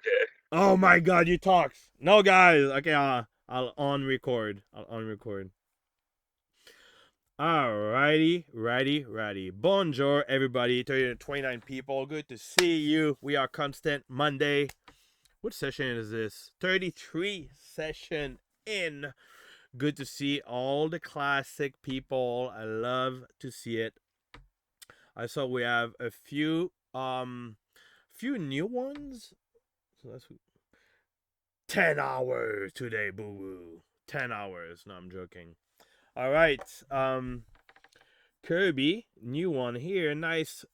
okay. Oh my God, you talks. No, guys. Okay, I'll on record. I'll on record. Alrighty, righty. Bonjour, everybody. 30 to 29 people. Good to see you. We are Constant Monday. What session is this? 33 session in. Good to see all the classic people. I love to see it. I saw we have a few new ones. So that's 10 hours today, boo boo. 10 hours. No, I'm joking. All right. Kirby, new one here. Nice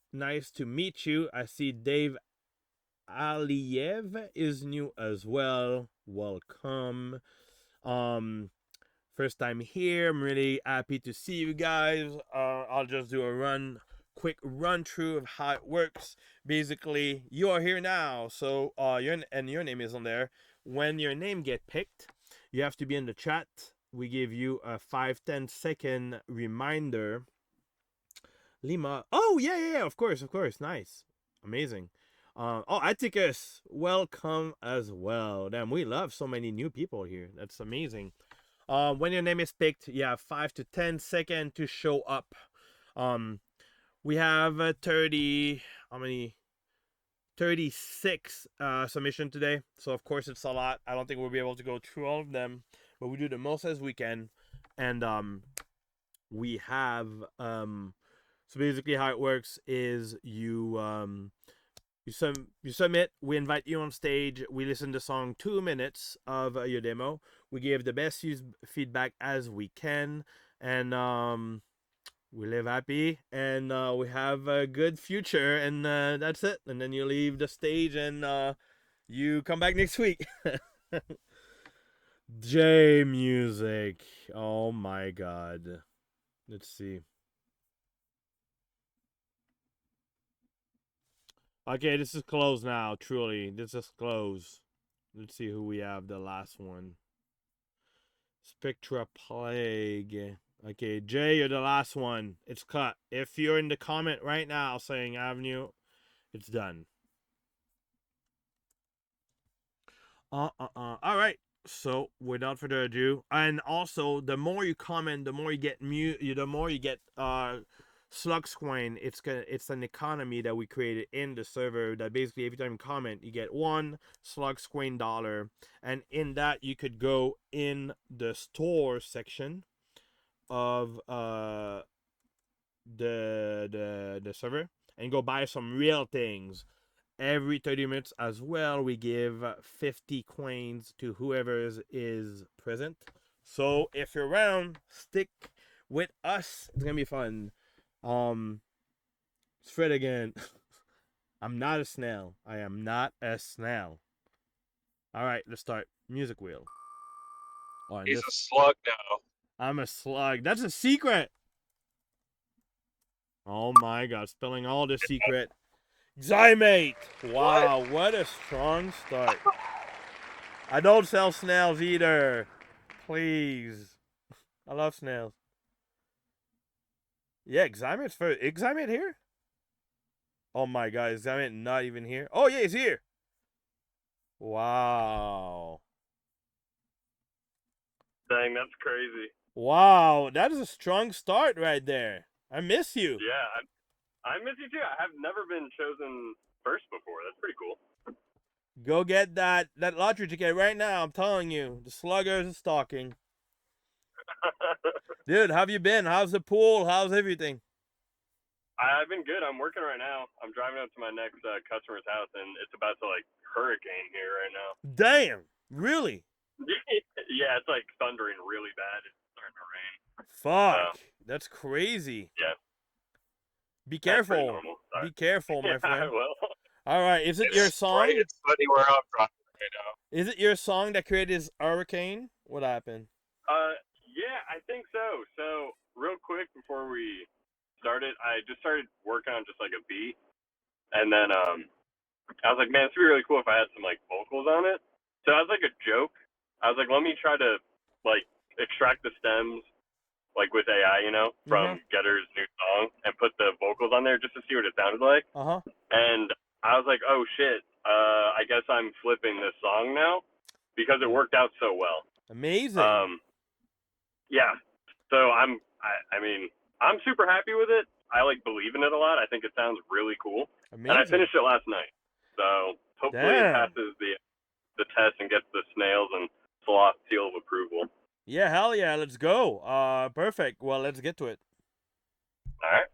to meet you. I see Dave Aliev is new as well. Welcome. Um, First time here. I'm really happy to see you guys. I'll just do a quick run through of how it works. Basically, you are here now, so your name is on there. When your name get picked, you have to be in the chat. We give you a 5-10 second reminder. Lima. Oh yeah. Of course. Nice, amazing. Oh, Atticus, welcome as well. Damn, we love so many new people here. That's amazing. When your name is picked, you have 5 to 10 seconds to show up. We have 30. How many? 36 submission today. So of course it's a lot. I don't think we'll be able to go through all of them, but we do the most as we can. And we have so basically how it works is you submit, we invite you on stage, we listen to song 2 minutes of your demo, we give the best feedback as we can, and we live happy, and we have a good future, and that's it. And then you leave the stage, and you come back next week. J music. Oh my God. Let's see. Okay, this is closed now. Truly, this is closed. Let's see who we have. The last one. Spectra Plague. Okay, Jay, you're the last one. It's cut. If you're in the comment right now saying Avenue, it's done. All right. So without further ado, and also the more you comment, the more you get the more you get SLUGZ coin. It's an economy that we created in the server that basically every time you comment, you get one SLUGZ coin dollar, and in that you could go in the store section of the server and go buy some real things. Every 30 minutes as well, we give 50 coins to whoever is present. So if you're around, stick with us. It's gonna be fun. It's Fred again. I'm not a snail. I am not a snail. All right, let's start. Music wheel. Oh, He's a slug now. I'm a slug. That's a secret. Oh my God, spilling all the secret. Zymate. Wow, what a strong start. I don't sell snails either. Please. I love snails. Yeah, Xymate's for Xymate here? Oh my God, is Xymate not even here? Oh yeah, he's here. Wow. Dang, that's crazy. Wow, that is a strong start right there. I miss you. Yeah, I miss you too. I have never been chosen first before. That's pretty cool. Go get that lottery ticket right now. I'm telling you, the sluggers is stalking. Dude, how have you been? How's the pool? How's everything? I've been good. I'm working right now. I'm driving up to my next customer's house, and it's about to like hurricane here right now. Damn, really? Yeah, it's like thundering really bad. It's starting to rain. Fuck, that's crazy. Yeah. Be That's pretty careful. normal. Be careful, my Yeah, I friend. will. All right, is it your song? It's funny where I'm driving right now. Is it your song that created this hurricane? What happened? Yeah, I think so. So real quick before we started, I just started working on just like a beat, and then I was like, man, this would be really cool if I had some like vocals on it. So I was like a joke. I was like, let me try to like extract the stems like with AI, from Getter's new song and put the vocals on there just to see what it sounded like. Uh huh. And I was like, oh shit, I guess I'm flipping this song now because it worked out so well. Amazing. Yeah. So I mean, I'm super happy with it. I like believe in it a lot. I think it sounds really cool. Amazing. And I finished it last night. So hopefully it passes the test and gets the Snails and SLUGZ seal of approval. Yeah, hell yeah, let's go. Perfect. Well, let's get to it. All right.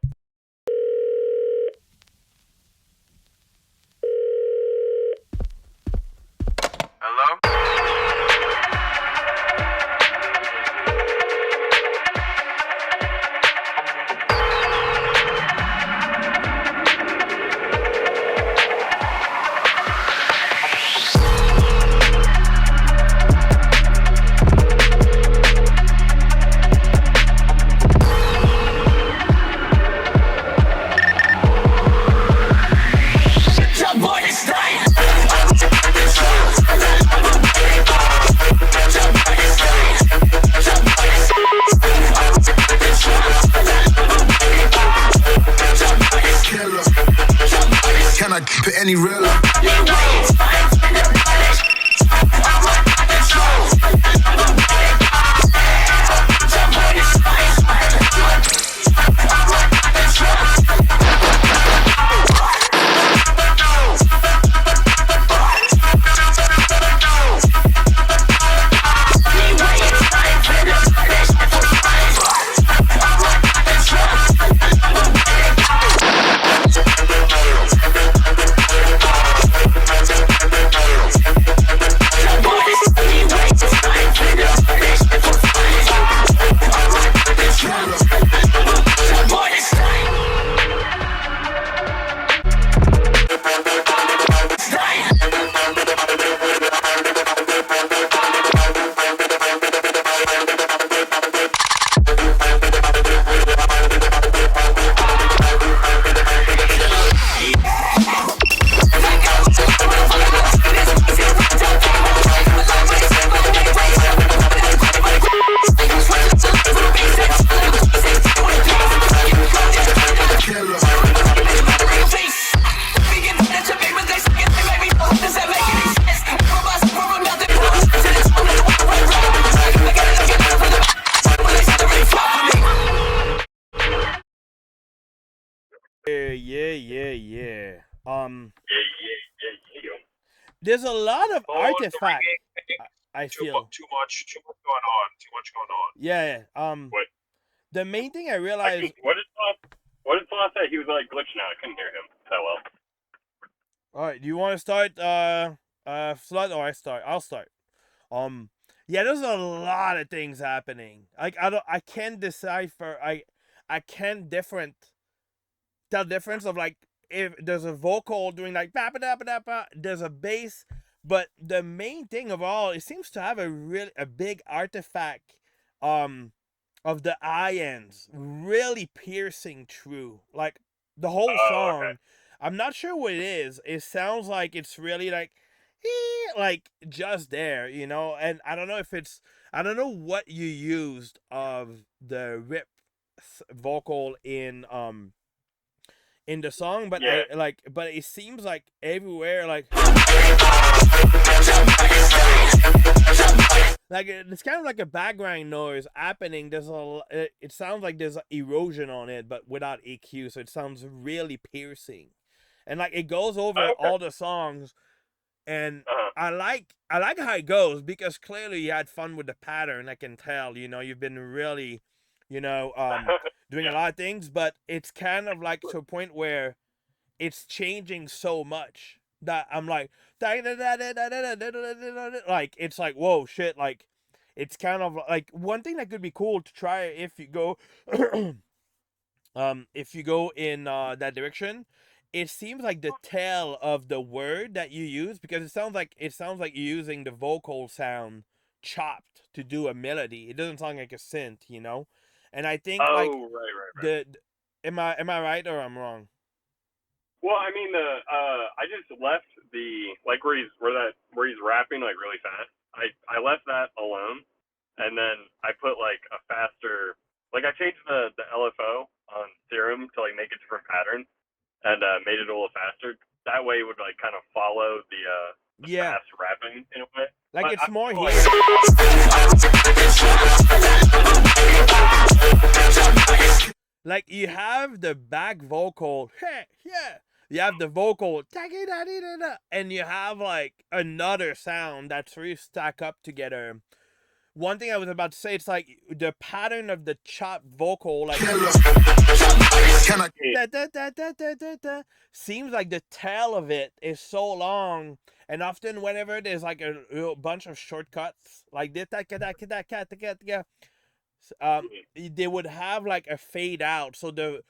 Hello? Can I keep it any realer? Yeah. Yeah. There's a lot of artifacts. I Too feel. much going on. Too much going on. Yeah. What? The main thing I realized. What did SLUGZ say? He was like glitching out. I couldn't hear him that well. All right. Do you want to start? Flood or I start? I'll start. Yeah. There's a lot of things happening. Like I can't decipher. I can't tell difference of like if there's a vocal doing like ba ba da ba da ba. There's a bass. But the main thing of all, it seems to have a big artifact of the ends really piercing through. Like the whole song. Okay. I'm not sure what it is. It sounds like it's really like just there, you know? And I don't know what you used of the rip vocal in the song, but Yeah. but it seems like everywhere, like it's kind of like a background noise happening. It sounds like there's erosion on it, but without EQ, so it sounds really piercing, and like it goes over all the songs, and I like how it goes because clearly you had fun with the pattern. I can tell, you've been really, doing a lot of things, but it's kind of like to a point where it's changing so much that I'm like it's like, whoa, shit. Like it's kind of like one thing that could be cool to try if you go in that direction. It seems like the tail of the word that you use, because it sounds like you're using the vocal sound chopped to do a melody. It doesn't sound like a synth, and I think Right. am I right or I'm wrong? Well, I mean, I just left the where he's rapping like really fast. I left that alone, and then I put like a faster, I changed the LFO on Serum to like make a different pattern, and made it a little faster. That way, it would like kind of follow the Yeah, fast rapping in a way. like But it's I more feel here. Like you have the back vocal, hey, yeah. You have the vocal, and you have like another sound that's really stack up together. One thing I was about to say, it's like the pattern of the chopped vocal, like Can I da, da, da, da, da, da, da, seems like the tail of it is so long, and often whenever there's like a bunch of shortcuts, like this, they would have like a fade out, so the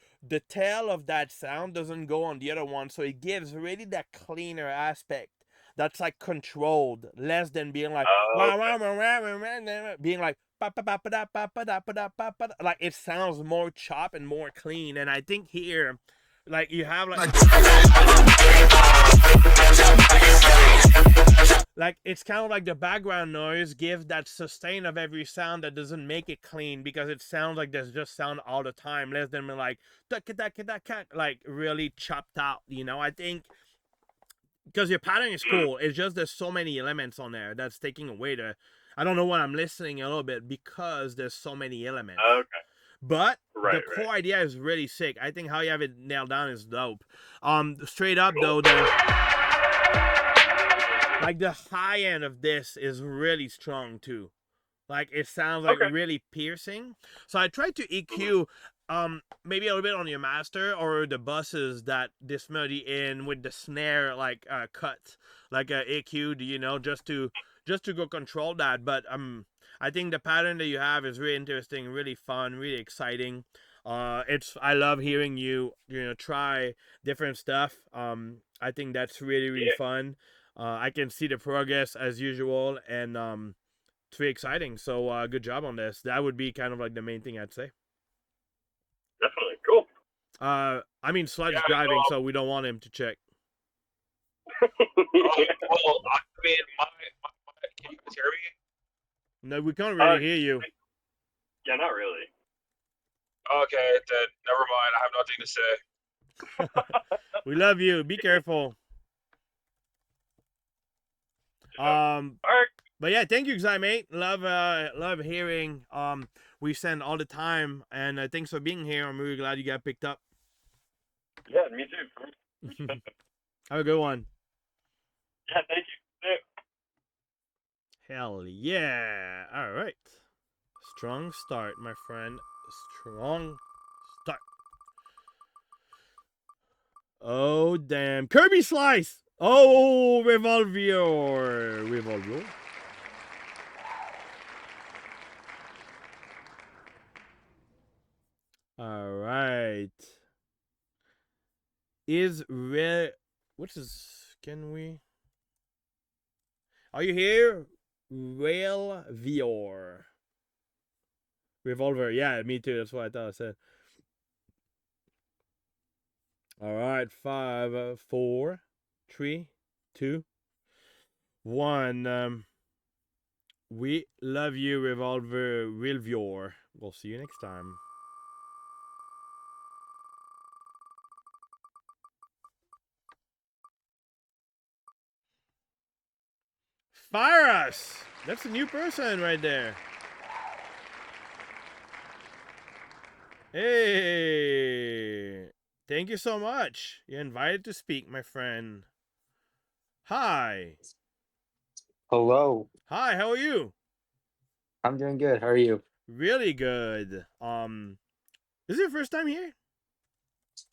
tail of that sound doesn't go on the other one, so it gives really that cleaner aspect that's like controlled, less than being like being like like it sounds more chop and more clean. And I think here, like you have like it's kind of like the background noise gives that sustain of every sound that doesn't make it clean, because it sounds like there's just sound all the time, less than like really chopped out, you know. I think because your pattern is cool, it's just there's so many elements on there that's taking away the, I don't know what I'm listening a little bit, because there's so many elements. Okay. But Right, the core idea is really sick. I think how you have it nailed down is dope. Straight up though, like the high end of this is really strong too. Like it sounds like really piercing. So I tried to EQ maybe a little bit on your master or the buses that this melody in with the snare like cut, like a EQ, you know, just to go control that. But I think the pattern that you have is really interesting, really fun, really exciting. I love hearing you know, try different stuff. I think that's really fun. I can see the progress as usual, and it's really exciting. So good job on this. That would be kind of like the main thing I'd say. Definitely cool. I mean, SLUGZ driving, so we don't want him to check. Well, I mean, can you guys hear me? No, we can't really hear you. Yeah, not really. Okay, then never mind. I have nothing to say. We love you. Be careful. All right. But yeah, thank you, Xi, mate. Love hearing. We send all the time, and thanks for being here. I'm really glad you got picked up. Yeah, me too. Have a good one. Yeah, thank you. Hell yeah. All right. Strong start, my friend. Strong start. Oh, damn. Kirby Slice. Oh, Revolver. All right. Are you here? Revolver. Yeah, me too. That's what I thought I said. All right. 5, 4, 3, 2, 1. We love you, Revolver. We'll see you next time. Fire us! That's a new person right there. Hey! Thank you so much. You're invited to speak, my friend. Hi. Hello. Hi, how are you? I'm doing good. How are you? Really good. Is it your first time here?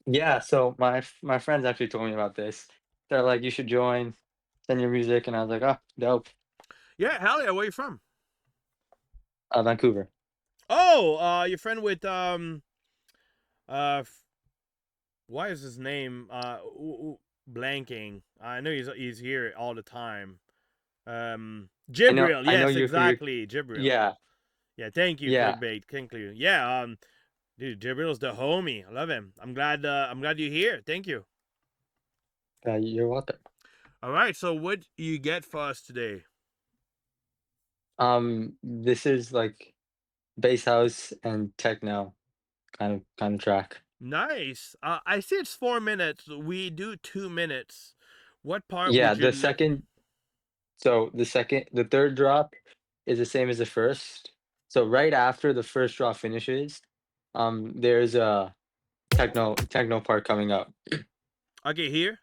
Yeah, so my friends actually told me about this. They're like, you should join, send your music, and I was like, oh, dope. Yeah, hell yeah. Where are you from? Vancouver. Oh, your friend with why is his name blanking? I know he's here all the time. Jibril. Yes, exactly. Jibril. Yeah. Yeah, thank you, Yeah. clickbait. Thank you. Yeah, dude, Jibril's the homie. I love him. I'm glad you're here. Thank you. You're welcome. All right, so what you get for us today? This is like bass house and techno kind of track. Nice. I see it's 4 minutes. We do 2 minutes. What part Yeah, would you? the third drop is the same as the first. So right after the first drop finishes, there's a techno part coming up. Okay, here.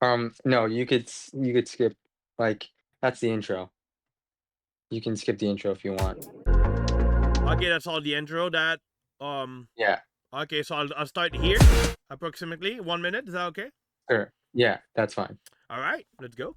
No, you could skip, like, that's the intro. You can skip the intro if you want. Okay, that's all the intro. That Yeah, Okay, so I'll start here, approximately 1 minute. Is that okay? sure. Yeah, that's fine. All right, let's go.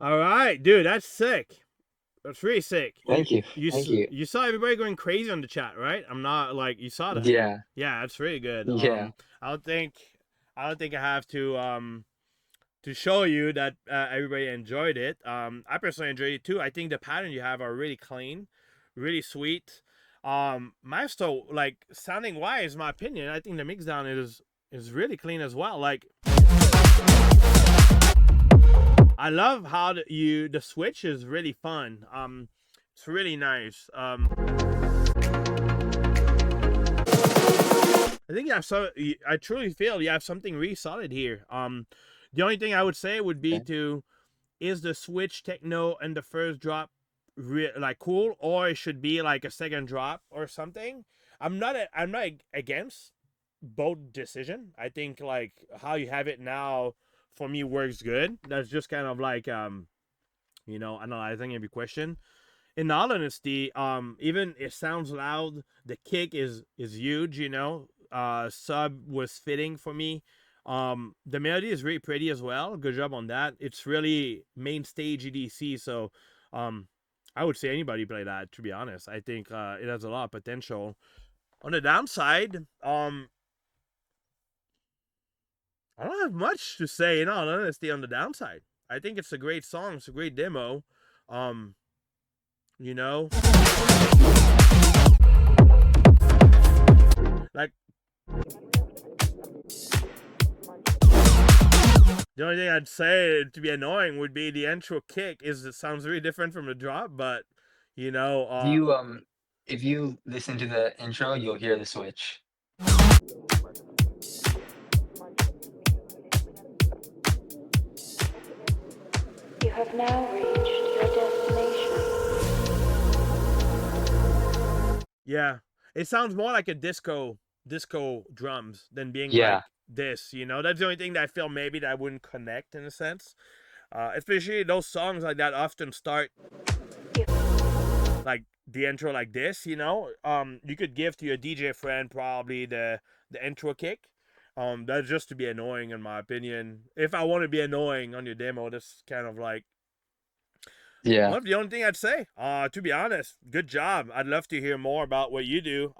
All right, dude, that's sick. That's really sick. Thank you. You Thank you. you saw everybody going crazy on the chat, right? I'm not like you saw that. Yeah, Yeah, that's really good. yeah. I don't think I have to show you that everybody enjoyed it. I personally enjoyed it too. I think the pattern you have are really clean, really sweet. Maestro, like sounding wise, my opinion, I think the mix down is really clean as well. Like I love how the switch is really fun. It's really nice. I think I truly feel you have something really solid here. The only thing I would say would be Okay. is the switch techno and the first drop like cool, or it should be like a second drop or something. I'm not against both decision. I think like how you have it now for me works good. That's just kind of like analyzing every question. In all honesty, even it sounds loud. The kick is huge. Sub was fitting for me. The melody is really pretty as well. Good job on that. It's really main stage EDC, so I would say anybody play that. To be honest, I think it has a lot of potential. On the downside, I don't have much to say in all honesty on the downside. I think it's a great song. It's a great demo. You know, like the only thing I'd say to be annoying would be the intro kick. It sounds really different from the drop, but If you listen to the intro, you'll hear the switch. You have now reached your destination. yeah, it sounds more like a disco drums than being Yeah. like this. That's the only thing that I feel maybe that I wouldn't connect in a sense. Especially those songs like that often start like the intro like this, you know, you could give to your DJ friend probably the intro kick. That's just to be annoying in my opinion. If I want to be annoying on your demo, that's kind of like Yeah. the only thing I'd say. To be honest, good job. I'd love to hear more about what you do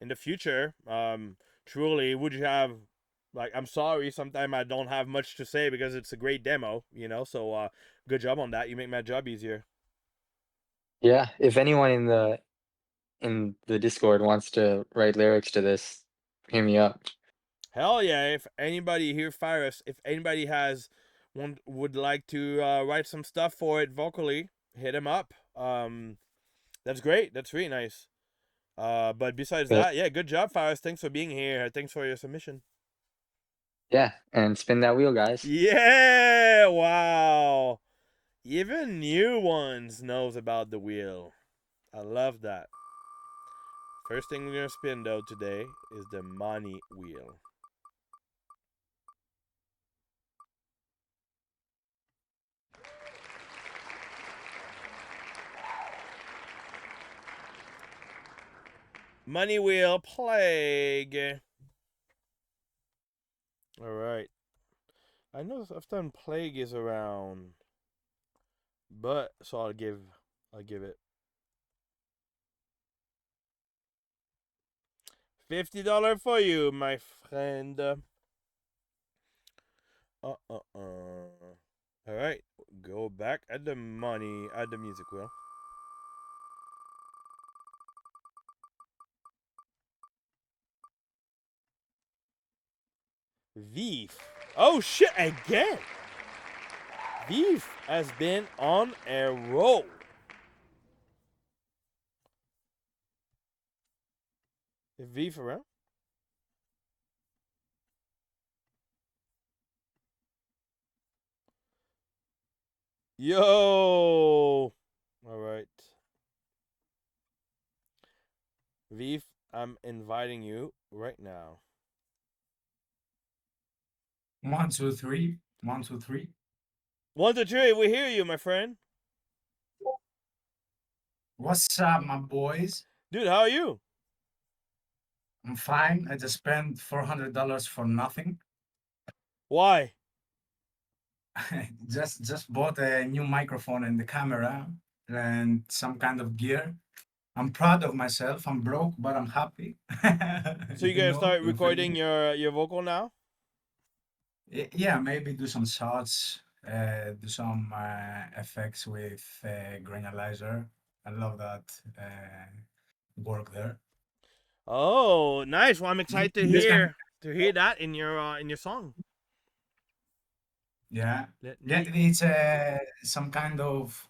in the future. Truly, would you have like I'm sorry, sometimes I don't have much to say because it's a great demo, you know. So good job on that. You make my job easier. Yeah. If anyone in the Discord wants to write lyrics to this, hit me up. Hell yeah! If anybody here, Fyrus, if anybody has one would like to write some stuff for it vocally, hit him up. That's great. That's really nice. But besides But that, yeah, good job, Fyrus. Thanks for being here. Thanks for your submission. yeah, and spin that wheel, guys. Yeah! Wow. Even new ones knows about the wheel. I love that. First thing we're gonna spin though today is the money wheel. Money wheel plague. All right. I know often plague is around, but so I'll give it $50 for you, my friend. All right, go back at the money at the music wheel. Veef. Oh shit, again. Veef has been on a roll. Is Veef around? Yo. All right. Veef, I'm inviting you right now. 1, 2, 3. 1, 2, 3. 1, 2, 3. We hear you, my friend. What's up, my boys? Dude, how are you? I'm fine. I just spent $400 for nothing. Why? just bought a new microphone and the camera and some kind of gear. I'm proud of myself. I'm broke, but I'm happy. So you gonna start recording your vocal now? Yeah, maybe do some shots, do some effects with granulizer. I love that work there. Oh, nice. Well, I'm excited to This kind hear that in your song. Yeah, Let yeah, me- it's some kind of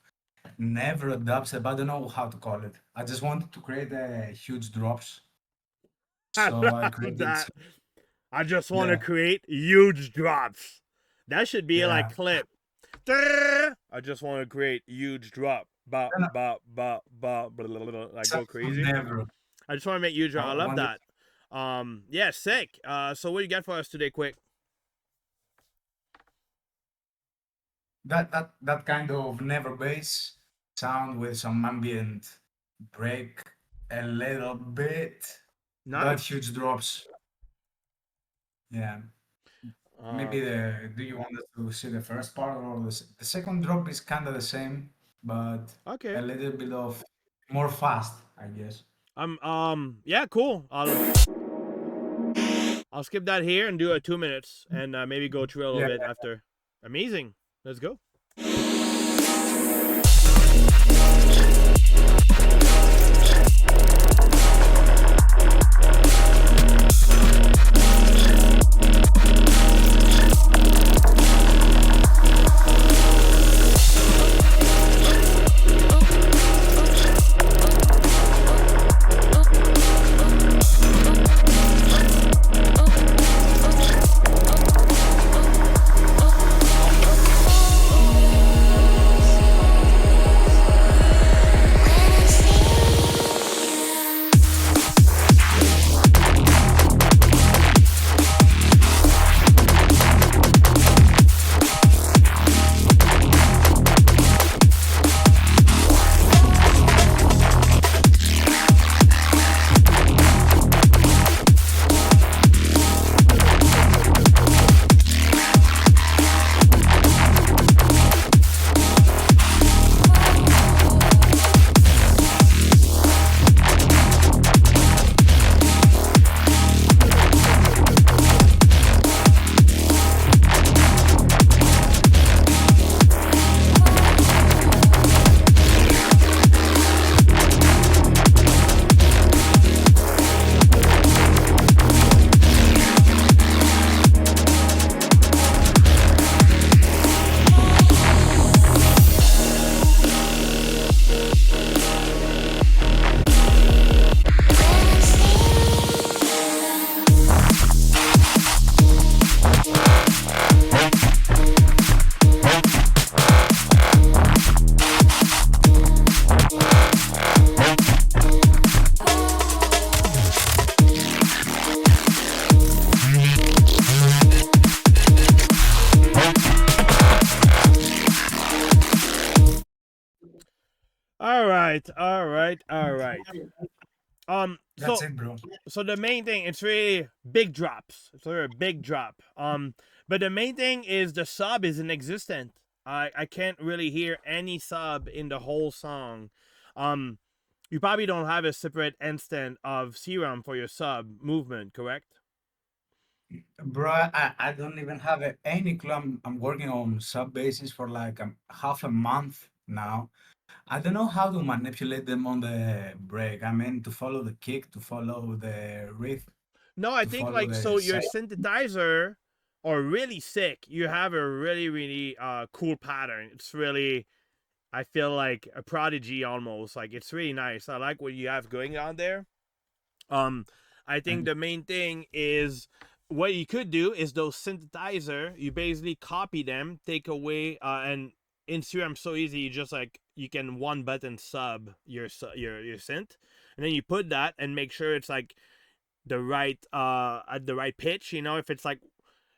never a dubstep. I don't know how to call it. I just wanted to create huge drops, I so I love created. that. I just want to Yeah, create huge drops. That should be like yeah. clip. I just want to create huge drop. Ba No, no, ba ba ba blah, blah, blah, like go some crazy. never. I just want to make huge drop. I love One that. Yeah, sick. So what do you got for us today, quick? that kind of never bass sound with some ambient break a little bit, but Nice. huge drops. Yeah. Maybe do you want us to see the first part or the second drop is kind of the same, but Okay. a little bit of more fast, I guess. Yeah, cool. I'll skip that here and do a 2 minutes and maybe go through a little Yeah. bit after. Amazing. Let's go. right, all right, all right. That's So it, bro. so the main thing, it's really big drops. It's really a big drop. But the main thing is the sub is inexistent. I can't really hear any sub in the whole song. You probably don't have a separate instant of serum for your sub movement, correct? Bro, I don't even have any clue. I'm working on sub bases for like half a month now. I don't know how to manipulate them on the break. I mean, to follow the kick, to follow the riff, No, I to think follow like the so your set. synthesizer are really sick. You have a really cool pattern. It's really, I feel like a prodigy almost. Like it's really nice. I like what you have going on there. Um, I think And the main thing is what you could do is those synthesizer. You basically copy them, take away, and in Serum so easy. You just like you can one button sub your your synth, and then you put that and make sure it's like the right at the right pitch. You know, if it's like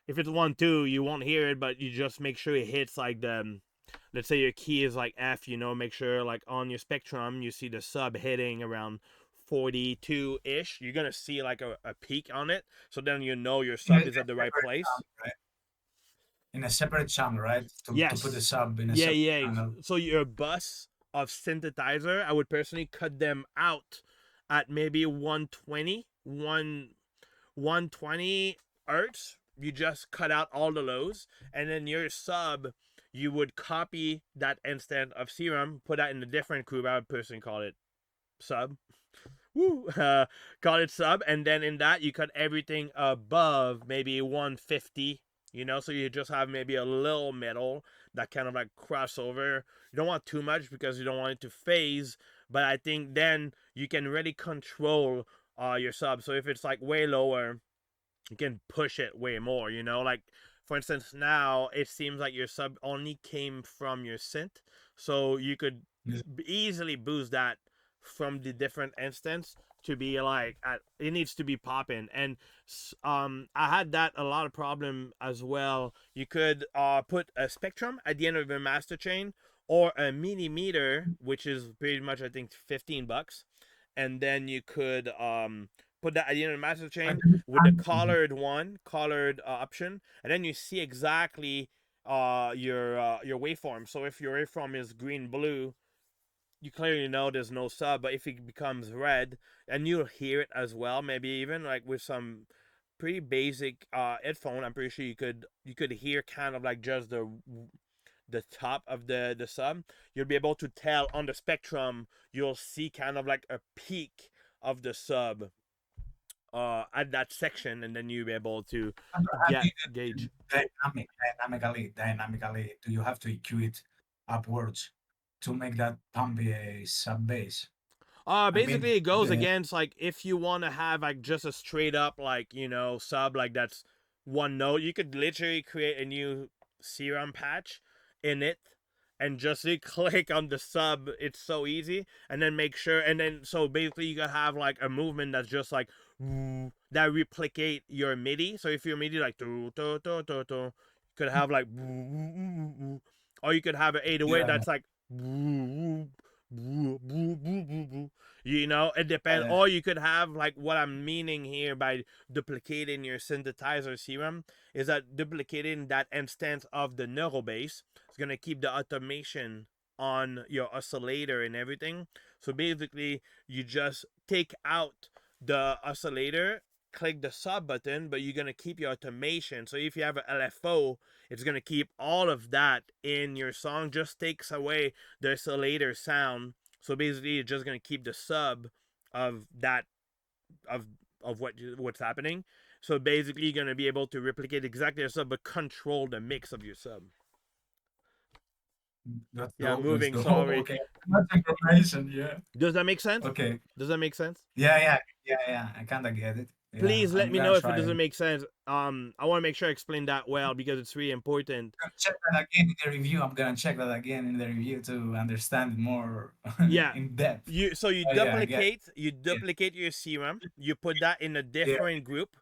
if it's 1-2, you won't hear it, but you just make sure it hits like the let's say your key is like F, you know, make sure like on your spectrum you see the sub hitting around 42-ish. You're gonna see like a peak on it, so then you know your in a sub is at the right separate place. channel, right? In a separate channel, right? To put the Yes. sub in a Yeah, separate yeah. channel. So your bus of synthesizer, I would personally cut them out at maybe 120 hertz. You just cut out all the lows, and then your sub, you would copy that instant of serum, put that in a different group. I would personally call it sub. Woo! Call it sub, and then in that you cut everything above maybe 150. You know, so you just have maybe a little middle that kind of like crossover. You don't want too much because you don't want it to phase, but I think then you can really control your sub. So if it's like way lower, you can push it way more, you know, like for instance now it seems like your sub only came from your synth, so you could Yes. easily boost that from the different instance to be like it needs to be popping. And I had that a lot of problem as well. You could put a spectrum at the end of your master chain or a mini meter, which is pretty much I think $15, and then you could put that at the end of the master I chain do with the understand. collared option, and then you see exactly your waveform. So if your waveform is green blue, you clearly know there's no sub. But if it becomes red, and you'll hear it as well, maybe even like with some pretty basic headphone, I'm pretty sure you could hear kind of like just the top of the sub. You'll be able to tell on the spectrum. You'll see kind of like a peak of the sub at that section, and then you'll be able to How do gauge. dynamically, do you have to EQ it upwards to make that pumpy a sub bass? I Basically mean, it goes the against like if you want to have like just a straight up like sub like that's one note, you could literally create a new serum patch in it and just click on the sub. It's so easy, and then make sure, and then so basically you could have like a movement that's just like that replicate your MIDI. So if your MIDI like you could have like or you could have an 808 yeah, that's like it depends. yeah, Or you could have like what I'm meaning here by duplicating your synthesizer serum is that duplicating that instance of the neural bass is gonna keep the automation on your oscillator and everything. So basically you just take out the oscillator, click the sub button, but you're gonna keep your automation. So if you have an LFO, it's gonna keep all of that in your song, just takes away the oscillator sound. So basically it's just gonna keep the sub of that of what's happening. So basically you're gonna be able to replicate exactly your sub but control the mix of your sub. that's Yeah, dope. That's moving, dope. sorry. Okay, much information. Yeah. Does that make sense? Okay. Does that make sense? Yeah. I kind of get it. Yeah, Please let I'm me gonna know if it try doesn't it. make sense. I want to make sure I explain that well because it's really important. Gonna check that again in the review. I'm gonna check that again in the review to understand more Yeah. in depth. You Yeah, I get it. duplicate your serum, you put that in a Yeah, different group,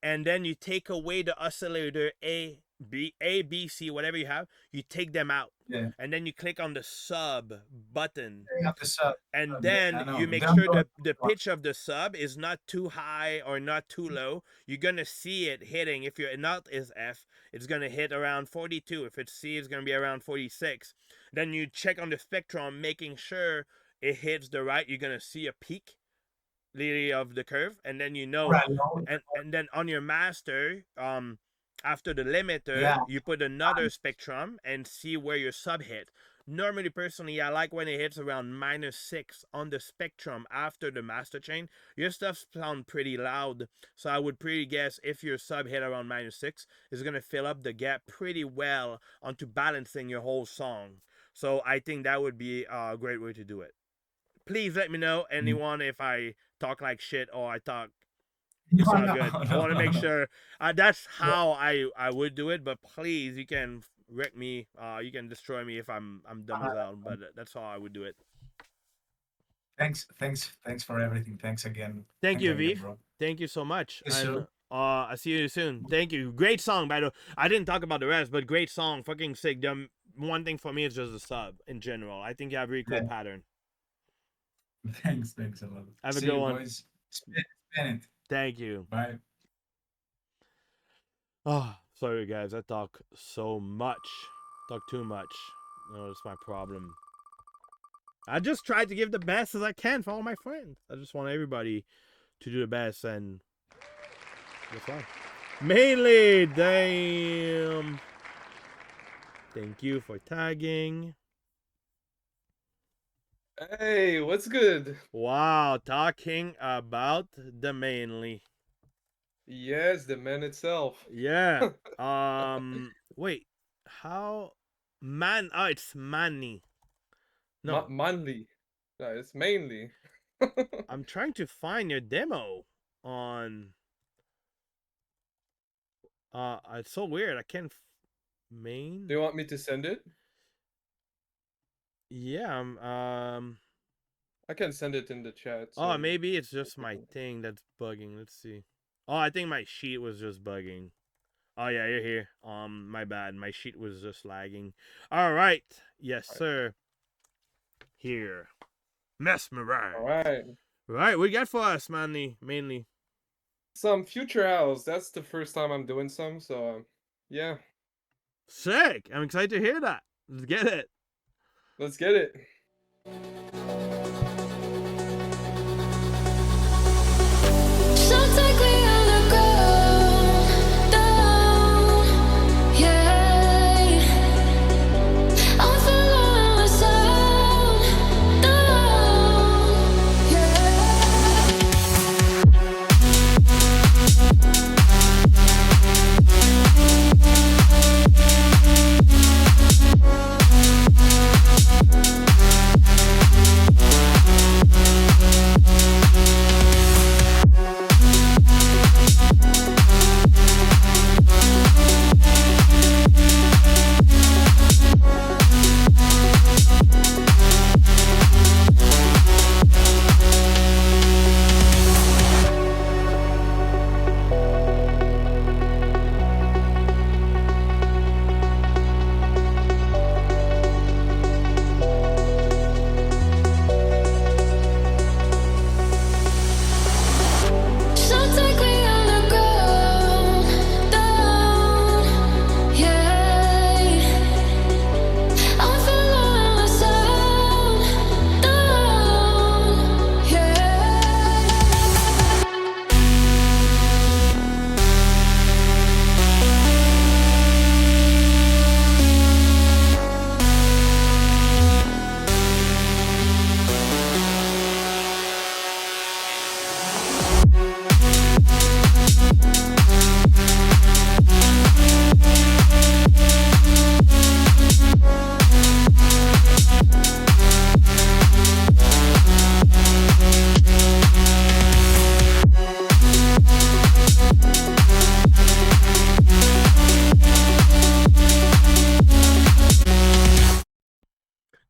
and then you take away the oscillator A B, A, B, C, whatever you have, you take them out. Yeah. And then you click on the sub button. They have the sub. And Yeah, then I know. you make Then sure go- the pitch of the sub is not too high or not too low. You're going to see it hitting. If your note is F, it's going to hit around 42. If it's C, it's going to be around 46. Then you check on the spectrum, making sure it hits the right. You're going to see a peak literally of the curve. And then you know. Right, no, And then on your master, after the limiter, Yeah. you put another spectrum and see where your sub hit. Normally, personally, I like when it hits around -6 on the spectrum after the master chain. Your stuff sound pretty loud, so I would pretty guess if your sub hit around -6, it's gonna fill up the gap pretty well onto balancing your whole song. So I think that would be a great way to do it. Please let me know, anyone, if I talk like shit or I talk No, sound no, good. I no, want to make no. sure that's how I would do it. But please, you can wreck me. You can destroy me if I'm dumb as hell. But that's how I would do it. Thanks for everything. Thanks again. Thank you, again, Viv. bro. Thank you so much. Yes, And sir. I see you soon. Thank you. Great song, by the way. I didn't talk about the rest, but great song. Fucking sick. One thing for me is just the sub in general. I think you have a really cool Yeah. pattern. Thanks a lot. Have a See good you, one. boys. Spin it. Thank you. Bye. Oh, sorry guys, I talk so much. Talk too much. No, that's my problem. I just try to give the best as I can for all my friends. I just want everybody to do the best, and that's why. Mainly, damn. Thank you for tagging. Hey, what's good? Wow, talking about the mainly. Yes, the man itself. Yeah. Wait. How man oh it's Manny. No. Manly. No, it's mainly. I'm trying to find your demo on it's so weird. I can't main. Do you want me to send it? Yeah, I can send it in the chat. oh, so- maybe it's just my thing that's bugging. Let's see. Oh, I think my sheet was just bugging. Oh yeah, you're here. My bad. My sheet was just lagging. All right. Yes, sir. Here. Mesmerize. All right. Right, what you got for us, Manny? Mainly. Some future house. That's the first time I'm doing some, so yeah. Sick. I'm excited to hear that. Let's get it. Let's get it. So take me on the ground, down, yeah. I'm following my sound, down, So take me on the ground, down, yeah. I'm following my sound, down, yeah.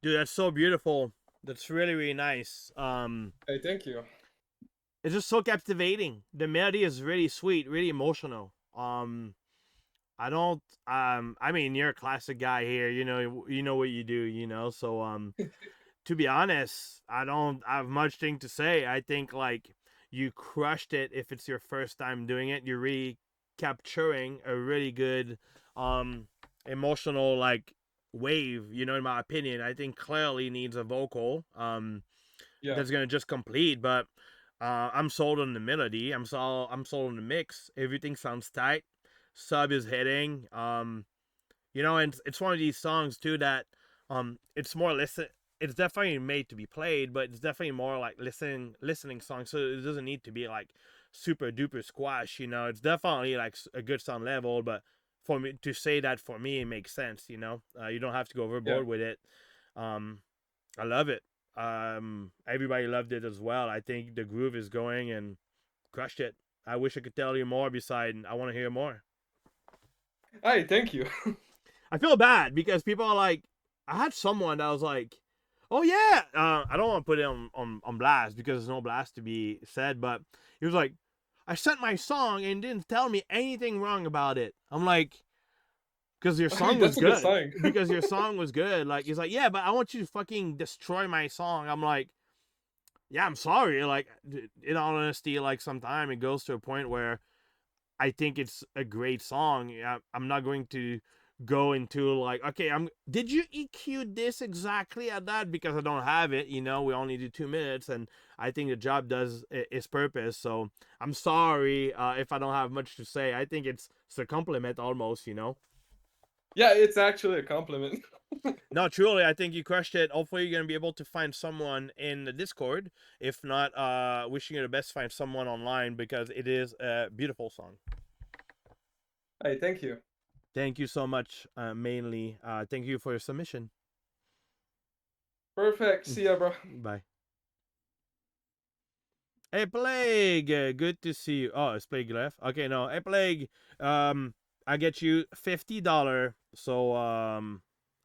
Dude, that's so beautiful. That's really, really nice. Hey, thank you. It's just so captivating. The melody is really sweet, really emotional. I don't. I mean, you're a classic guy here. You know what you do. So to be honest, I don't have much thing to say. I think like you crushed it. If it's your first time doing it, you're really capturing a really good emotional like wave. In my opinion, I think clearly needs a vocal Yeah. that's gonna just complete. But I'm sold on the melody. I'm sold on the mix. Everything sounds tight. Sub is hitting. And it's one of these songs too that it's more it's definitely made to be played, but it's definitely more like listening song. So it doesn't need to be like super duper squash. It's definitely like a good sound level, but for me to say that, for me, it makes sense. You don't have to go overboard with it. I love it. Everybody loved it as well. I think the groove is going and crushed it. I wish I could tell you more. Beside, I want to hear more. Hey, thank you. I feel bad because people are like, I had someone that was like, oh yeah, I don't want to put it on blast because there's no blast to be said, but he was like, I sent my song and didn't tell me anything wrong about it. I'm like, because your song was good. Because your song was good. Like, he's like, yeah, but I want you to fucking destroy my song. I'm like, yeah, I'm sorry. Like, in all honesty, like sometimes it goes to a point where I think it's a great song. I'm not going to go into like, okay, did you EQ this exactly at that? Because I don't have it. We only do 2 minutes, and I think the job does its purpose. So I'm sorry if I don't have much to say. I think it's a compliment almost. Yeah, it's actually a compliment. No, truly, I think you crushed it. Hopefully you're going to be able to find someone in the Discord. If not, wishing you the best, find someone online because it is a beautiful song. Hey, thank you. Thank you so much, mainly. Thank you for your submission. Perfect. See ya, bro. Bye. Hey, Plague. Good to see you. Oh, it's Plague left? Okay, no. Hey, Plague. I get you $50. So,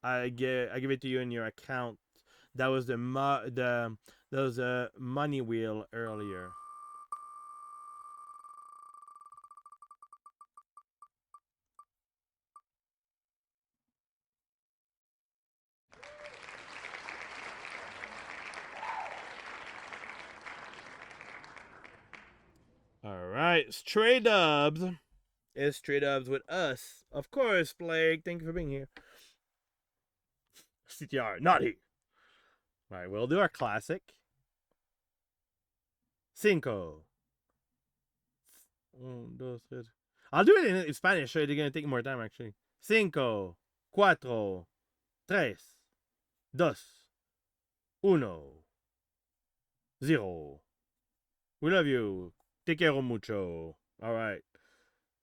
I give it to you in your account. That was the money wheel earlier. All right, Stray Dubs. It's Stray Dubs with us. Of course, Plague. Thank you for being here. CTR, not here. All right, we'll do our classic. Cinco. I'll do it in Spanish, so it's going to take more time, actually. 5, 4, 3, 2, 1, 0. We love you. Te quiero mucho. All right.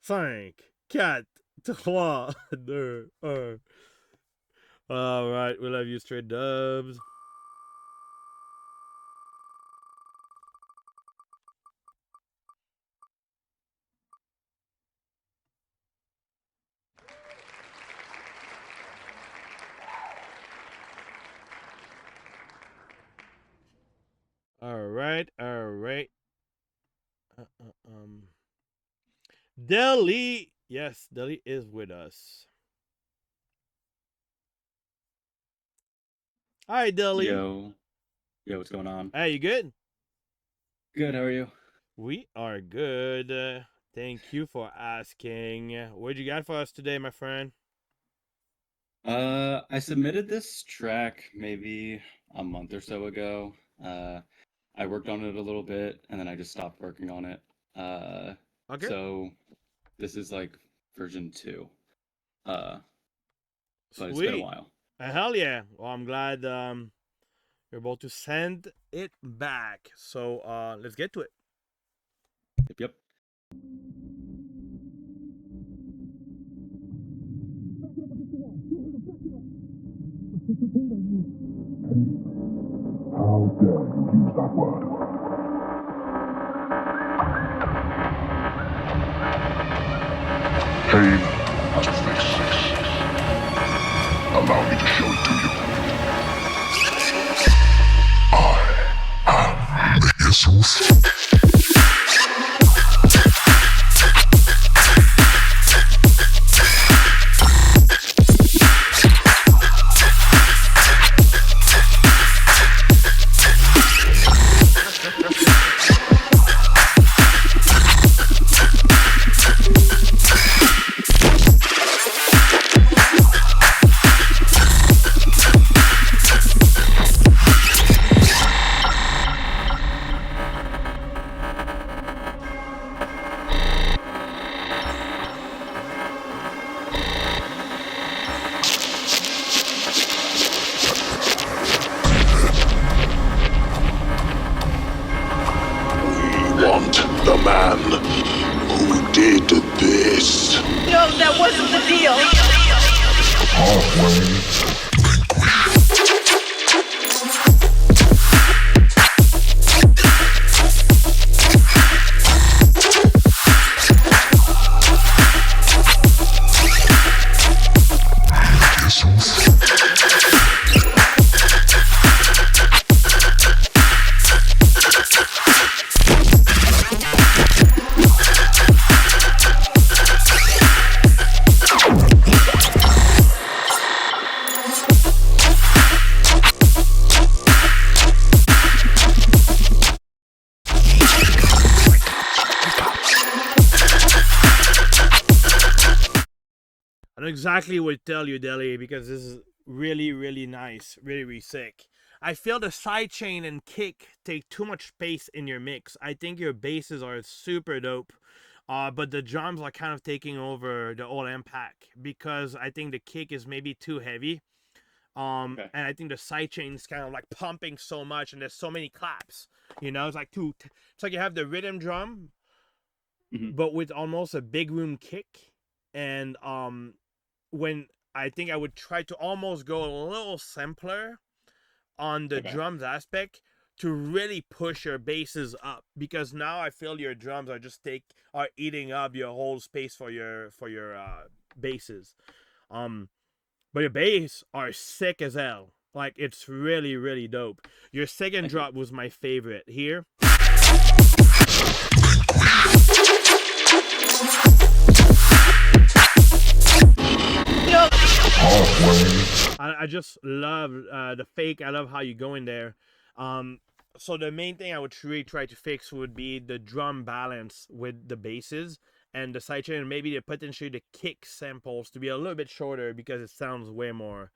5, 4, 3, 2, 1. All right. We love you, Stray Dubs. All right. Deli. Yes, Deli is with us. Hi, Deli. Yo, what's going on? Hey, you good? Good, how are you? We are good. Thank you for asking. What you got for us today, my friend? I submitted this track maybe a month or so ago. I worked on it a little bit, and then I just stopped working on it. Okay. So this is like version 2. But Sweet. It's been a while. Hell yeah. Well, I'm glad you're able to send it back. So let's get to it. Yep. How dare you use that word? Pain has a face. Allow me to show it to you. I am Jesus. No, that wasn't the deal. I know exactly what to tell you, Deli, because this is really, really nice, really, really sick. I feel the sidechain and kick take too much space in your mix. I think your basses are super dope, but the drums are kind of taking over the whole impact because I think the kick is maybe too heavy. Okay. And I think the sidechain is kind of like pumping so much, and there's so many claps. You know, it's like it's like you have the rhythm drum, Mhm. but with almost a big room kick, and when I think I would try to almost go a little simpler on the Okay. drums aspect to really push your basses up, because now I feel your drums are eating up your whole space for your basses. But your bass are sick as hell. Like, it's really, really dope. Your second Thank you. drop was my favorite here. I just love the fake. I love how you go in there. So the main thing I would really try to fix would be the drum balance with the basses and the sidechain, and maybe potentially the kick samples to be a little bit shorter because it sounds way more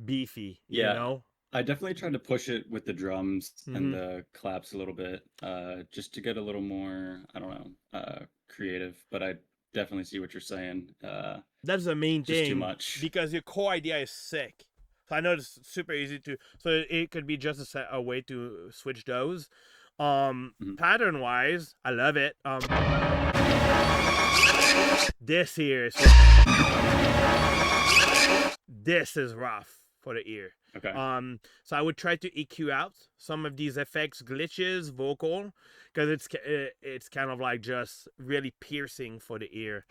beefy, you Yeah. know? I definitely tried to push it with the drums Mhm. and the claps a little bit, just to get a little more, I don't know, creative. But I definitely see what you're saying. That's the main Just too thing, much. because your core idea is sick. So I know it's super easy to, so it could be just a way to switch those. Mhm. Pattern wise, I love it. This here is this is rough for the ear. Okay. So I would try to EQ out some of these effects, glitches, vocal, because it's kind of like just really piercing for the ear.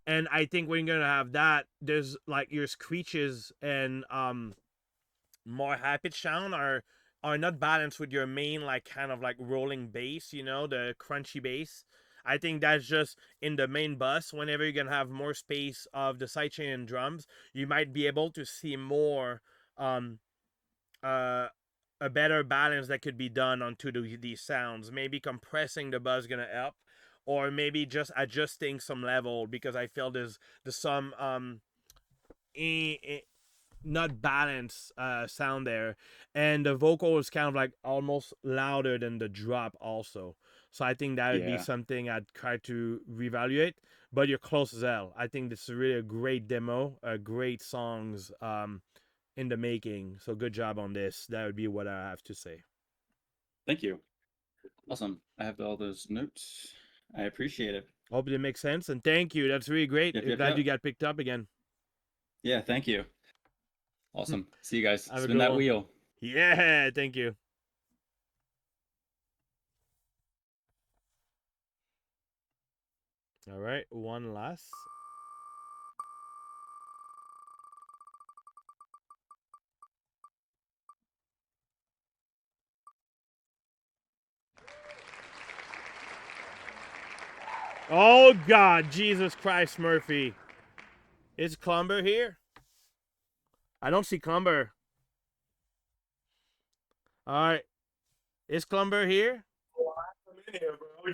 And I think when you're gonna have that, there's like your screeches and more high pitch sound are not balanced with your main like kind of like rolling bass, you know, the crunchy bass. I think that's just in the main bus. Whenever you're gonna have more space of the sidechain and drums, you might be able to see more a better balance that could be done onto these sounds. Maybe compressing the bus gonna help, or maybe just adjusting some level, because I feel there's some not balanced sound there, and the vocal is kind of like almost louder than the drop also. So I think that would be Yeah. something I'd try to reevaluate. But you're close as hell. I think this is really a great demo, great songs in the making. So good job on this. That would be what I have to say. Thank you. Awesome. I have all those notes. I appreciate it. Hope it makes sense, and thank you. That's really great. Yep, yep, Glad yep. you got picked up again. Yeah, thank you. Awesome. See you guys. Have a Spin good that one. wheel. Yeah, thank you. All right, one last. Oh God, Jesus Christ, Murphy. Is Clumber here? I don't see Clumber. All right, is Clumber here?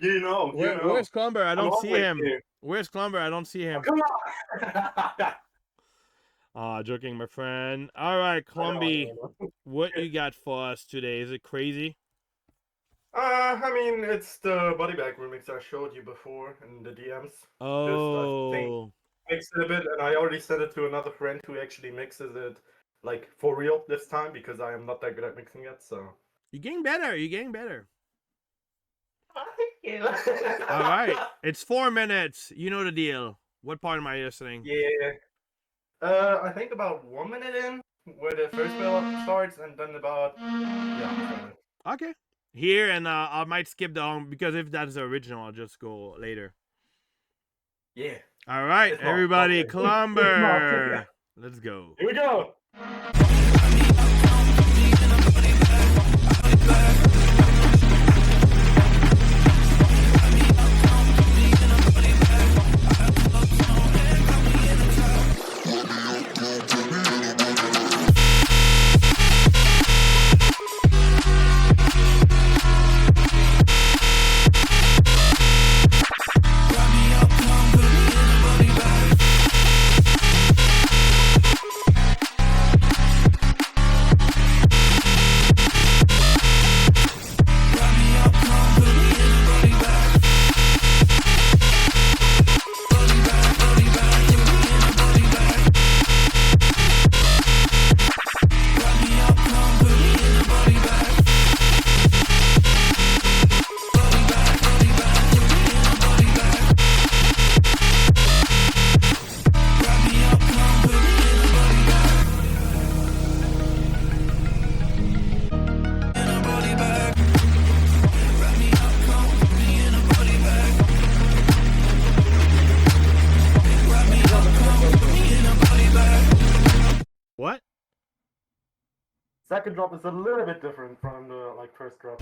You know, Where's Clumber? I don't see always him. here. Where's Clumber? I don't see him. Come on. Joking, my friend. All right, Clumby, what you got for us today? Is it crazy? I mean, it's the body bag remix I showed you before in the DMs. I think Oh, mixed it a bit, and I already sent it to another friend who actually mixes it, like for real this time, because I am not that good at mixing it. So you're getting better. You're getting better. Yeah. All right, it's 4 minutes. You know the deal. What part am I listening? Yeah. I think about 1 minute in, where the first build starts, and then about Okay. Here, and I might skip down because if that's the original, I'll just go later. Yeah. All right, It's not, everybody, okay. Clumber. Let's go. Here we go. What? Second drop is a little bit different from the first drop.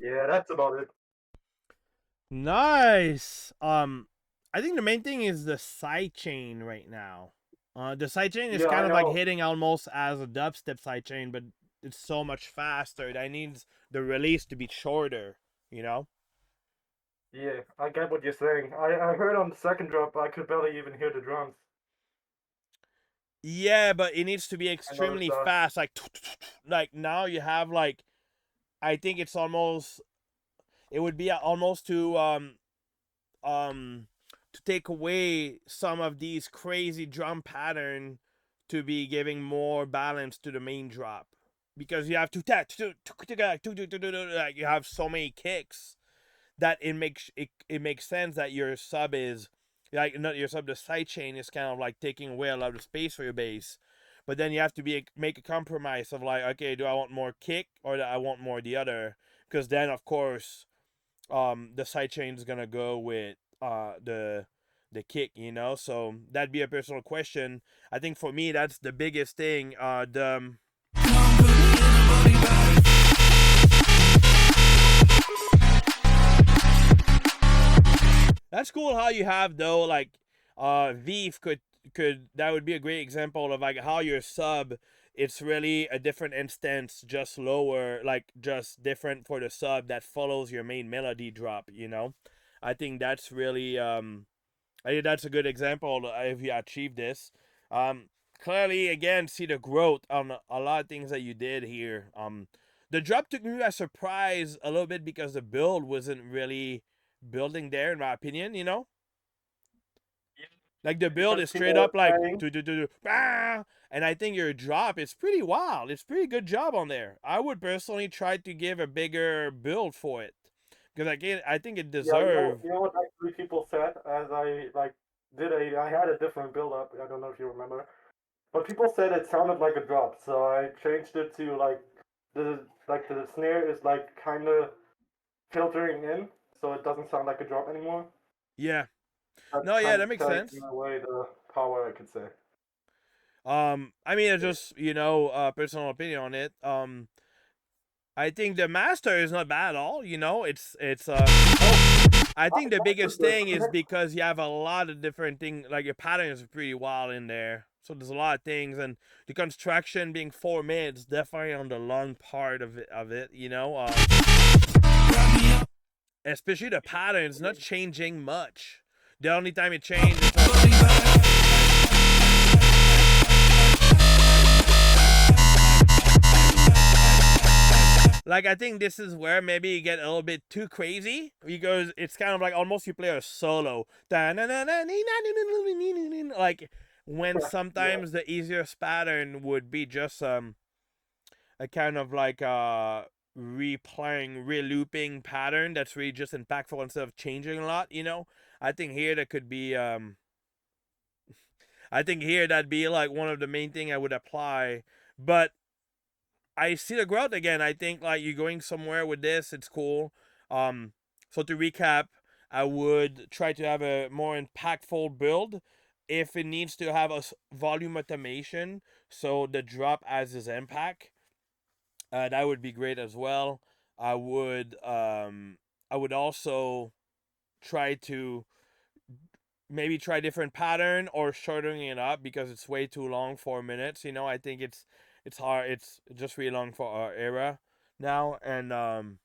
Yeah, that's about it. Nice. I think the main thing is the sidechain right now. The sidechain is Yeah, kind I of like know. hitting almost as a dubstep sidechain, but it's so much faster. That needs the release to be shorter, you know? Yeah, I get what you're saying. I heard on the second drop, I could barely even hear the drums. Yeah, but it needs to be noticed extremely that. fast. Like now you have like, I think it's almost, it would be almost to take away some of these crazy drum pattern to be giving more balance to the main drop, because you have to like you have so many kicks that it makes sense that your sub is like, not your sub, the sidechain is kind of like taking away a lot of space for your bass. But then you have to make a compromise of like, okay, do I want more kick or do I want more the other? Because then of course the sidechain is gonna go with the kick, you know. So that'd be a personal question. I think for me that's the biggest thing. That's cool how you have though, like Veef could that would be a great example of like how your sub, it's really a different instance, just lower, like just different for the sub that follows your main melody drop, you know. I think that's really I think that's a good example if you achieve this. Clearly again see the growth on a lot of things that you did here. The drop took me by surprise a little bit because the build wasn't really building there, in my opinion, you know. Like the build is straight up like bah! And I think your drop is pretty wild. It's pretty good job on there. I would personally try to give a bigger build for it, because I think it deserves. You know what actually people said as I I had a different build up. I don't know if you remember, but people said it sounded like a drop, so I changed it to the snare is like kind of filtering in, so it doesn't sound like a drop anymore. Yeah, That's No, yeah, kind that of makes sense. taking away the power, I could say. I mean, it's just personal opinion on it. I think the master is not bad at all. I think the biggest thing is because you have a lot of different things. Like your pattern is pretty wild in there, so there's a lot of things, and the construction being 4 minutes definitely on the long part of it. Especially the pattern's not changing much. The only time it changes like I think this is where maybe you get a little bit too crazy because it's kind of like almost you play a solo. Like when sometimes the easiest pattern would be just a kind of like replaying, relooping pattern that's really just impactful instead of changing a lot, I think here that could be I think here that'd be like one of the main thing I would apply. But I see the growth again. I think like you're going somewhere with this, it's cool. So to recap, I would try to have a more impactful build. If it needs to have a volume automation, so the drop has its impact, that would be great as well. I would also try to maybe try different pattern or shortening it up because it's way too long, 4 minutes. I think it's hard. It's just really long for our era now, and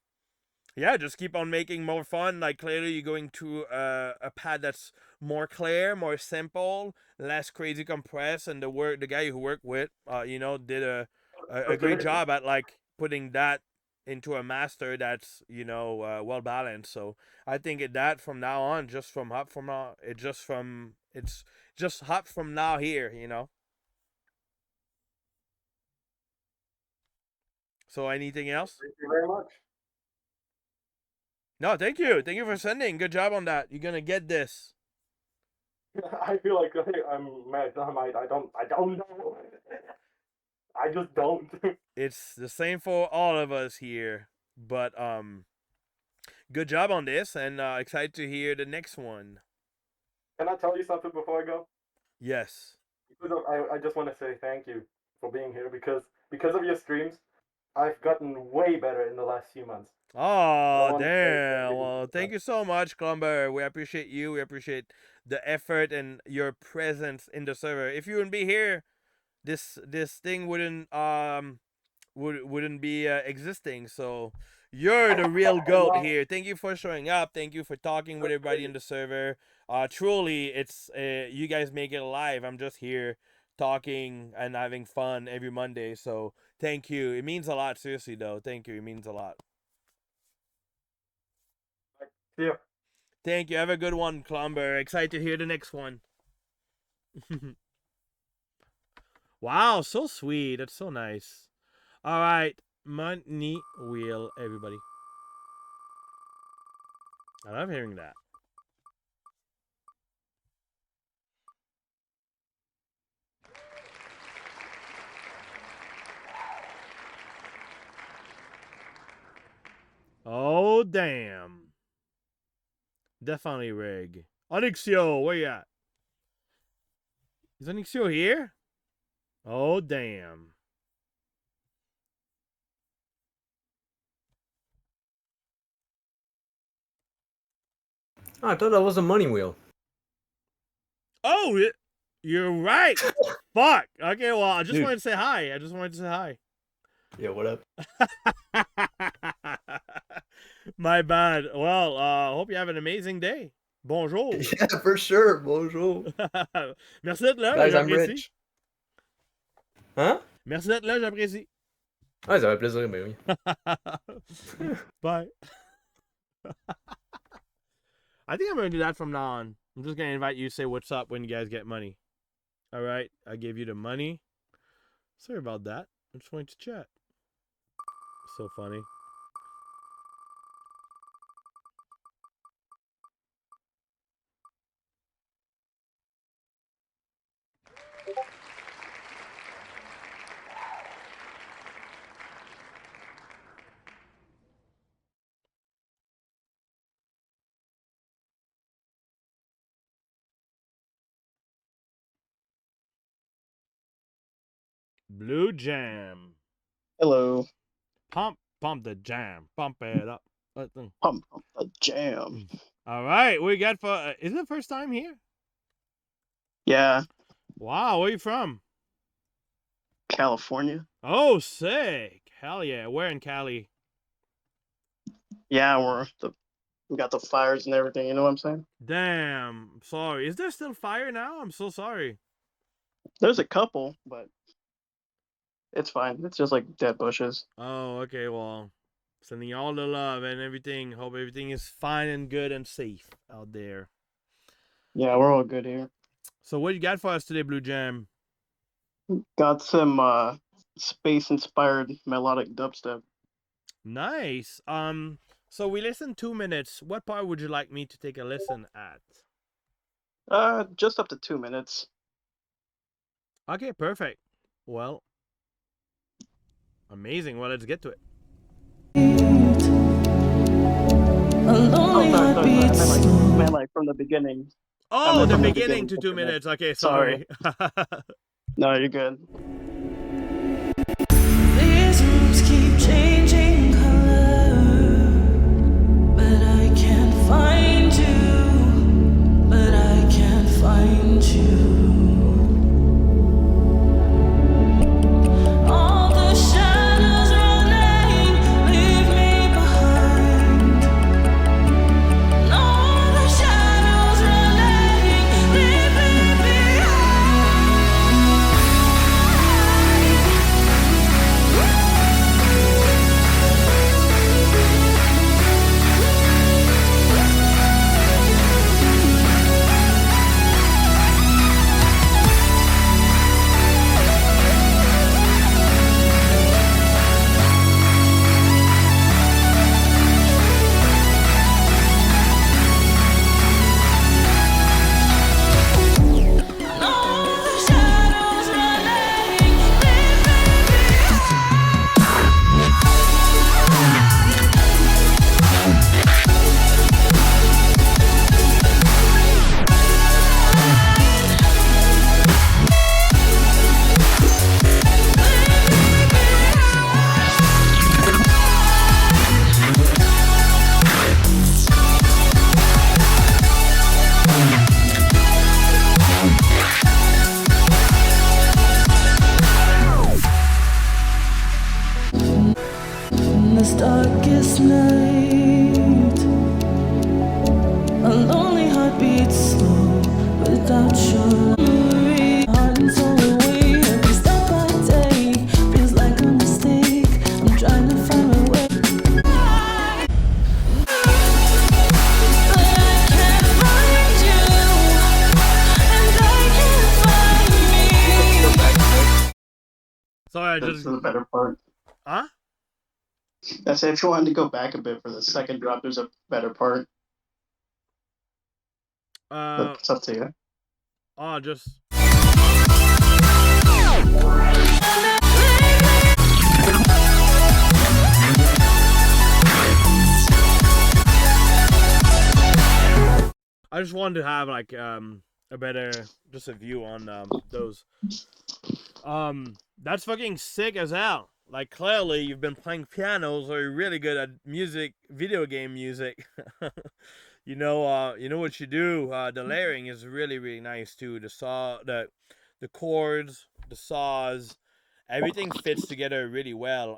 yeah, just keep on making more fun. Like clearly, you're going to a pad that's more clear, more simple, less crazy compressed, and the guy who worked with, did a great job at like putting that into a master that's well balanced. So I think that from now on, just from up from now, it's just up from now here. So anything else? Thank you very much. No, thank you. Thank you for sending. Good job on that. You're gonna get this. I feel like I'm mad. I don't know. I just don't. It's the same for all of us here. But good job on this, and excited to hear the next one. Can I tell you something before I go? Yes. I just want to say thank you for being here because of your streams, I've gotten way better in the last few months. Oh, damn. Well, thank you so much, Clumber. We appreciate you. We appreciate the effort and your presence in the server. If you wouldn't be here, this thing wouldn't be existing. So you're the real goat here. Thank you for showing up. Thank you for talking with everybody in the server. Truly, it's you guys make it alive. I'm just here talking and having fun every Monday. So thank you. It means a lot. Seriously, though. Thank you. It means a lot. Yeah. Thank you. Have a good one, Clumber. Excited to hear the next one. Wow, so sweet. That's so nice. All right, money wheel, everybody. I love hearing that. Oh, damn. Definitely rig. Onyxio, where you at? Is Onyxio here? Oh, damn. Oh, I thought that was a money wheel. Oh, you're right. Fuck. Okay, well, I just Dude. wanted to say hi. Yeah, what up? My bad. Well, hope you have an amazing day. Bonjour. Yeah, for sure. Bonjour. Merci d'être là. Guys, I'm j'apprécie. rich. Hein? Merci d'être là, j'apprécie. Ouais, ça fait plaisir, mais oui. Bye. I think I'm going to do that from now on. I'm just going to invite you to say what's up when you guys get money. All right. I gave you the money. Sorry about that. I just wanted to chat. So funny. Blue Jam. Hello. Pump the jam. Pump it up. Pump the jam. All right, what you got for? Is it the first time here? Yeah, Wow, where you from? California. Oh, sick! Hell yeah, where in Cali? Yeah, we got the fires and everything. You know what I'm saying? Damn, sorry. Is there still fire now? I'm so sorry. There's a couple, but it's fine. It's just like dead bushes. Oh, okay. Well, sending you all the love and everything. Hope everything is fine and good and safe out there. Yeah, we're all good here. So, what you got for us today, Blue Jam? Got some space-inspired melodic dubstep. Nice. So we listened 2 minutes. What part would you like me to take a listen at? Just up to 2 minutes. Okay, perfect. Well, amazing. Well, let's get to it. I meant like from the beginning. Oh, the beginning to 2 minutes. Okay, sorry. No, you're good. These rooms keep changing color, but I can't find you. But I can't find you. All the shadows running leave me behind. All the shadows running leave me behind. This darkest night, a lonely heart beats slow without your memory. Heart and soul away every step I take feels like a mistake. I'm trying to find my way, but I can't find you, and I can't find me. Sorry, I That's just. the better part. Huh? I said if you wanted to go back a bit for the second drop, there's a better part. It's up to you. Oh, just. I just wanted to have like a better just a view on those. That's fucking sick as hell. Like clearly you've been playing pianos or you're really good at music, video game music. you know what you do. The layering is really, really nice too. The chords, the saws, everything fits together really well.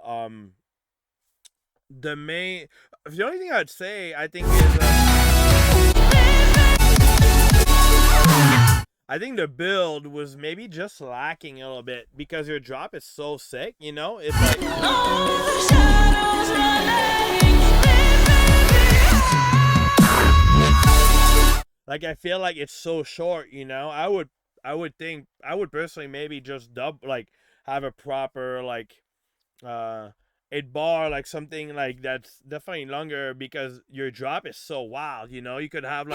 The only thing I'd say I think is I think the build was maybe just lacking a little bit because your drop is so sick, you know? It's like I feel like it's so short, you know? I would personally maybe just have a proper 8-bar, like something like that's definitely longer because your drop is so wild, you know? You could have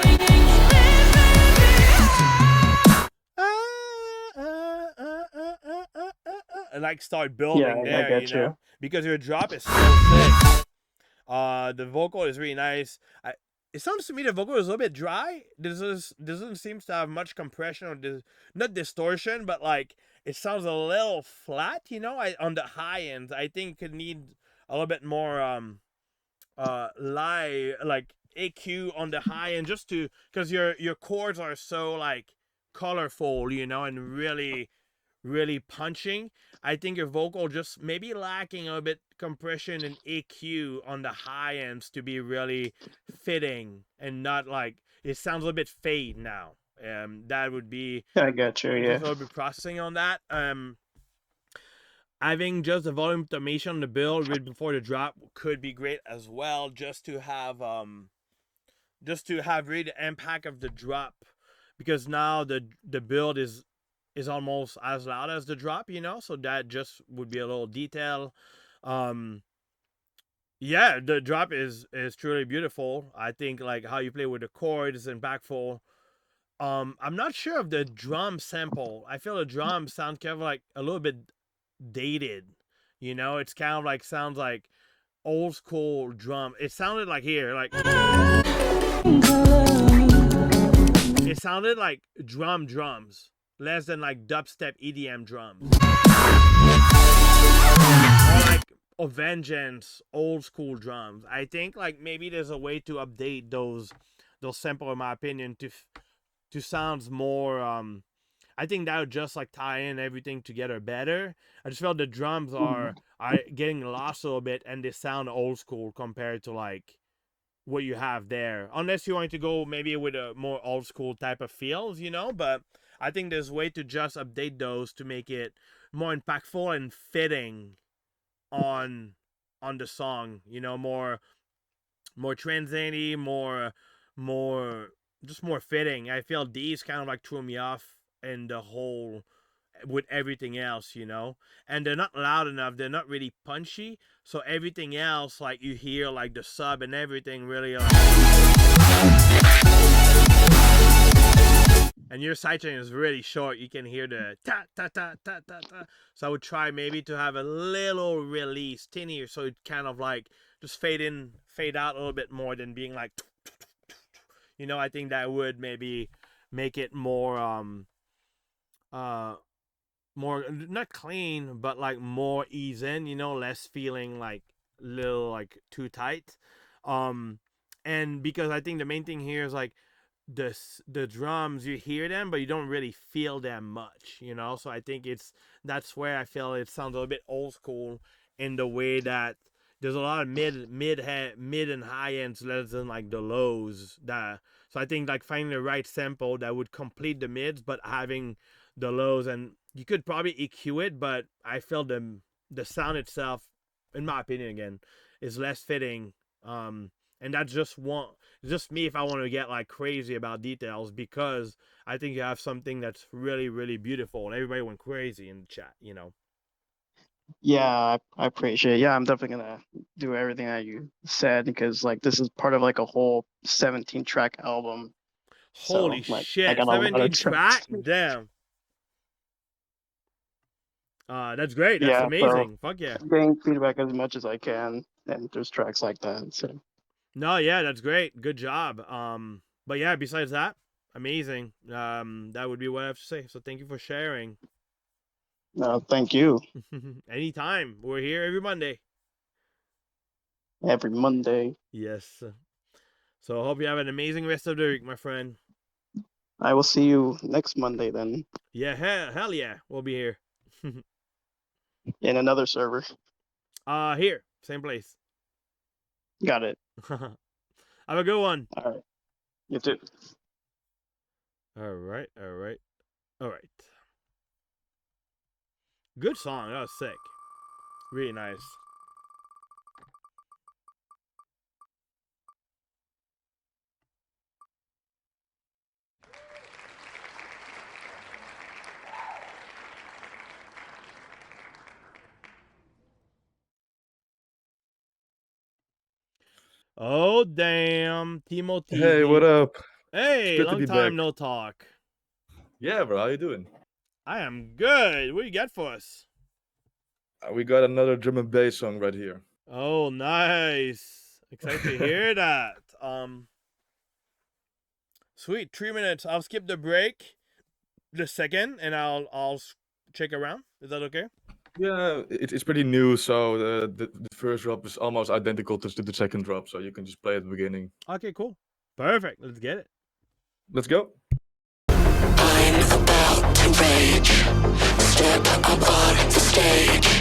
start building there, I get you know, because your drop is so thick. The vocal is really nice. it sounds to me the vocal is a little bit dry. Doesn't seem to have much compression or not distortion, but like it sounds a little flat. You know, on the high end, I think it could need a little bit more like AQ on the high end, just to because your chords are so like colorful, you know, and really punching. I think your vocal just maybe lacking a bit compression and EQ on the high ends to be really fitting and not like it sounds a little bit fade now. That would be I got you. just Yeah. a little bit processing on that. Having just the volume automation on the build right before the drop could be great as well, just to have really the impact of the drop, because now the build is almost as loud as the drop, you know, so that just would be a little detail. Yeah, the drop is truly beautiful. I think like how you play with the chords is impactful. I'm not sure of the drum sample. I feel the drum sounds kind of like a little bit dated, you know. It's kind of like sounds like old school drum. It sounded like here, like it sounded like drums, less than like dubstep EDM drums, or like Vengeance old school drums. I think like maybe there's a way to update those samples, in my opinion, to sounds more. I think that would just like tie in everything together better. I just felt the drums are getting lost a little bit, and they sound old school compared to like what you have there. Unless you want to go maybe with a more old school type of feels, you know. But I think there's a way to just update those to make it more impactful and fitting on the song. You know, more transcending, more just more fitting. I feel these kind of like threw me off in the whole with everything else, you know. And they're not loud enough, they're not really punchy, so everything else, like you hear like the sub and everything really like, and your sidechain is really short, you can hear the ta ta ta ta ta ta. So I would try maybe to have a little release tinier, so it kind of like just fade in fade out a little bit more than being like, you know. I think that would maybe make it more more not clean, but like more ease in, you know, less feeling like little like too tight. And because I think the main thing here is like the drums, you hear them but you don't really feel them much, you know. So I think that's where I feel it sounds a little bit old school in the way that there's a lot of mid and high ends less than like the lows. So I think like finding the right sample that would complete the mids but having the lows, and you could probably EQ it, but I feel the sound itself, in my opinion again, is less fitting. And that's just me if I want to get like crazy about details, because I think you have something that's really, really beautiful and everybody went crazy in the chat, you know. Yeah, I appreciate it. Yeah, I'm definitely gonna do everything that you said, because like this is part of like a whole 17 track album. Holy so, like, shit, I got a lot 17 of track? tracks. Damn. That's great. That's Yeah, amazing. Fuck yeah. getting feedback as much as I can, and there's tracks like that. So No, yeah, that's great. Good job. But yeah, besides that, amazing. That would be what I have to say. So thank you for sharing. no, thank you. Anytime. We're here every Monday. Every Monday. Yes. So I hope you have an amazing rest of the week, my friend. I will see you next Monday then. Yeah, hell yeah. We'll be here. In another server. Here. Same place. Got it. Have a good one. All right. You too. All right. Good song. That was sick. Really nice. Oh, damn. Timo TV. Hey, what up? Hey, Good to long be time back. no talk. Yeah, bro, how you doing? I am good. What do you got for us? We got another drum and bass song right here. Oh, nice. Excited to hear that. Sweet. 3 minutes. I'll skip the break, the second, and I'll check around. Is that okay? Yeah, it's pretty new, so the first drop is almost identical to the second drop, so you can just play at the beginning. Okay, cool. Perfect. Let's get it. Let's go. I'm about to rage. Step up on the stage.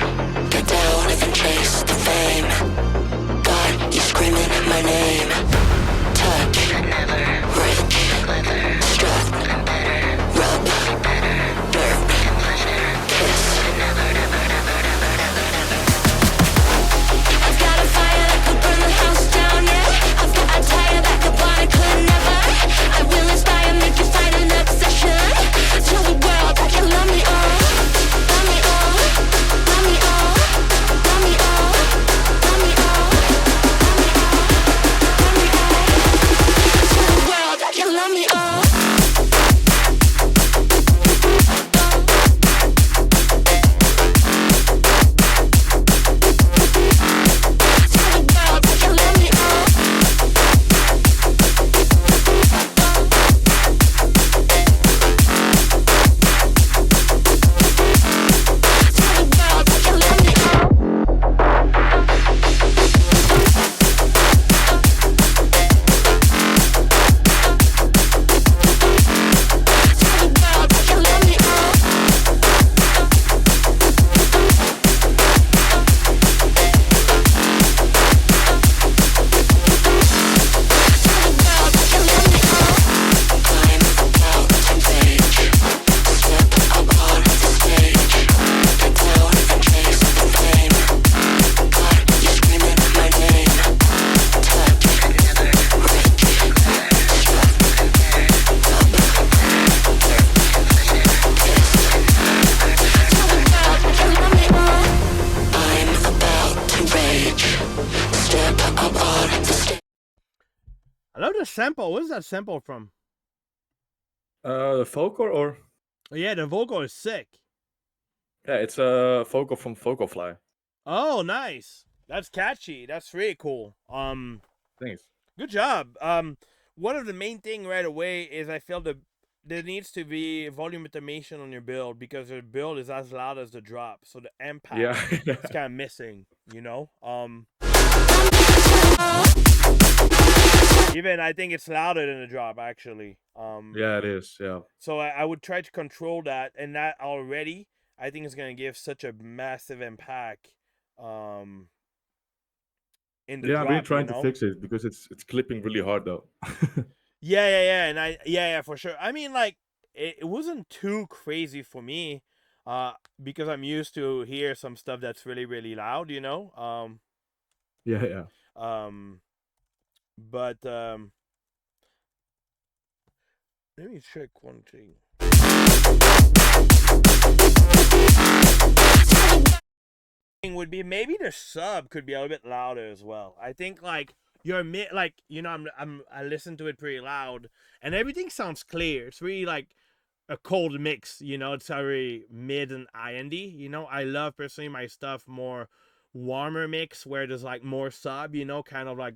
Get down and chase the fame. Got you screaming my name. Touch, never. Rich, clever. Strut, I'm better. Rub, better. Dirt, pleasure. Kiss, never, never, never, never, never, never. I've got a fire that could burn the house down, yeah. I've got a tire that could burn, I could never. I will inspire, make you fight an obsession. Tell the world that you love me all. Love me all. Love me all. Love me all. Love me all. Love me all. Love me all. Tell the world that you love me all. I love the sample. Where's that sample from? The vocal or? Oh, yeah, the vocal is sick. Yeah, it's a vocal from Vocalfly. Oh, nice. That's catchy. That's really cool. Thanks. Good job. One of the main thing right away is I feel that there needs to be volume automation on your build because your build is as loud as the drop, so the impact is kind of missing. You know. Even I think it's louder than the drop actually. Yeah, it is. Yeah. So I would try to control that, and that already I think is gonna give such a massive impact. In the Yeah, drop, I'm really trying you know? to fix it because it's clipping really hard though. Yeah, and yeah, for sure. I mean, like it wasn't too crazy for me, because I'm used to hear some stuff that's really, really loud, you know. Yeah. But let me check one thing. Would be maybe the sub could be a little bit louder as well. I think like your mid, like you know, I listen to it pretty loud, and everything sounds clear. It's really like a cold mix, you know. It's very mid and IND. You know, I love personally my stuff more warmer mix where there's like more sub. You know, kind of like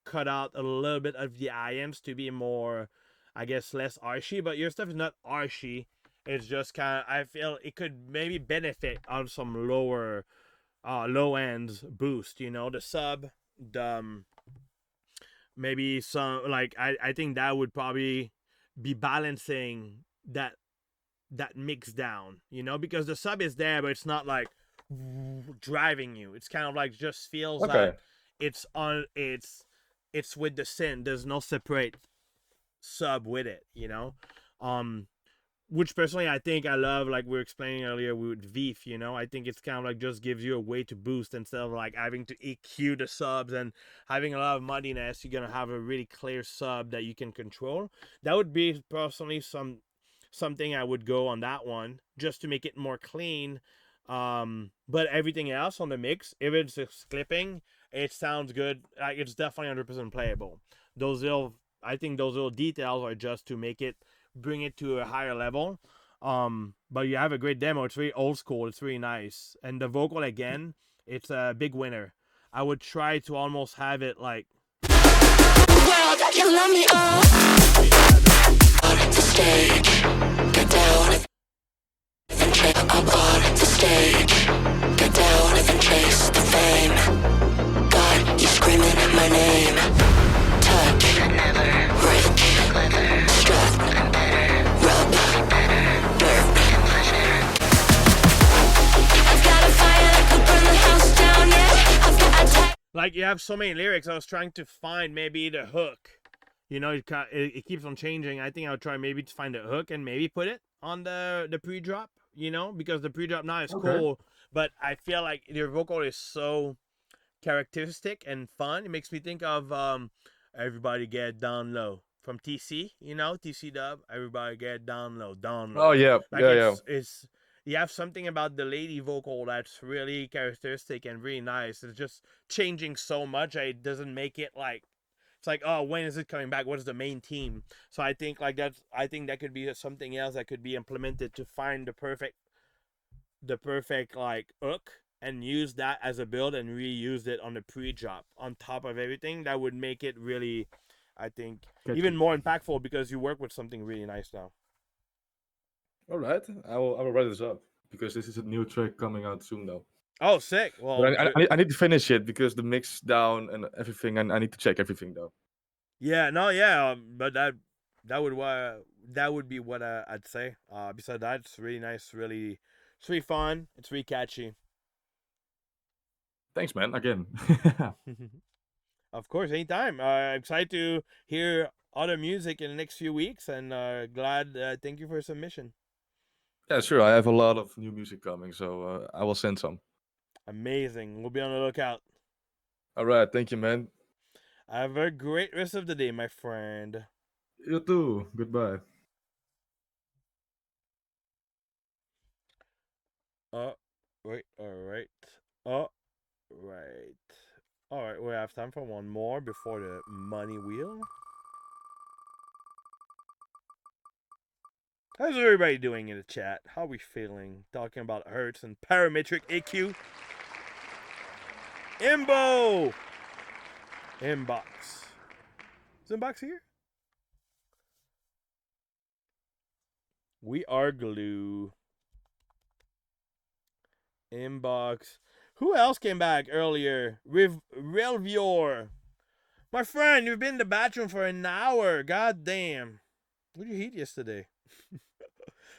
cut out a little bit of the IMs to be more, I guess, less arshy. But your stuff is not arshy. It's just kind of, I feel it could maybe benefit on some lower. Low end boost, you know, the sub, maybe some like I think that would probably be balancing that mix down, you know, because the sub is there, but it's not like driving you. It's kind of like just feels like it's on it's with the synth. There's no separate sub with it, you know. Which personally I think I love, like we were explaining earlier with VEEF, you know. I think it's kind of like just gives you a way to boost instead of like having to EQ the subs and having a lot of muddiness. You're gonna have a really clear sub that you can control. That would be personally something I would go on that one just to make it more clean. But everything else on the mix, if it's just clipping, it sounds good. Like it's definitely 100% playable. I think those little details are just to make it, bring it to a higher level. But you have a great demo. It's very old school. It's really nice. And the vocal again, it's a big winner. I would try to almost have it like. Well, that you love me all. like you have so many lyrics. I was trying to find maybe the hook. You know, it keeps on changing. I think I'll try maybe to find a hook and maybe put it on the pre-drop. You know, because the pre-drop now is cool, but I feel like your vocal is so characteristic and fun. It makes me think of Everybody Get Down Low from TC. You know, TC Dub. Everybody Get Down Low, down low. Oh yeah, Like yeah. it's you have something about the lady vocal that's really characteristic and really nice. It's just changing so much. It doesn't make it like it's like, oh, when is it coming back? What is the main theme? So I think like I think that could be something else that could be implemented to find the perfect like hook and use that as a build and reuse it on the pre-drop on top of everything. That would make it really, I think, even more impactful because you work with something really nice now. All right, I will write this up because this is a new track coming out soon though. Oh, sick. Well, but I need to finish it because the mix down and everything, and I need to check everything though. Yeah, no, yeah, but that would be what I'd say. Besides that, it's really nice, it's really fun, it's really catchy. Thanks, man. Again. Of course, anytime. I'm excited to hear other music in the next few weeks, and glad. Thank you for your submission. Yeah, sure. I have a lot of new music coming, so I will send some. Amazing. We'll be on the lookout. All right. Thank you, man. Have a great rest of the day, my friend. You too. Goodbye. Wait. All right. Right. All right. We have time for one more before the money wheel. How's everybody doing in the chat? How are we feeling? Talking about hertz and parametric EQ. Imbo! Inbox. Is Inbox here? We are glue. Inbox. Who else came back earlier? Relvior. My friend, you've been in the bathroom for an hour. God damn. What did you eat yesterday?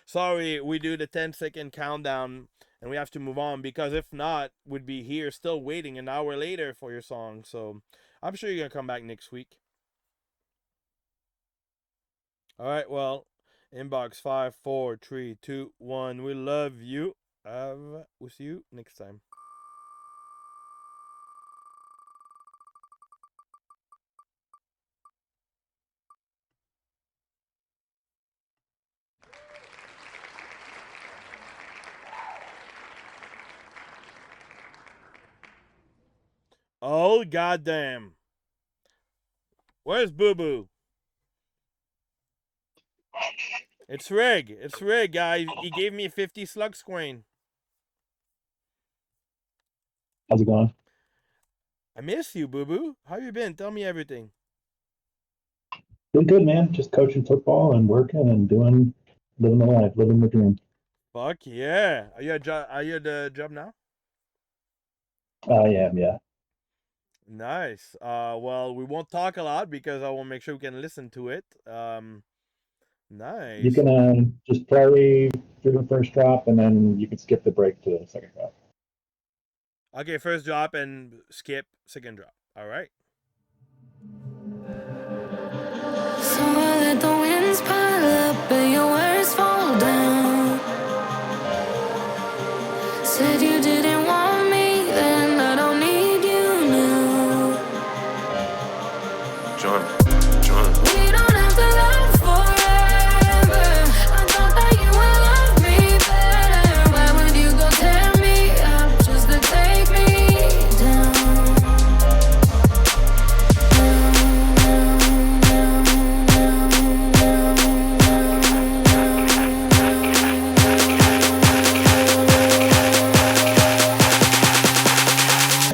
Sorry, we do the 10-second countdown and we have to move on because if not, we'd be here still waiting an hour later for your song. So I'm sure you're going to come back next week. All right, well, inbox 5, 4, 3, 2, 1. We love you. We'll see you next time. Oh, goddamn. Where's Boo Boo? It's Rig. It's Rig, guys. He gave me 50 SLUGZ coin. How's it going? I miss you, Boo Boo. How you been? Tell me everything. Doing good, man. Just coaching football and working and living the life, living the dream. Fuck yeah. Are you at the job now? I am, yeah. Nice. Well, we won't talk a lot because I will make sure we can listen to it. Nice. You can just play through the first drop and then you can skip the break to the second drop. Okay, first drop and skip second drop. All right. So I let the winds pile up and your words fall down. Said you didn't want me then, I don't need you now. John. We don't have to love forever. I thought that you would love me better. Why would you go tear me up just to take me down?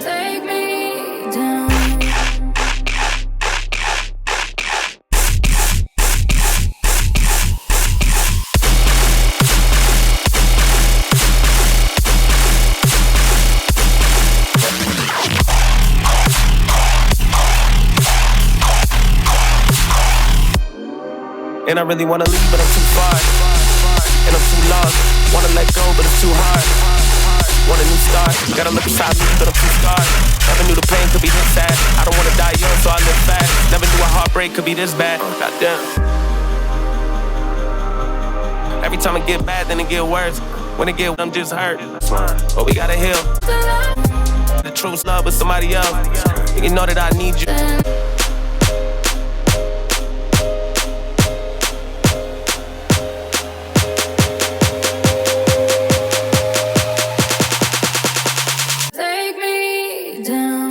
Take me down. And I really wanna leave, but I'm too far. And I'm too lost. Wanna let go, but it's too hard. Want a new start? Gotta look inside me, but I'm too scarred. Never knew the pain could be this sad. I don't wanna die young, so I live fast. Never knew a heartbreak could be this bad. Goddamn. Every time it get bad, then it get worse. When it get, I'm just hurt. But we gotta heal. The truth, love with somebody else. You know that I need you. Take me down.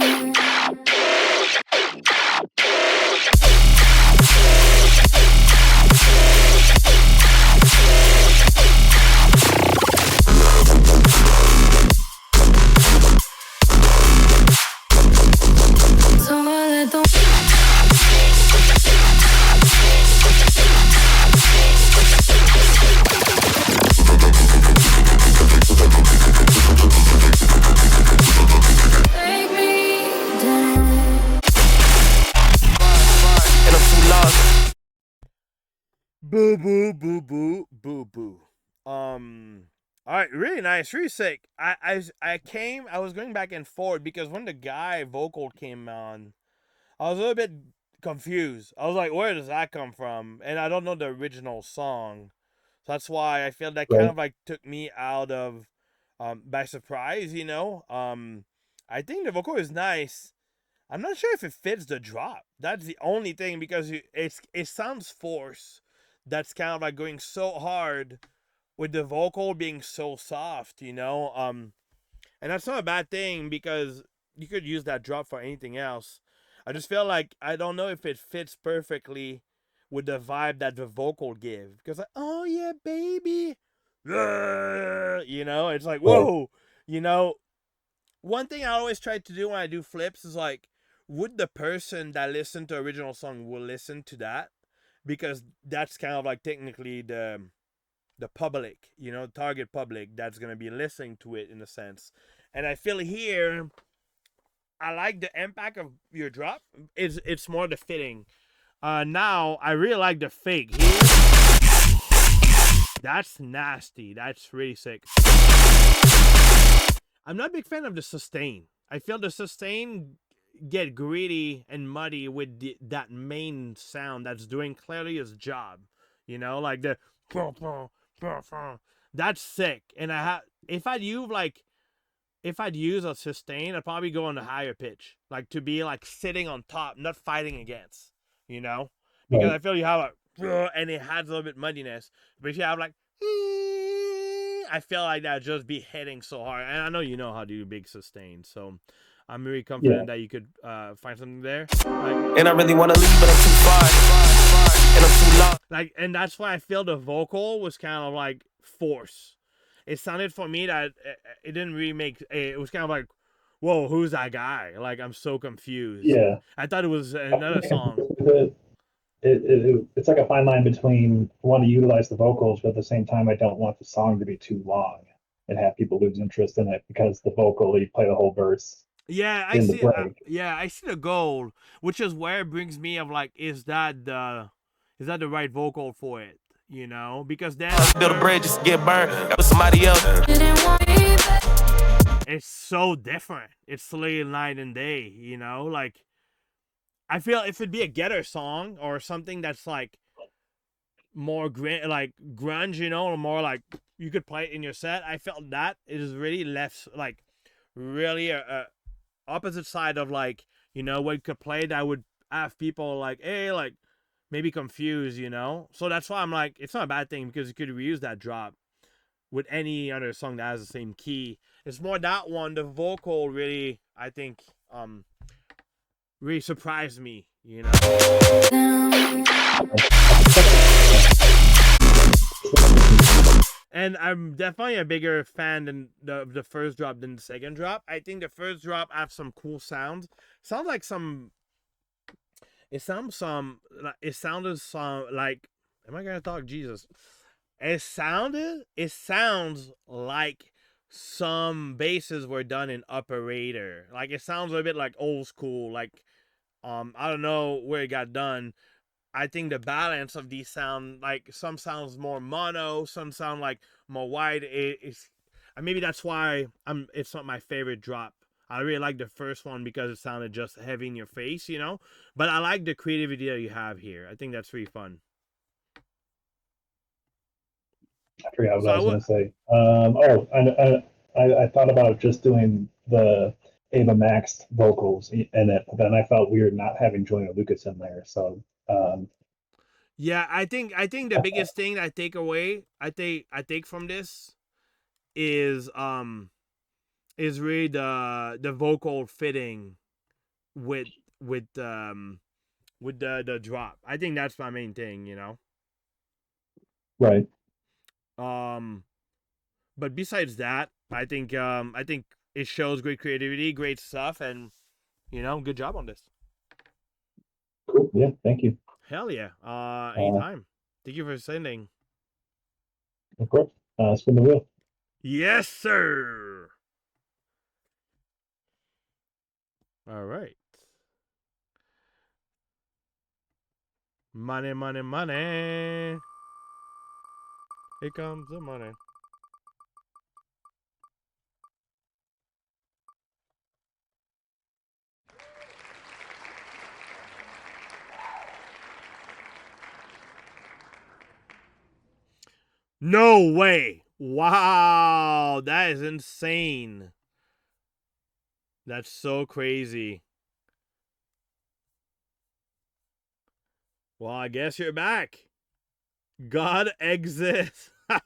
Take me down. And I'm too lost. Boo boo boo boo boo boo. All right, really nice, really sick. I was going back and forth because when the guy vocal came on, I was a little bit confused. I was like, where does that come from? And I don't know the original song. So that's why I feel that kind Right. of like took me out of by surprise, you know. I think the vocal is nice. I'm not sure if it fits the drop. That's the only thing because it sounds forced. That's kind of like going so hard with the vocal being so soft, you know. And that's not a bad thing because you could use that drop for anything else. I just feel like I don't know if it fits perfectly with the vibe that the vocal give because like, oh yeah, baby, you know, it's like whoa, you know. One thing I always try to do when I do flips is like, would the person that listened to the original song will listen to that? Because that's kind of like technically the public, you know, target public that's gonna be listening to it in a sense. And I feel here, I like the impact of your drop. It's more the fitting. Now I really like the fake here. That's nasty. That's really sick. I'm not a big fan of the sustain. I feel the sustain get greedy and muddy with that main sound that's doing clearly its job. You know, like the that's sick. And if I'd use a sustain, I'd probably go on a higher pitch, like to be like sitting on top, not fighting against. You know, because Right. I feel you have a and it has a little bit muddiness. But if you have like I feel like that just be hitting so hard. And I know you know how to do big sustain, so I'm really confident that you could find something there. And I really wanna leave, but I'm too far. And I'm too lost. Like, and that's why I feel the vocal was kind of like forced. It sounded for me that it didn't really make. It was kind of like, whoa, who's that guy? Like, I'm so confused. Yeah. I thought it was another song. It's like a fine line between want to utilize the vocals, but at the same time, I don't want the song to be too long and have people lose interest in it because the vocal, you play the whole verse. Yeah, I in the see. break. I see the goal, which is where it brings me of like, is that the right vocal for it? You know, because then build a bridge, just get burned with somebody else. It's so different. It's literally night and day. You know, like I feel if it'd be a Getter song or something that's like more like grunge, you know, or more like you could play it in your set. I felt that it is really left like really a opposite side of like, you know, what you could play that would have people like, hey, like maybe confused, you know. So that's why I'm like, it's not a bad thing because you could reuse that drop with any other song that has the same key. It's more that one, the vocal really, I think, really surprised me, you know. And I'm definitely a bigger fan than the first drop than the second drop. I think the first drop has some cool sounds. Sounds like some. It sounded some like. Am I gonna talk Jesus? It sounds like some basses were done in Operator. Like it sounds a bit like old school. Like I don't know where it got done. I think the balance of these sound like some sounds more mono, some sound like more wide. And maybe that's why it's not my favorite drop. I really like the first one because it sounded just heavy in your face, you know. But I like the creativity that you have here. I think that's really fun. I forgot what So I was going to say. I thought about just doing the Ava Max vocals in it, but then I felt weird not having Joyner Lucas in there. So yeah, I think the biggest thing I take away, I take from this is really the vocal fitting with the drop. I think that's my main thing, you know. right. But besides that, I think it shows great creativity, great stuff, and you know, good job on this. Cool. Yeah, thank you. Hell yeah. Anytime. Thank you for sending. Of course. Spin the wheel. Yes, sir. All right. Money, money, money. Here comes the money. No way. Wow. That is insane. That's so crazy. Well, I guess you're back. God exists. All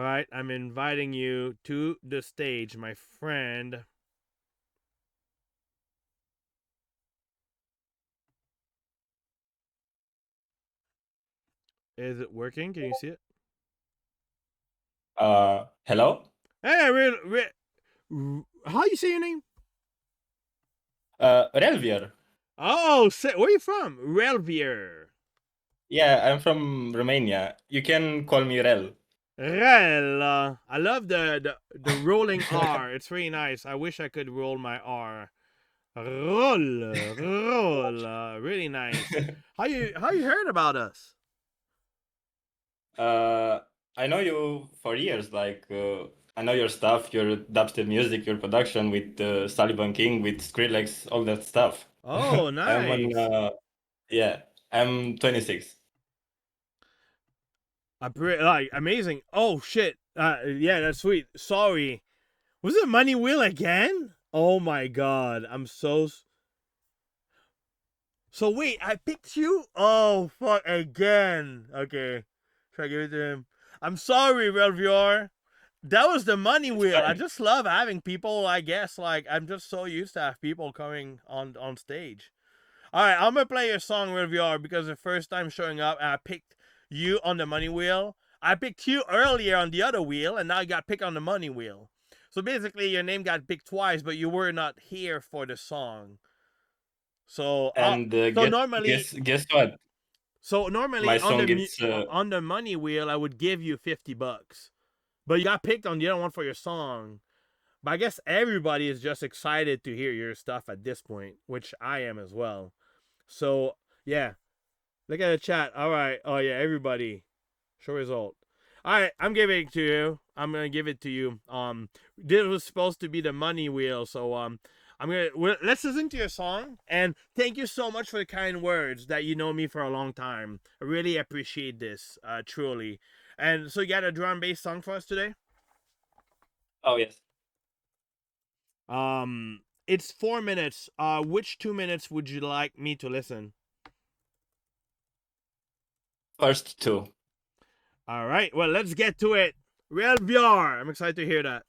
right, I'm inviting you to the stage, my friend. Is it working? Can you see it? Hello? Hey, how you say your name? Relvier. Oh, where are you from? Relvier. Yeah, I'm from Romania. You can call me Rel. Rel. I love the rolling R. It's really nice. I wish I could roll my R. Roll. Really nice. How you heard about us? I know you for years. Like, I know your stuff, your dubstep music, your production with Sullivan King, with Skrillex, all that stuff. Oh, nice. I'm 26. Like amazing. Oh shit. Yeah, that's sweet. Sorry. Was it Money Wheel again? Oh my god. I'm so wait, I picked you? Oh fuck again. Okay. Try to give it to him. I'm sorry, Relvior. That was the Money Wheel. I just love having people, I guess, like I'm just so used to have people coming on stage. Alright, I'm gonna play your song, Relvior, because the first time showing up I picked you on the Money Wheel. I picked you earlier on the other wheel, and now you got picked on the Money Wheel. So basically, your name got picked twice, but you were not here for the song. So, guess what? So normally My song on the Money Wheel, I would give you $50, but you got picked on the other one for your song. But I guess everybody is just excited to hear your stuff at this point, which I am as well. So yeah. Look at the chat. All right. Oh, yeah, everybody. Show result. All right, I'm giving it to you. I'm going to give it to you. This was supposed to be the Money Wheel, so let's listen to your song, and thank you so much for the kind words that you know me for a long time. I really appreciate this, truly. And so you got a drum bass song for us today? Oh, yes. It's 4 minutes. Which 2 minutes would you like me to listen? First two. All right. Well, let's get to it. Real VR. I'm excited to hear that.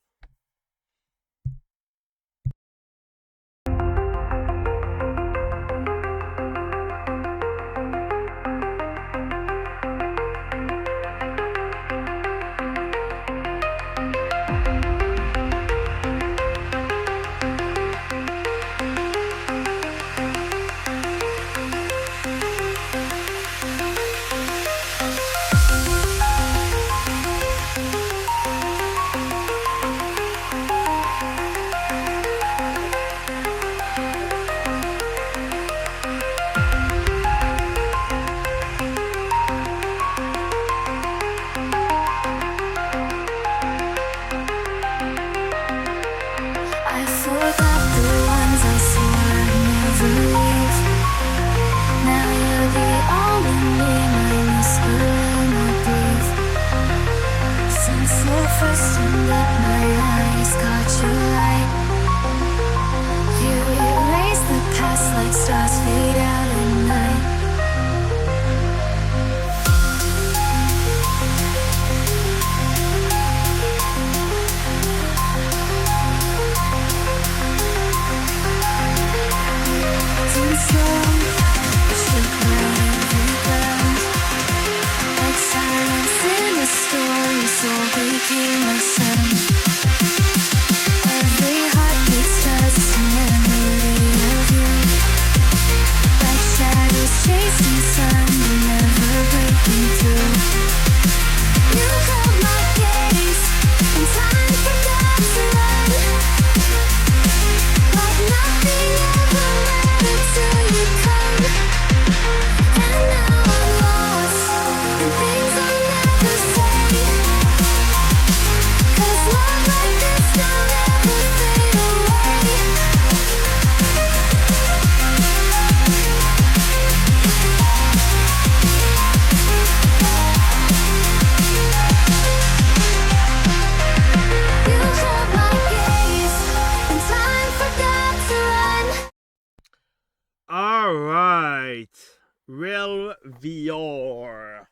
Vior.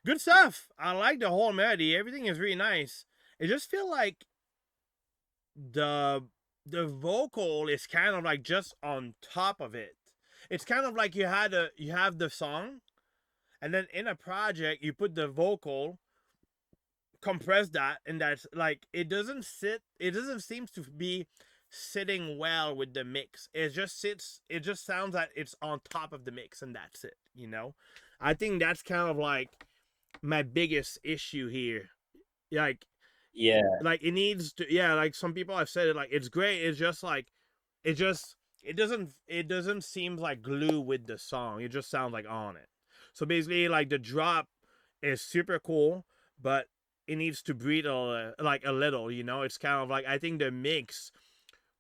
Good stuff. I like the whole melody. Everything is really nice. It just feel like the vocal is kind of like just on top of it. It's kind of like you have the song, and then in a project you put the vocal, compress that, and that's like it doesn't seem to be sitting well with the mix. It just sounds like it's on top of the mix, and that's it, I think that's kind of like my biggest issue here. Like Yeah. like it needs to, yeah, like some people have said it, like it's great, it's just like it doesn't seem like glue with the song. It just sounds like on it. So basically, like the drop is super cool, but it needs to breathe a little, It's kind of like, I think the mix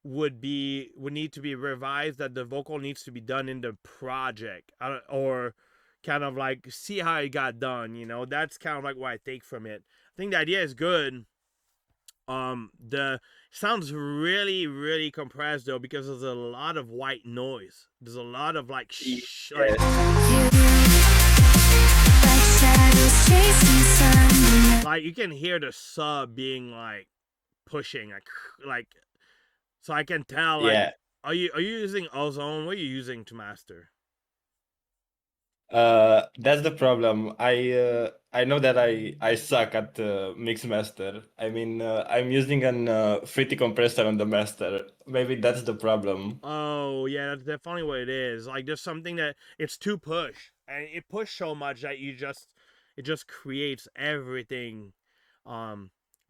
would need to be revised, that the vocal needs to be done in the project, or kind of like see how it got done, That's kind of like what I take from it. I think the idea is good. The sounds really, really compressed though, because there's a lot of white noise. There's a lot of like like you can hear the sub being like pushing, like so I can tell, like, Yeah. are you using Ozone? What are you using to master? That's the problem. I know that I suck at mix master. I mean, I'm using an Fruity compressor on the master. Maybe that's the problem. Oh yeah, that's definitely what it is. Like there's something that it's too push, and it push so much that it just creates everything,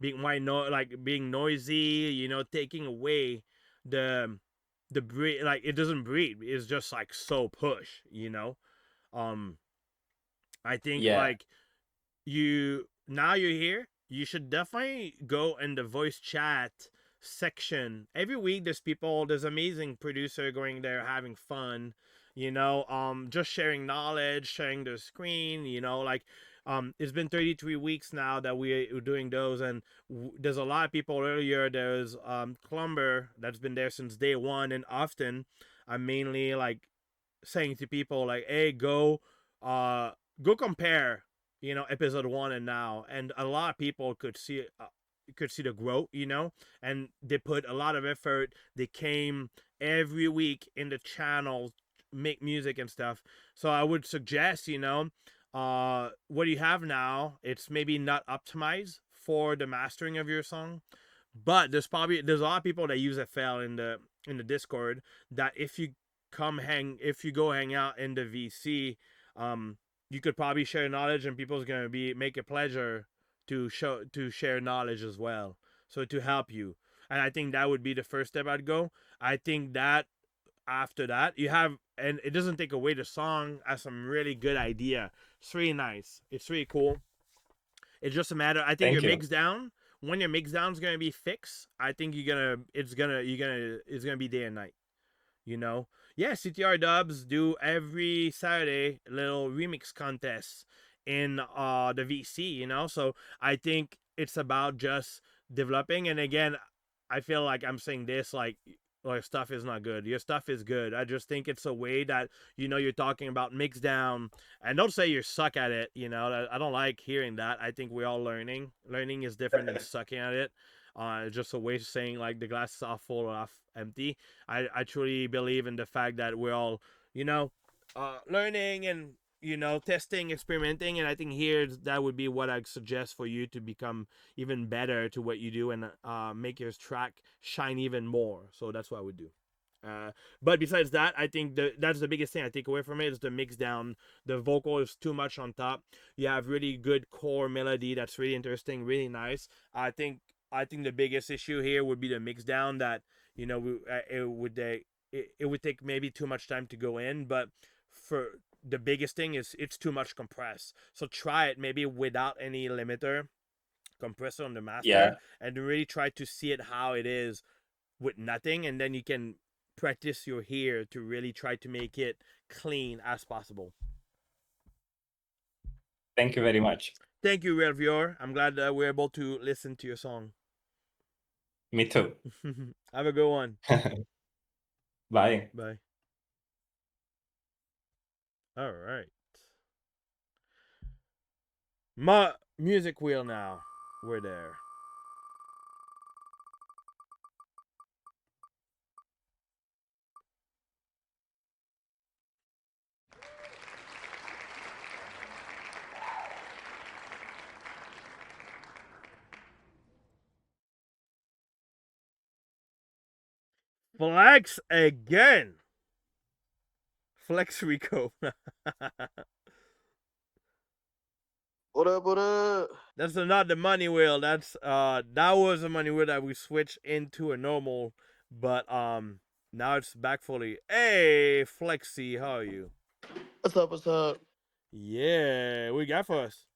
being being noisy, taking away the breathe. Like it doesn't breathe. It's just like so push. I think Yeah. like now you're here, you should definitely go in the voice chat section. Every week there's amazing producer going there having fun, just sharing knowledge, sharing their screen, it's been 33 weeks now that we're doing those, and there's a lot of people. Earlier there's Clumber that's been there since day one, and often I'm mainly like saying to people like, hey, go compare, episode 1 and now, and a lot of people could see the growth, and they put a lot of effort. They came every week in the channel, make music and stuff. So I would suggest, what you have now, it's maybe not optimized for the mastering of your song, but there's a lot of people that use FL in the Discord, that if you go hang out in the VC, you could probably share knowledge, and people's gonna make a pleasure to share knowledge as well, so to help you. And I think that would be the first step I'd go. I think that after that you have, and it doesn't take away the song, as some really good idea. It's really nice, it's really cool. It's just a matter, I think, Thank you. mix down, when your mix down is gonna be fixed, I think it's gonna be day and night. Yeah, CTR Dubs do every Saturday little remix contests in the VC, so I think it's about just developing. And again, I feel like I'm saying this like stuff is not good. Your stuff is good. I just think it's a way that you're talking about mix down, and don't say you suck at it. I don't like hearing that. I think we're all learning. Learning is different than sucking at it. Just a way of saying like the glass is half full or half empty. I truly believe in the fact that we're all learning and testing, experimenting, and I think here that would be what I'd suggest for you to become even better to what you do, and make your track shine even more. So that's what I would do. But besides that, I think that's the biggest thing I take away from it, is the mix down. The vocal is too much on top. You have really good core melody that's really interesting, really nice. I think the biggest issue here would be the mix down, that it would take maybe too much time to go in, but for the biggest thing is it's too much compressed. So try it maybe without any limiter compressor on the master, Yeah. and really try to see it how it is with nothing, and then you can practice your ear to really try to make it clean as possible. Thank you very much. Thank you, real viewer. I'm glad that we're able to listen to your song. Me too. Have a good one. Bye. Bye. All right. Music wheel now. We're there. Flex again. Flex Rico. What up? What up? That's not the money wheel. That was a money wheel that we switched into a normal, but now it's back fully. Hey, Flexi, how are you? What's up? What's up? Yeah, what you got for us?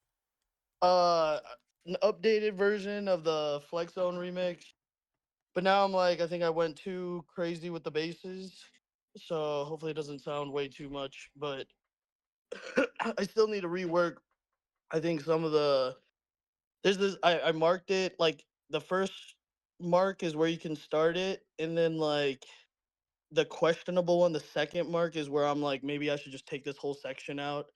An updated version of the Flex Zone remix. But now I'm like, I think I went too crazy with the basses. So hopefully it doesn't sound way too much. But I still need to rework. I think some of the there's this I marked it like the first mark is where you can start it, and then like the questionable one, the second mark is where I'm like, maybe I should just take this whole section out.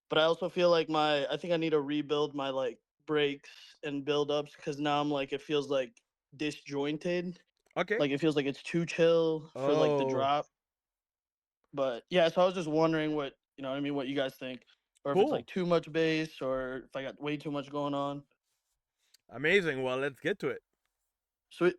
But I also feel like I think I need to rebuild my like breaks and build ups because now I'm like it feels like disjointed. Okay. Like it feels like it's too chill for like the drop. But yeah, so I was just wondering what you know what I mean, what you guys think. Or if it's Cool. like too much bass or if I got way too much going on. Amazing. Well, let's get to it. Sweet.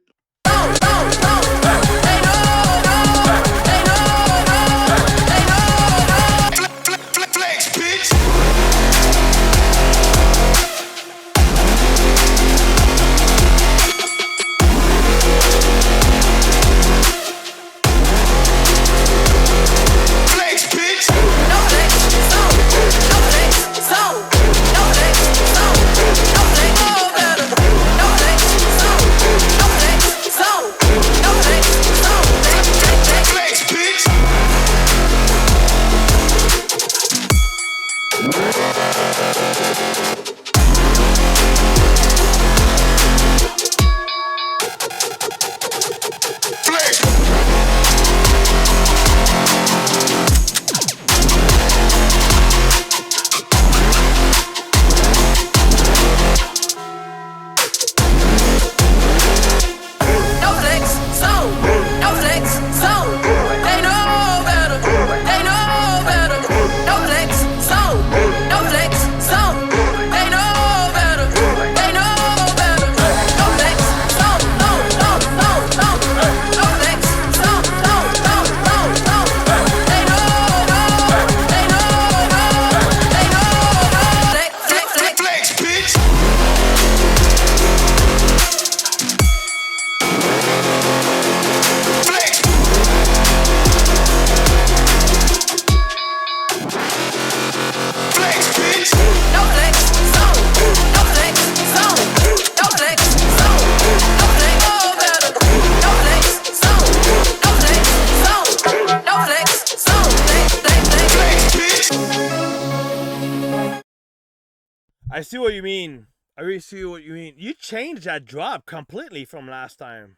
I see what you mean. I really see what you mean. You changed that drop completely from last time.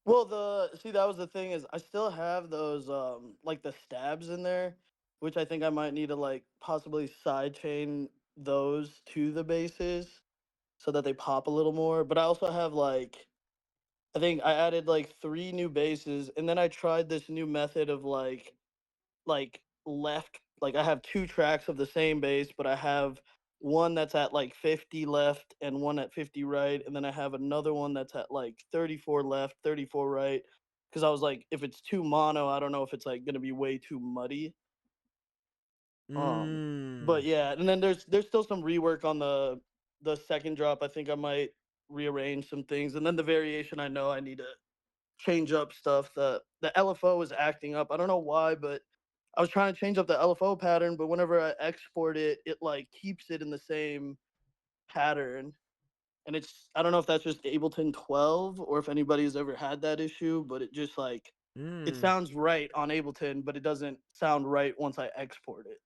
Well, that was the thing is I still have those like the stabs in there, which I think I might need to like possibly sidechain those to the bases so that they pop a little more. But I also have like I think I added like 3 new bases, and then I tried this new method of like left like I have 2 tracks of the same bass, but I have one that's at like 50 left and one at 50 right, and then I have another one that's at like 34 left, 34 right. Because I was like, if it's too mono, I don't know if it's like gonna be way too muddy. But yeah, and then there's still some rework on the second drop. I think I might rearrange some things, and then the variation. I know I need to change up stuff. The LFO is acting up. I don't know why, but I was trying to change up the LFO pattern, but whenever I export it, it like keeps it in the same pattern. And it's I don't know if that's just Ableton 12 or if anybody's ever had that issue, but it just like it sounds right on Ableton, but it doesn't sound right once I export it.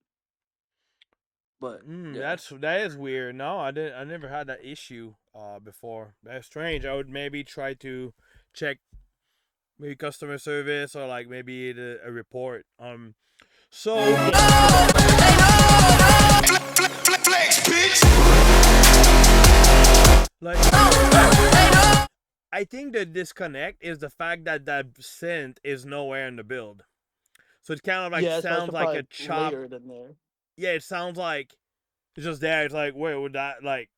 But yeah. That is weird. No, I never had that issue before. That's strange. I would maybe try to check maybe customer service or like maybe a report. So I think the disconnect is the fact that that synth is nowhere in the build. So it kind of like Yeah, so I sounds should like a probably chop. layer it in there. Yeah, it sounds like it's just there. It's like, where would that, like,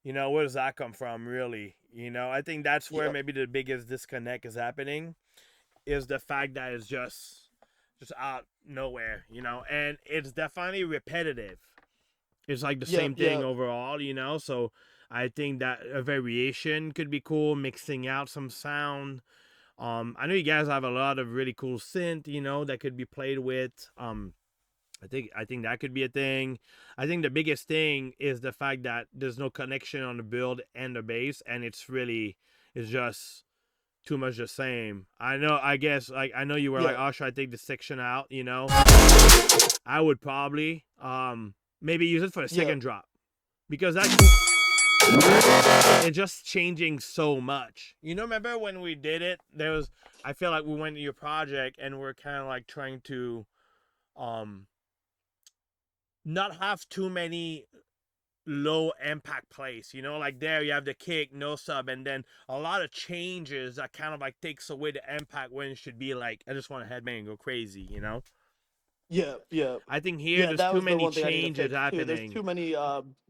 where does that come from, really? I think that's where Yep. maybe the biggest disconnect is happening, is the fact that it's just out nowhere, and it's definitely repetitive. It's like the Yep. same thing Yep. overall, so I think that a variation could be cool, mixing out some sound. I know you guys have a lot of really cool synth, that could be played with. I think that could be a thing. I think the biggest thing is the fact that there's no connection on the build and the bass, and it's just too much the same. I guess, like, I know you were like, Yeah. oh, should I take the section out? I would probably maybe use it for a Yeah. second drop, because it's just changing so much. Remember when we did it? I feel like we went to your project and we're kind of like trying to not have too many low impact plays, like there you have the kick, no sub, and then a lot of changes that kind of like takes away the impact when it should be like, I just want to headbang and go crazy. Yeah. Yeah. I think here Yeah, there's that too was the many one thing I need to changes fix too. There's happening. too many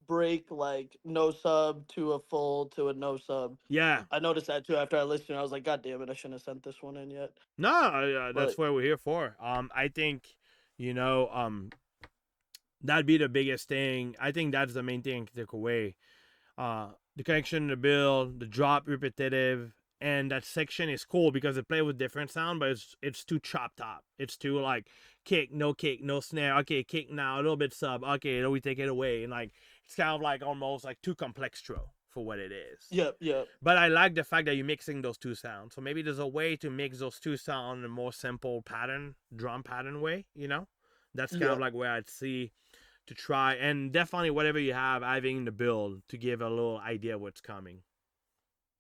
break, like no sub to a full to a no sub. Yeah. I noticed that too after I listened. I was like, God damn it, I shouldn't have sent this one in yet. No, that's But what we're here for. I think, that'd be the biggest thing. I think that's the main thing to take away. The connection, the build, the drop repetitive, and that section is cool because it plays with different sound, but it's too chopped up. It's too like kick, no snare. Okay, kick now, a little bit sub. Okay, then we take it away, and like it's kind of like almost like too complextro for what it is. Yep. Yep. But I like the fact that you're mixing those two sounds. So maybe there's a way to mix those two sounds in a more simple drum pattern way. That's kind of Yep. like where I'd see to try, and definitely whatever you have having the build to give a little idea of what's coming.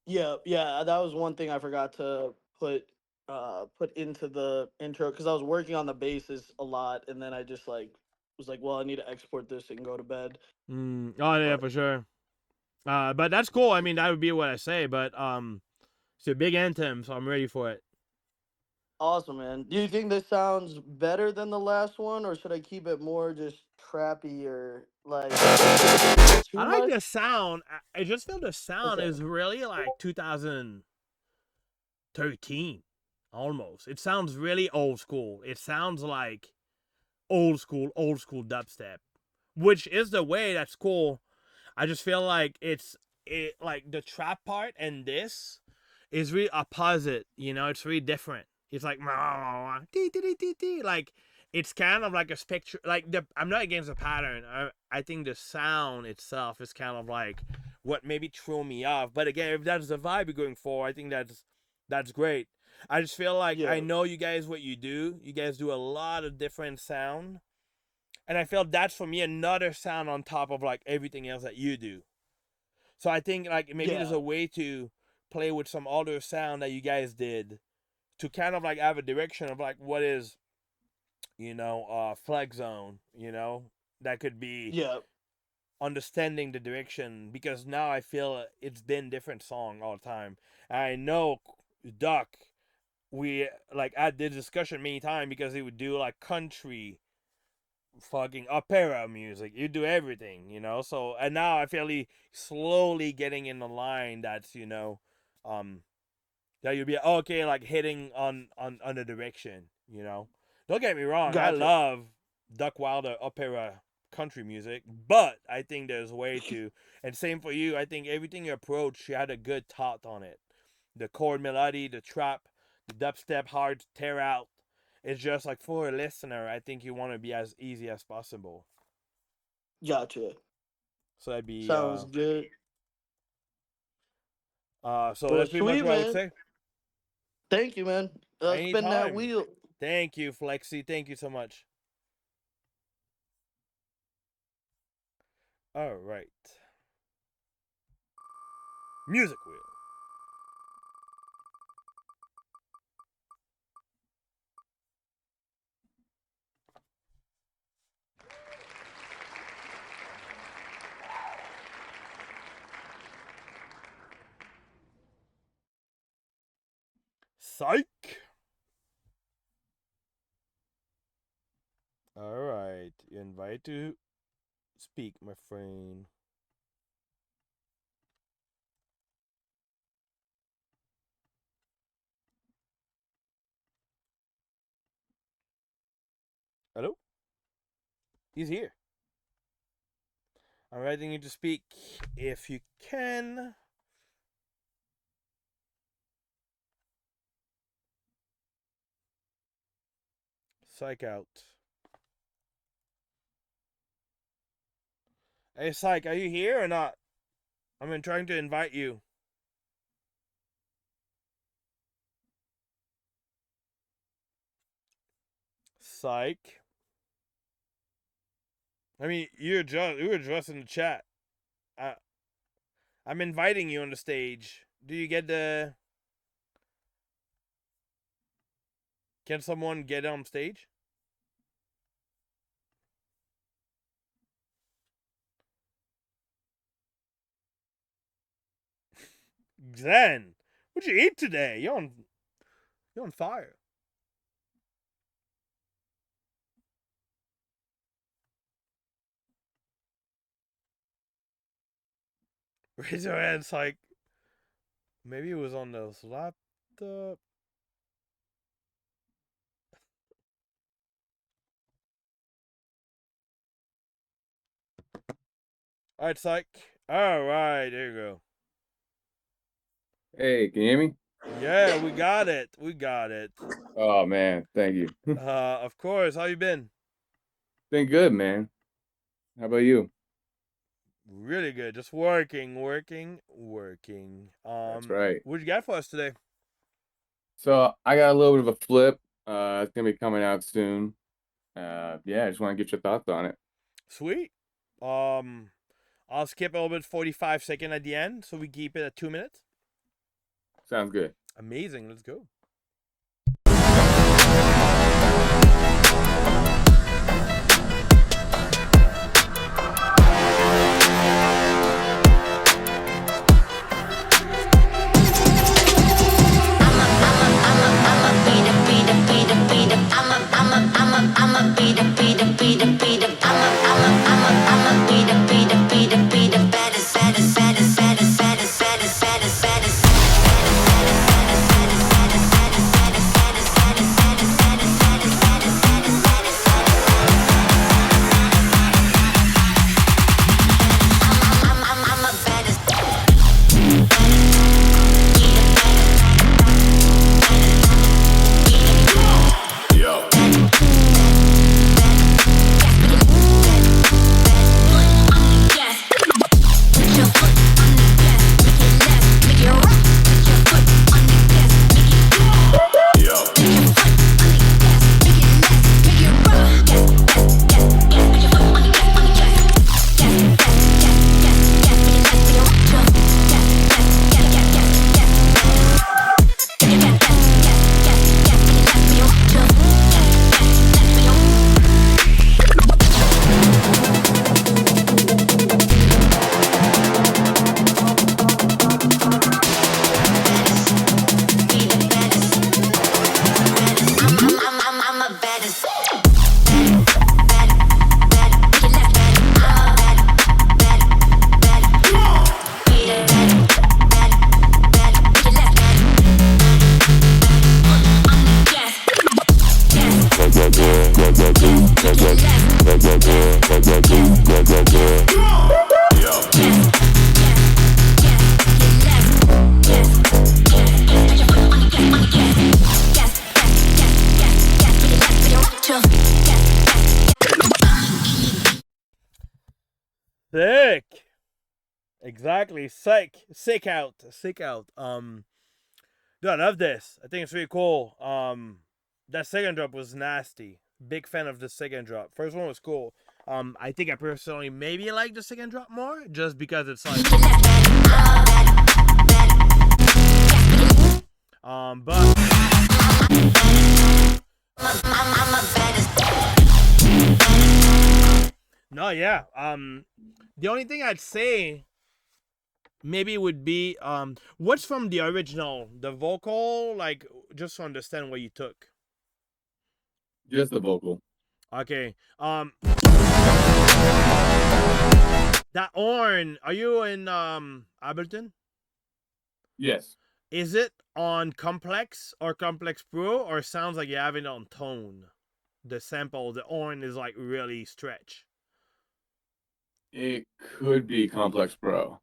Yeah, yeah, that was one thing I forgot to put into the intro because I was working on the bases a lot, and then I just like was like, well, I need to export this and go to bed. Oh yeah, But for sure. But that's cool. I mean, that would be what I say. But it's a big anthem, so I'm ready for it. awesome, man. Do you think this sounds better than the last one, or should I keep it more just trappy or like too I like much? the sound. I just feel the sound Okay. is really like 2013, almost. It sounds really old school. It sounds like old school dubstep, which is the way that's cool. I just feel like it like the trap part and this is really opposite. It's really different. It's like like it's kind of like a spectrum. Like I'm not against the pattern. I think the sound itself is kind of like what maybe threw me off. But again, if that's the vibe you're going for, I think that's great. I just feel like I Yeah. know you guys what you do. You guys do a lot of different sound. And I feel that's for me another sound on top of like everything else that you do. So I think like maybe there's Yeah. a way to play with some other sound that you guys did to kind of like have a direction of like what is, flex zone, that could be Yeah. understanding the direction, because now I feel it's been different song all the time. I know Duck, we like had this discussion many times because he would do like country fucking opera music. You do everything, So and now I feel he slowly getting in the line that's that you'll be okay, like hitting on the direction. Don't get me wrong, I Gotcha. love Duck Wilder opera country music, but I think there's a way to, and same for you. I think everything you approach, you had a good thought on it. The chord melody, the trap, the dubstep, hard to tear out. It's just like for a listener, I think you want to be as easy as possible. Gotcha. So that'd be Sounds good. so Well, that's pretty much sweet, what I would man. say. Thank you, man. Spin that Anytime. wheel. Thank you, Flexi. Thank you so much. All right. Music wheel. Psych. All right, you're invited to speak, my friend. Hello? He's here. I'm inviting you to speak if you can. Psych out. Hey, Psych, are you here or not? I've been trying to invite you. Psych. I mean, you were just in the chat. I'm inviting you on the stage. Do you get the... Can someone get on stage? Zen, what'd you eat today? You're on fire. Raise your hands like maybe it was on this laptop. Alright, Psych. Alright, there you go. Hey, can you hear me? Yeah, we got it. We got it. Oh man, thank you. Of course. How you been? Been good, man. How about you? Really good. Just working. That's right. What'd you got for us today? So I got a little bit of a flip. It's gonna be coming out soon. Yeah, I just want to get your thoughts on it. Sweet. I'll skip a little bit 45 seconds at the end, so we keep it at 2 minutes. Sounds good. Amazing. Let's go. Sick. Exactly. Sick out. Dude, I love this. I think it's really cool. That second drop was nasty. Big fan of the second drop. First one was cool. I think I personally maybe like the second drop more, just because it's like but no, yeah. The only thing I'd say maybe it would be what's from the original, the vocal, like just to understand what you took. Just the vocal. Okay. That horn, are you in Ableton? Yes. Is it on Complex or Complex Pro, or sounds like you have it on Tone? The sample, the horn is like really stretch. It could be Complex Pro.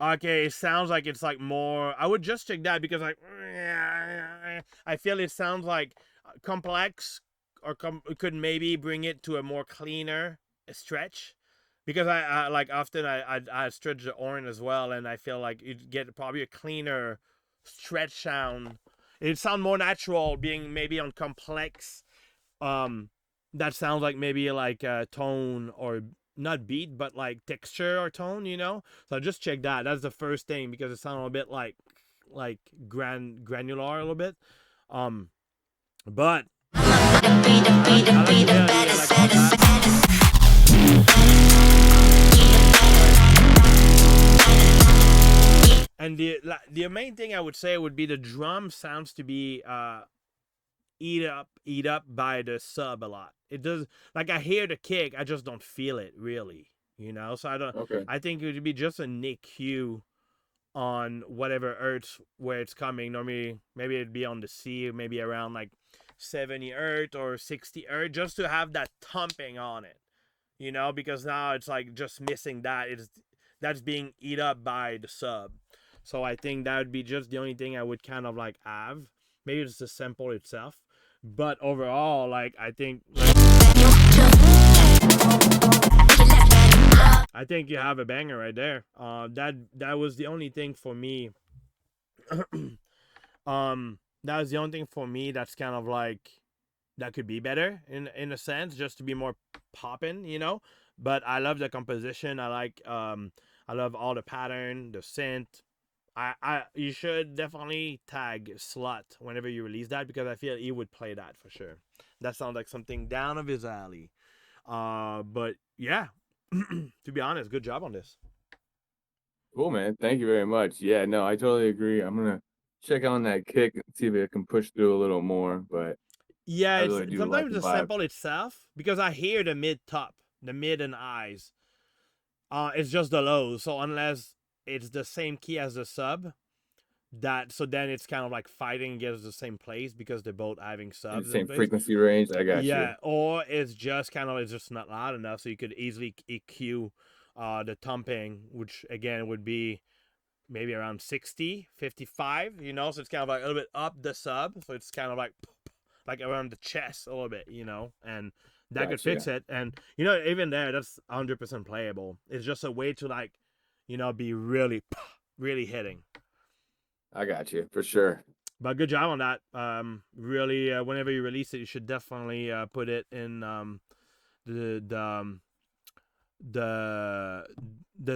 Okay, it sounds like it's like more. I would just check that because like I feel it sounds like Complex or could maybe bring it to a more cleaner stretch, because I like often I stretch the horn as well, and I feel like you'd get probably a cleaner stretch sound. It sound more natural being maybe on Complex. That sounds like maybe like a tone, or not beat, but like texture or tone, you know. So just check that. That's the first thing, because it sounds a bit like granular a little bit. But and the main thing I would say would be the drum sounds to be eat up by the sub a lot. It does, like I hear the kick, I just don't feel it really, you know. So I don't. Okay. I think it would be just a NIQ on whatever hertz where it's coming. Normally, maybe it'd be on the C, maybe around like 70 hertz or 60 hertz, just to have that thumping on it, you know. Because now it's like just missing that. That's being eat up by the sub. So I think that would be just the only thing I would kind of like have. Maybe it's the sample itself. But overall, like I think you have a banger right there. That was the only thing for me. That was the only thing for me that's kind of like that could be better in a sense, just to be more popping, you know. But I love the composition. I love all the pattern, the synth. You should definitely tag Slut whenever you release that, because I feel he would play that for sure. That sounds like something down of his alley. But yeah, to be honest, good job on this. Cool, man. Thank you very much. Yeah, no, I totally agree. I'm gonna check on that kick and see if it can push through a little more. But yeah, I really do like sometimes the the vibe. sample itself, because I hear the mid top, the mid and highs. It's just the lows. So unless it's the same key as the sub, so then it's kind of like fighting against the same place, because they're both having subs. Same frequency range. I got you. Yeah, or it's just not loud enough, so you could easily EQ the thumping, which again would be maybe around 60, 55, you know. So it's kind of like a little bit up the sub, so it's kind of like around the chest a little bit, you know, and that could fix it. And you know, even there, that's 100% playable. It's just a way to, like, you know, be really hitting. I got you for sure. But good job on that. Really, whenever you release it, you should definitely put it in the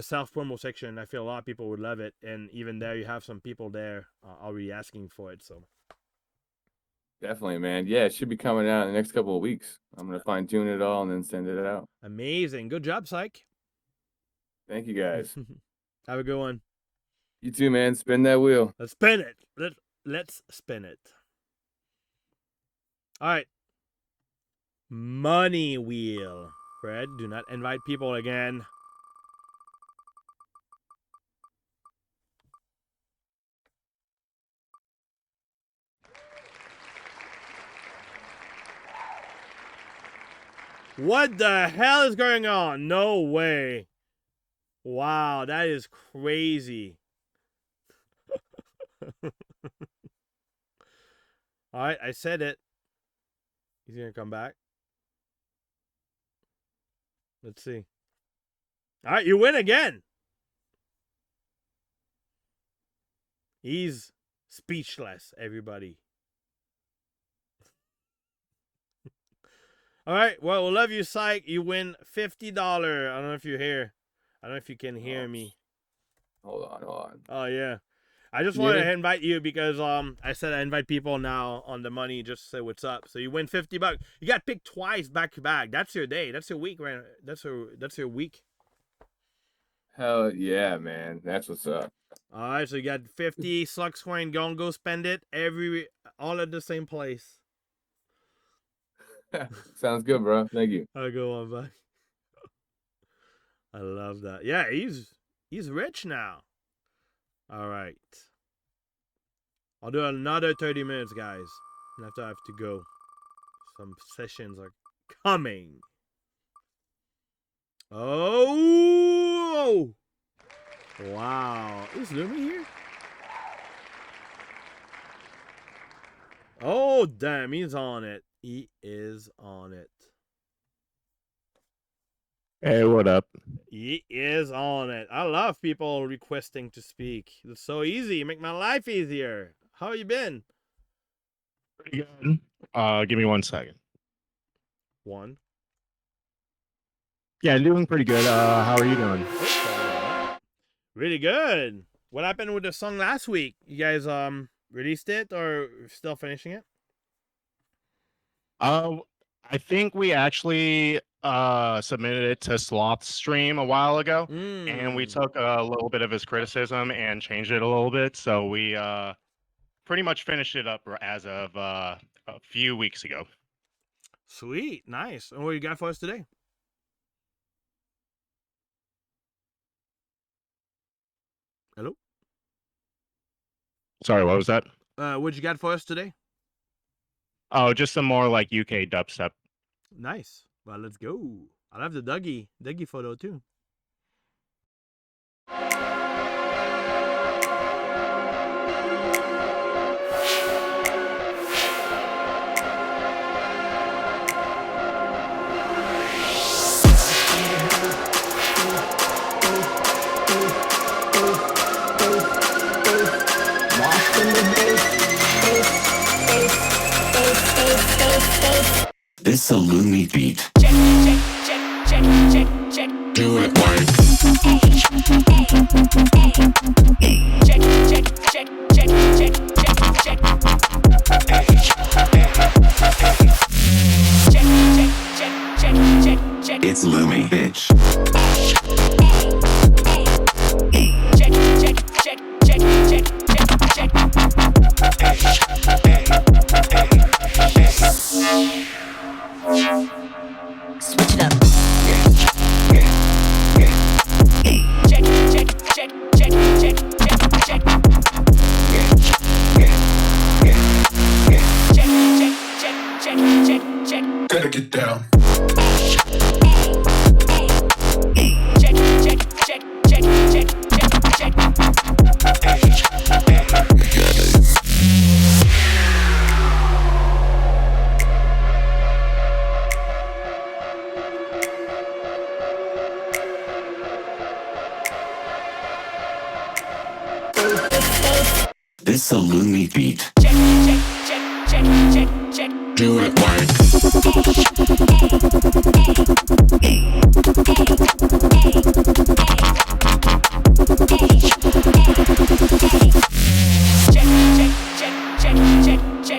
self promo section. I feel a lot of people would love it, and even there, you have some people there already asking for it. So Definitely, man. Yeah, it should be coming out in the next couple of weeks. I'm gonna fine tune it all and then send it out. amazing, good job, Psych. Thank you, guys. Have a good one. You too, man. Spin that wheel. Let's spin it. Let's spin it. All right. Money wheel. Fred, do not invite people again. What the hell is going on? No way. Wow, that is crazy. All right, I said it. He's going to come back. Let's see. All right, you win again. He's speechless, everybody. All right, well, we love you, Psych. You win $50. I don't know if you're here. I don't know if you can hear me. Hold on. Oh, yeah. I just Can you wanted hear to invite you because I said I invite people now on the money just to say what's up. So you win $50. You got picked twice back to back. That's your day. That's your week, right? That's your week. Hell yeah, man. That's what's up. All right, so you got 50 SLUGZ coin. Go spend it all at the same place. Sounds good, bro. Thank you. I'll go on back. I love that. Yeah, he's rich now. All right. I'll do another 30 minutes, guys. After I have to go. Some sessions are coming. Oh! Wow. Is Lumi here? Oh, damn. He's on it. He is on it. Hey, what up? He is on it. I love people requesting to speak. It's so easy. Make my life easier. How you been? Pretty good. Give me 1 second. One. Yeah, doing pretty good. How are you doing? Really good. What happened with the song last week? You guys released it or still finishing it? I think we actually submitted it to Sloth's stream a while ago, and we took a little bit of his criticism and changed it a little bit. So we pretty much finished it up as of a few weeks ago. Sweet, nice. And what you got for us today? Hello? Sorry, what was that? What you got for us today? Oh, just some more like UK dubstep. Nice. Well, let's go. I love the Dougie photo too. This a Lumi beat. Do it like. It's Lumi, bitch. Switch it up. Gotta get down. This a Lumi beat. Do it like.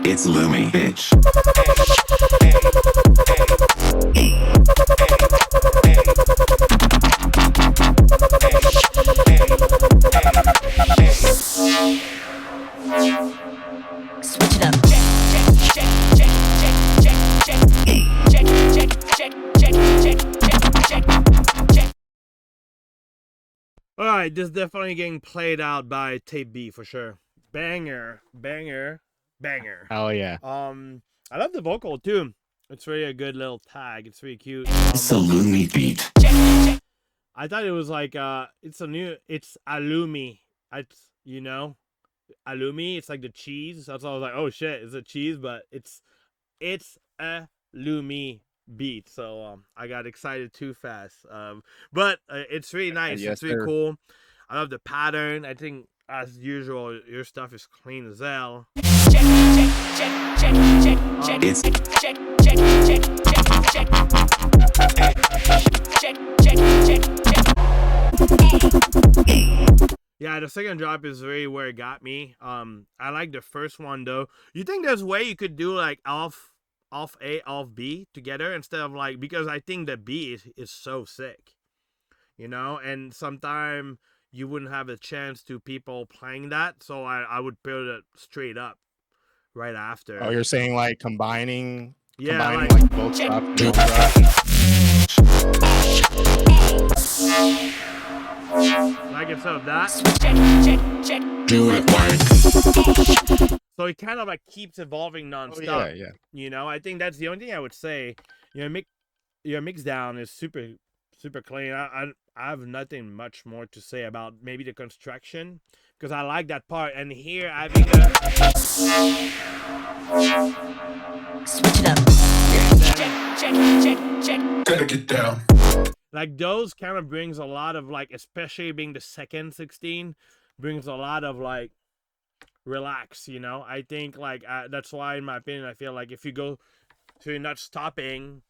It's Lumi, bitch. Switch it up. All right, this is definitely getting played out by Tape B for sure. Banger. Hell yeah. I love the vocal too. It's really a good little tag. It's really cute. It's a Lumi beat. I thought it was like it's Alumi. Alumi. It's like the cheese. That's why I was like, oh shit, it's a cheese, but it's a Lumi beat. So I got excited too fast. But it's really nice. Yes, it's really sir. cool. I love the pattern. I think as usual, your stuff is clean as hell. Yeah, the second drop is really where it got me. I like the first one though. You think there's a way you could do like off A, off B together instead of like, because I think the B is so sick. you know, and sometime you wouldn't have a chance to people playing that, so I would build it straight up right after. Oh, you're saying like combining like both stuff in one track? Like instead of that. Do it like. So it kind of like keeps evolving nonstop. Oh, yeah. You know, I think that's the only thing I would say. Your mix down is super clean. I have nothing much more to say about maybe the construction, because I like that part. And here having the Switch it up. Check. Gotta get down. Like those kind of brings a lot of like, especially being the second 16, brings a lot of like relax, you know. I think like that's why, in my opinion, I feel like if you go, so you're not stopping,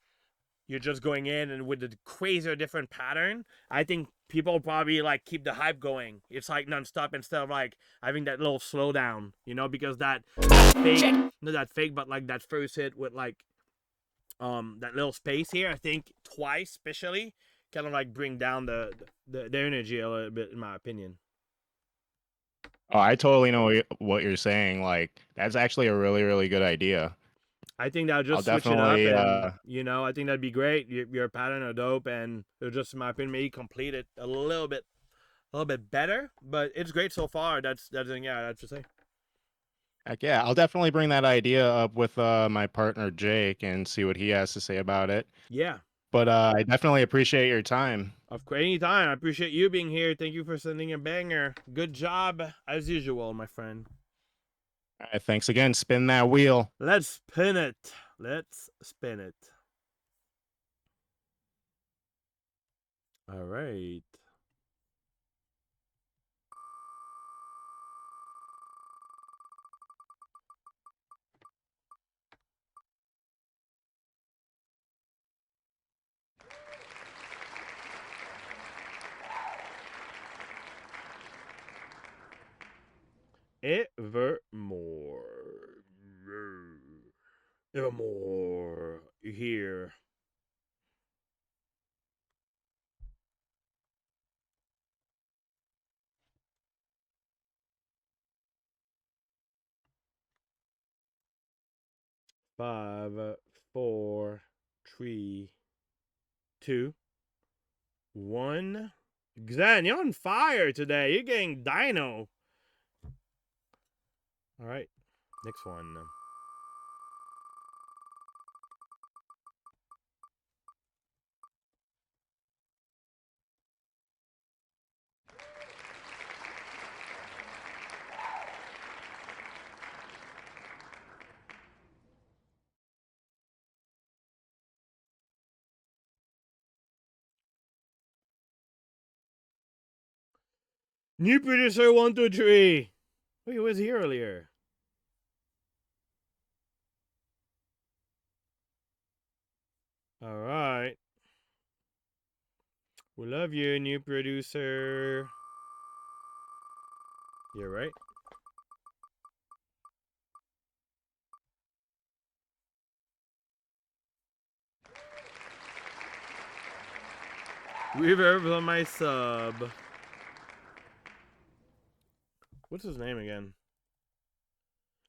you're just going in and with the crazier different pattern, I think people probably like keep the hype going. It's like non-stop instead of like having that little slowdown, you know, because that fake, not that fake, but like that first hit with like that little space here, I think twice especially kind of like bring down the energy a little bit, in my opinion. Oh, I totally know what you're saying. Like, that's actually a really, really good idea. I think that'll just I'll switch it up, definitely, and you know, I think that'd be great. Your pattern are dope, and it'll just, in my opinion, maybe complete it a little bit better. But it's great so far. That's yeah, that's to say. Heck yeah, I'll definitely bring that idea up with my partner Jake and see what he has to say about it. Yeah. But I definitely appreciate your time. Of course, anytime. I appreciate you being here. Thank you for sending a banger. Good job as usual, my friend. All right, thanks again. Spin that wheel. Let's spin it. Let's spin it. All right. Evermore here. Five, 4, 3, 2, 1. Xen, you're on fire today. You're getting dino. All right, next one. New producer 1, 2, 3. Wait, who was here earlier? All right. We love you, new producer. You're right. Reverb on my sub. What's his name again?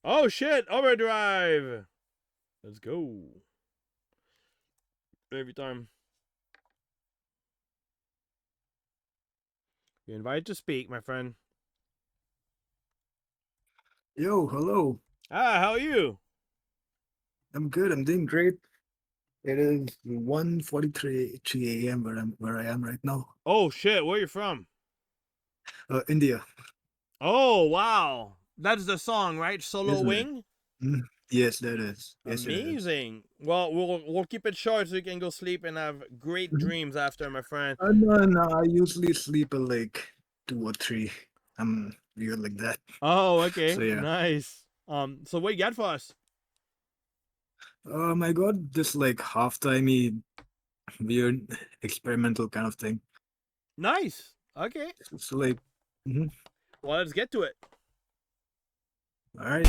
Oh shit! Overdrive! Let's go. Every time. You're invited to speak, my friend. Yo, hello. How are you? I'm good. I'm doing great. It is 1:43 a.m. where I am right now. Oh shit! Where are you from? India. Oh wow! That's the song, right? Solo Isn't it? Wing. Yes, that is. Yes, it is. Amazing. Well, we'll keep it short so you can go sleep and have great dreams after, my friend. No, I usually sleep at like 2 or 3. I'm weird like that. Oh, okay. So yeah. Nice. So what you got for us? I got this like half-timey, weird experimental kind of thing. Nice. Okay. So like, Well, let's get to it. all right.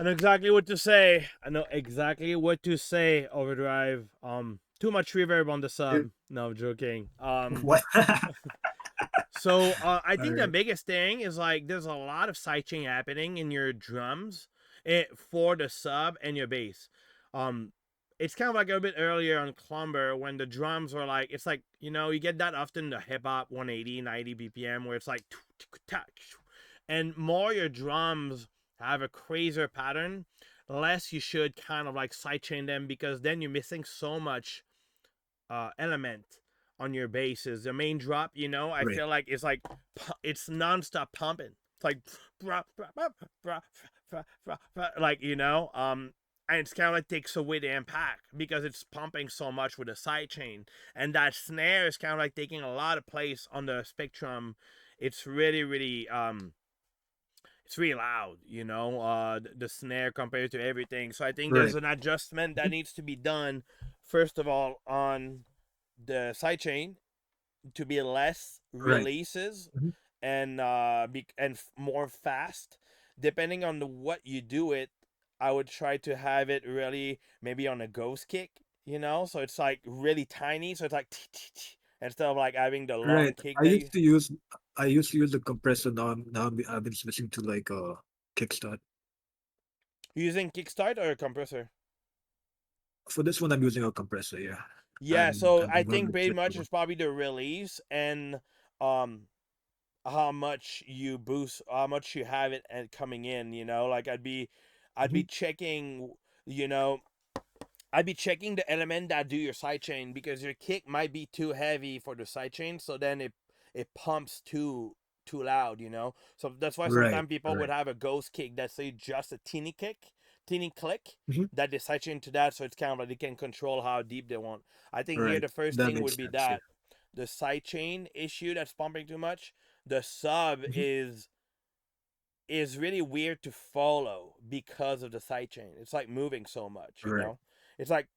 know exactly what to say. I know exactly what to say. Overdrive. Too much reverb on the sub. No, I'm joking. What? So I think the Alright. biggest thing is like there's a lot of sidechain happening in your drums, for the sub and your bass. It's kind of like a bit earlier on Clumber when the drums were like, it's like, you get that often in the hip hop 180, 90 BPM where it's like, and more your drums have a crazier pattern, less you should kind of like sidechain them, because then you're missing so much element on your basses. The main drop, I Right. feel like it's like it's nonstop pumping. It's like like and it's kind of like takes away the impact because it's pumping so much with the side chain, and that snare is kind of like taking a lot of place on the spectrum. It's really it's really loud, the snare compared to everything. So I think there's Right. an adjustment that needs to be done, first of all, on the sidechain to be less Right. releases Mhm. and more fast. Depending on what you do it, I would try to have it really maybe on a ghost kick, so it's like really tiny, so it's like instead of like having the long Right. kick I that used to use the compressor. I've been switching to like kickstart. using kickstart or a compressor. For this one, I'm using a compressor. Yeah. Yeah, so I I'm think gonna pretty switch much over. it's probably the release and how much you boost, how much you have it and coming in, like I'd be checking, you know I'd be checking the element that do your sidechain, because your kick might be too heavy for the sidechain, so then it pumps too loud, so that's why Right. sometimes people would Right. have a ghost kick that's say just a teeny click Mhm. that they sidechain to that, so it's kind of like they can control how deep they want. I think here Right. the first That thing makes would be sense. Yeah. that the sidechain issue that's pumping too much. The sub Mhm. is really weird to follow because of the sidechain. It's like moving so much, Right. It's like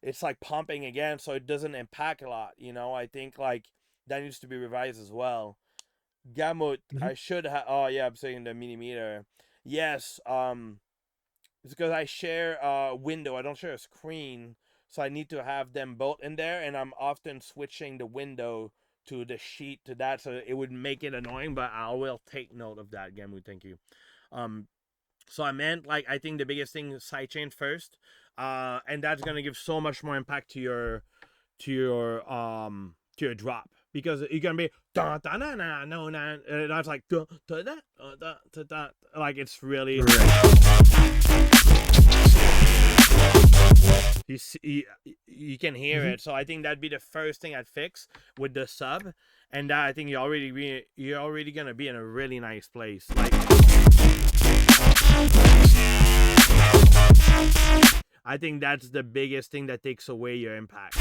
it's like pumping again, so it doesn't impact a lot, I think like that needs to be revised as well. Gamut, Mhm. I should have. Oh yeah, I'm saying the millimeter. Yes, it's because I share a window. I don't share a screen, so I need to have them both in there, and I'm often switching the window to the sheet to that, so it would make it annoying. But I will take note of that, Gamu. Thank you. Um, so I meant like I think the biggest thing is sidechain first, and that's gonna give so much more impact to your drop, because you're gonna be da da na na no na, and that's like da da da da da da, like it's really you see, you can hear Mhm. it. So I think that'd be the first thing I'd fix with the sub, and that I think you're already gonna be in a really nice place. Like I think that's the biggest thing that takes away your impact.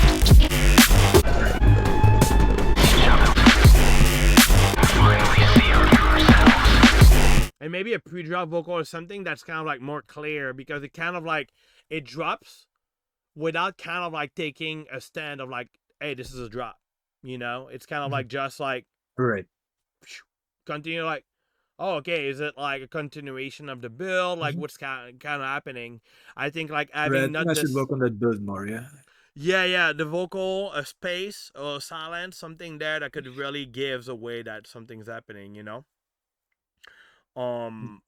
And maybe a pre-drop vocal or something that's kind of like more clear, because it kind of like it drops without kind of like taking a stand of like, hey, this is a drop. It's kind of Mhm. like just like Right. continue like, oh, okay, is it like a continuation of the build? Like Mhm. what's kind of happening? I think like Right. I having think I not should this. work on that build more. Yeah. Yeah, the vocal, a space or silence, something there that could really gives away that something's happening.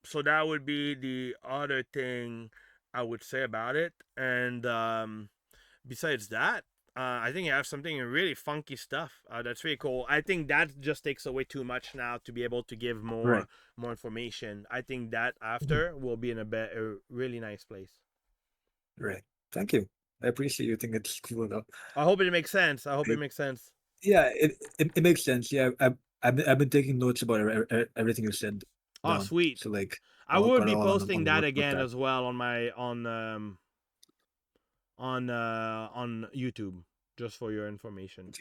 So that would be the other thing I would say about it. And besides that, I think you have something really funky stuff. That's really cool. I think that just takes away too much now to be able to give Right. more information. I think that Mhm. after will be in a really nice place. Right. Thank you. I appreciate you think it's cool enough. I hope it makes sense. I hope it I- makes sense. Yeah, it makes sense. Yeah, I've been taking notes about everything you said Oh, down. sweet. So like, I would be all posting on the that notepad. again as well on my on YouTube, just for your information.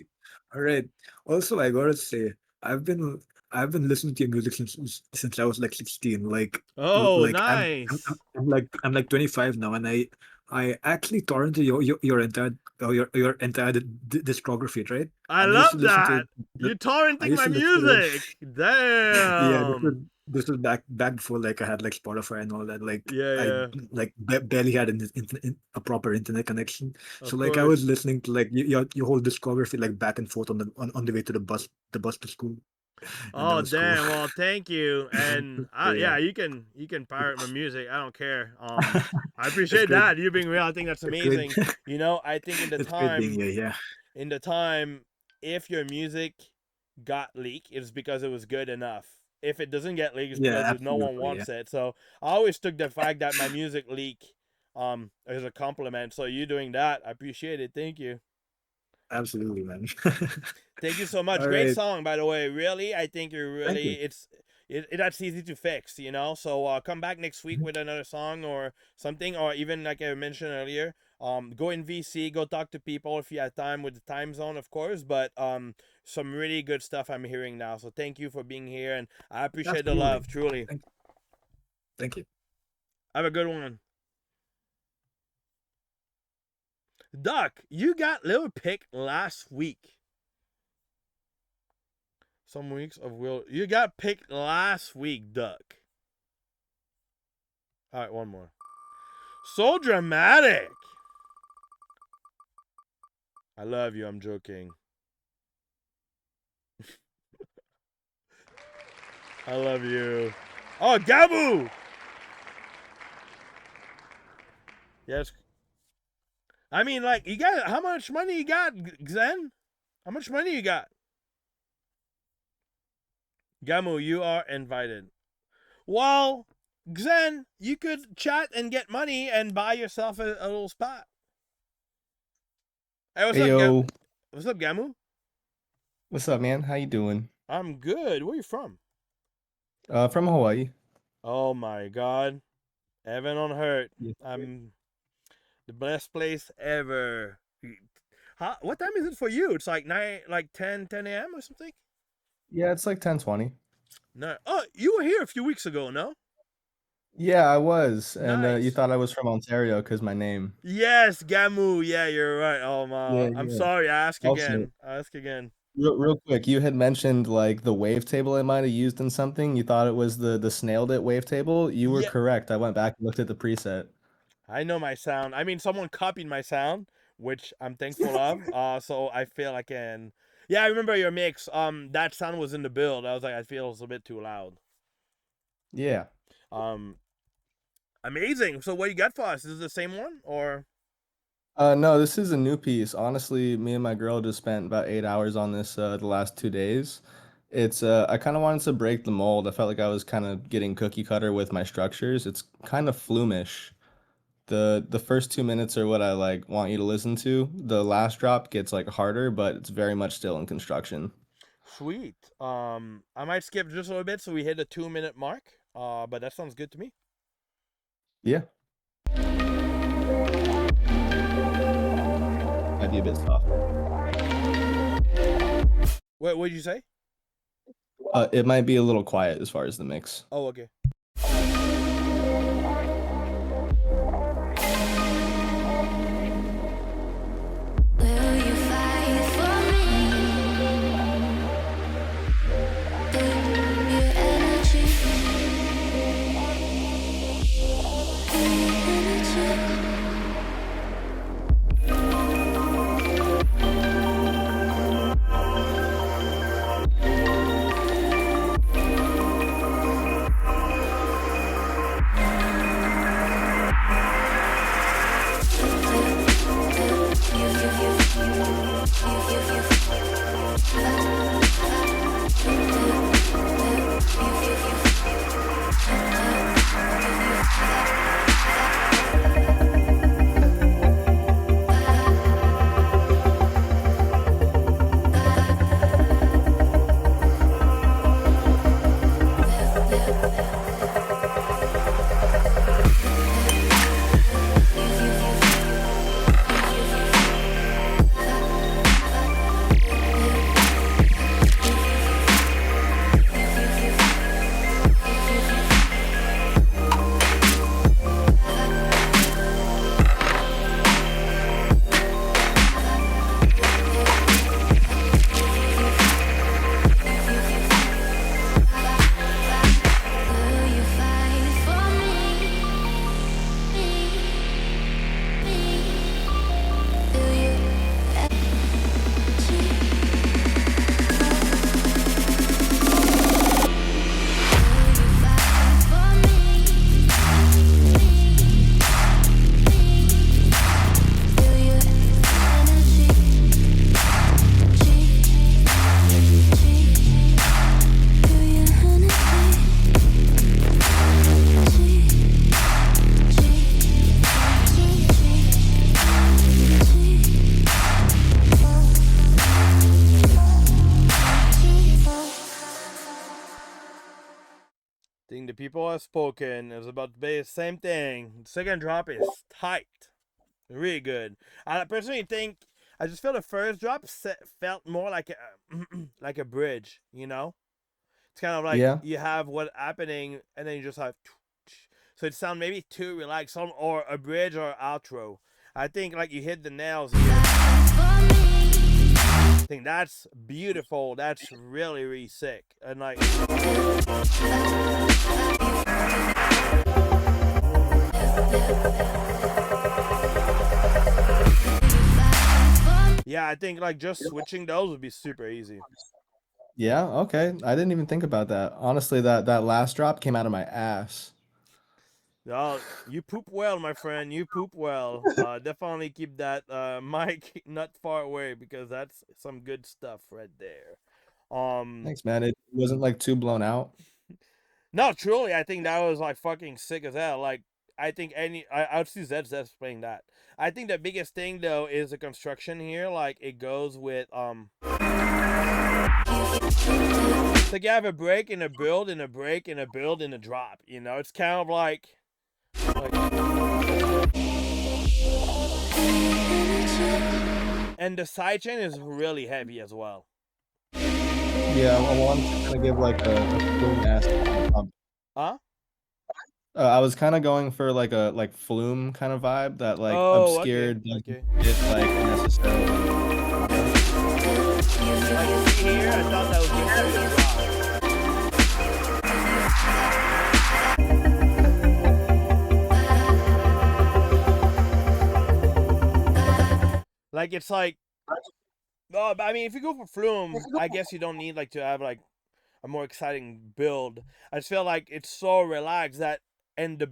All right. Also, I gotta say, I've been listening to your music since I was like 16. Like Oh, like nice. I'm like 25 now, and I actually torrented your entire discography, right? I And I used to love listen to that. it. You're I torrenting used my to listen to music. it. Yeah, Damn. this was back before like I had like Spotify and all that. Like Yeah, I yeah. like barely had a proper internet connection. So Of like I was course. listening to like your whole discography like back and forth on the way to the bus to school, and that Oh was cool. damn! Well, thank you, and Yeah, yeah, you can pirate my music. I don't care. I it's appreciate great. that. You being real, I think that's It's great. amazing. You know, I think It's great being here. Yeah. in the time, if your music got leaked, it's because it was good enough. If it doesn't get leaked, it's Yeah, because no one absolutely. Yeah. wants it. So I always took the fact that my music leak as a compliment. So you doing that, I appreciate it. Thank you. Absolutely, man. Thank you so much. All Great right. song, by the way. Really, I think you're Thank really you. that's easy to fix, you know. So come back next week with another song or something, or even like I mentioned earlier, go in VC, go talk to people if you have time with the time zone, of course. But some really good stuff I'm hearing now. So thank you for being here, and I appreciate the Absolutely. love, truly. Thank you. Have a good one. Duck, you got little pick last week. Some weeks of Will. You got picked last week, Duck. All right, one more. So dramatic. I love you. I'm joking. I love you. Oh, Gabu. Yes. I mean, like, you got how much money you got, Xen? How much money you got? Gamu, you are invited. Well, Xen, you could chat and get money and buy yourself a little spot. Hey, what's up, Yo, What's up, Gamu? what's up, man? How you doing? I'm good. Where you from? From Hawaii. Oh my God, heaven on earth. Yes, I'm the best place ever. What time is it for you? It's like 10 a.m. or something. Yeah, it's like 10:20. No. Oh, you were here a few weeks ago, no? Yeah, I was, and you Nice. thought I was from Ontario because my name. Yes, Gamu. Yeah, you're right. Oh Yeah, my. I'm yeah. sorry. Ask Also, again. Ask again. real quick, you had mentioned like the wavetable I might have used in something. You thought it was the Snailed It wavetable. You were Yeah, correct. I went back and looked at the preset. I know my sound. I mean, someone copied my sound, which I'm thankful of. So I feel I can. Yeah, I remember your mix. That sound was in the build. I was like, I feel it's a bit too loud. Yeah. Um, Amazing. So what you got for us? Is it the same one or? No, this is a new piece. Honestly, me and my girl just spent about 8 hours on this the last 2 days. It's I kind of wanted to break the mold. I felt like I was kind of getting cookie cutter with my structures. It's kind of flumish. The first 2 minutes are what I like want you to listen to. The last drop gets like harder, but it's very much still in construction. Sweet. I might skip just a little bit so we hit the 2-minute mark. But that sounds good to me. Yeah. Might be a bit soft. What did you say? It might be a little quiet as far as the mix. Oh, okay. think the people have spoken. It was about to be the same thing. The second drop is tight. Really good. I personally think I just feel the first drop felt more like a like a bridge, you know? It's kind of like Yeah. you have what happening and then you just have so it sounds maybe too relaxed or a bridge or outro. I think like you hit the nails here. I think that's beautiful. That's really, really sick. And like yeah, I think like just switching those would be super easy. Yeah, okay. I didn't even think about that. Honestly, that last drop came out of my ass. Oh, you poop well, my friend. You poop well. Definitely keep that mic not far away because that's some good stuff right there. Thanks, man. It wasn't like too blown out. No, truly, I think that was like fucking sick as hell. Like, I think I would see Zed's playing that. I think the biggest thing though is the construction here. Like, it goes with it's like you have a break and a build and a break and a build and a drop. You know, it's kind of like and the sidechain is really heavy as well. Yeah, I wanted to kind of give like a flume ass pump. Huh? I was kind of going for like a flume kind of vibe that like Oh, obscured okay. it like necessarily. Like here, I thought that was gonna be a drop. Like it's like, oh, I mean, if you go for Flume, I guess you don't need like to have like a more exciting build. I just feel like it's so relaxed that and the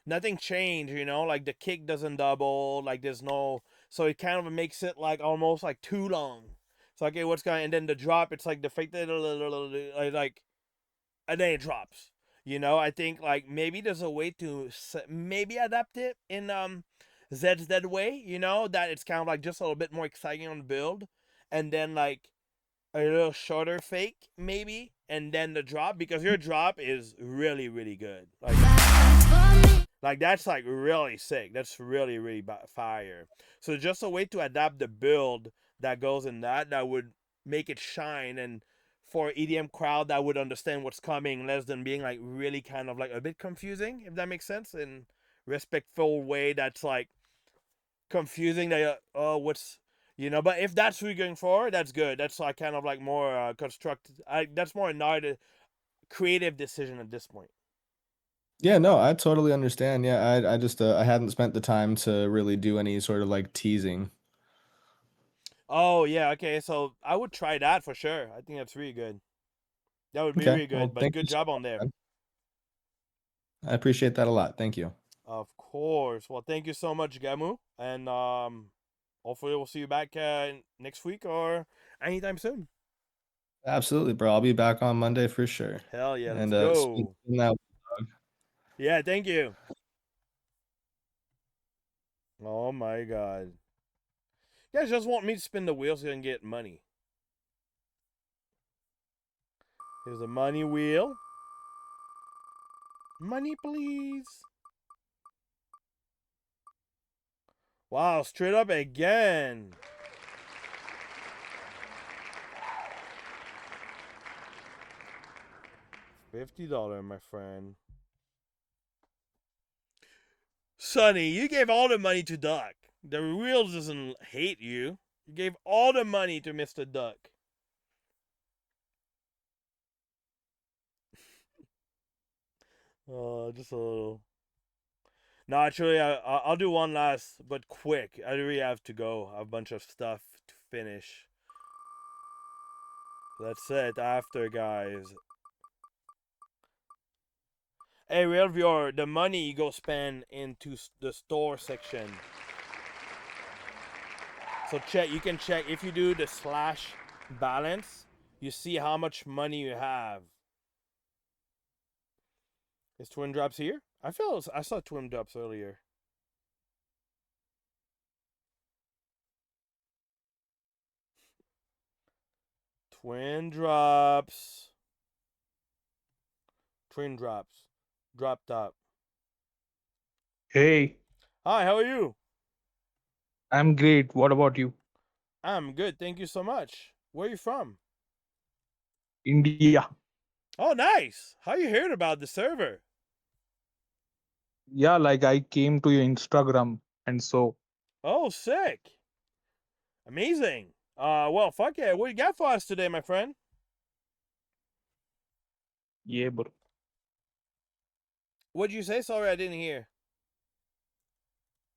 nothing changed, you know, like the kick doesn't double, like there's no, so it kind of makes it like almost like too long. So okay, what's going, and then the drop, it's like the fake like, and then it drops. You know, I think like maybe there's a way to maybe adapt it in Zed's Dead way. You know, that it's kind of like just a little bit more exciting on the build, and then like a little shorter fake maybe, and then the drop because your drop is really, really good. Like that's like really sick. That's really, really fire. So just a way to adapt the build that goes in that would make it shine, and for EDM crowd that would understand what's coming, less than being like really kind of like a bit confusing, if that makes sense, in respectful way that's like confusing that oh what's, you know. But if that's who you're going for, that's good. That's like kind of like more constructed. That's more not a creative decision at this point. Yeah, no, I totally understand. Yeah, I just I hadn't spent the time to really do any sort of like teasing. Oh yeah, okay. So I would try that for sure. I think that's really good. That would be Okay, really good. well, But thank good you so job on much, there. man. I appreciate that a lot. Thank you. Of course. Well, thank you so much, Gamu, and hopefully we'll see you back next week or anytime soon. Absolutely, bro. I'll be back on Monday for sure. Hell yeah, let's And spin go. that dog. Yeah, thank you. Oh my god. You guys just want me to spin the wheels and get money. Here's the money wheel. Money, please. Wow, straight up again. $50, my friend. Sonny, you gave all the money to Duck. The wheels doesn't hate you. You gave all the money to Mr. Duck. Oh, just a little. No, actually, I'll do one last, but quick. I really have to go. I have a bunch of stuff to finish. That's it after, guys. Hey, real viewer, the money you go spend into the store section. So check, you can check if you do the slash balance, you see how much money you have. Is twin drops here? I saw twin drops earlier. Twin drops. Twin drops. Drop top. Hey, Hi, how are you? I'm great. What about you? I'm good, thank you so much. Where are you from? India. Oh, nice. How you heard about the server? Yeah, like I came to your Instagram and so Oh, sick. Amazing. Well, fuck yeah. What you got for us today, my friend? yeah, bro. What'd you say? Sorry, I didn't hear.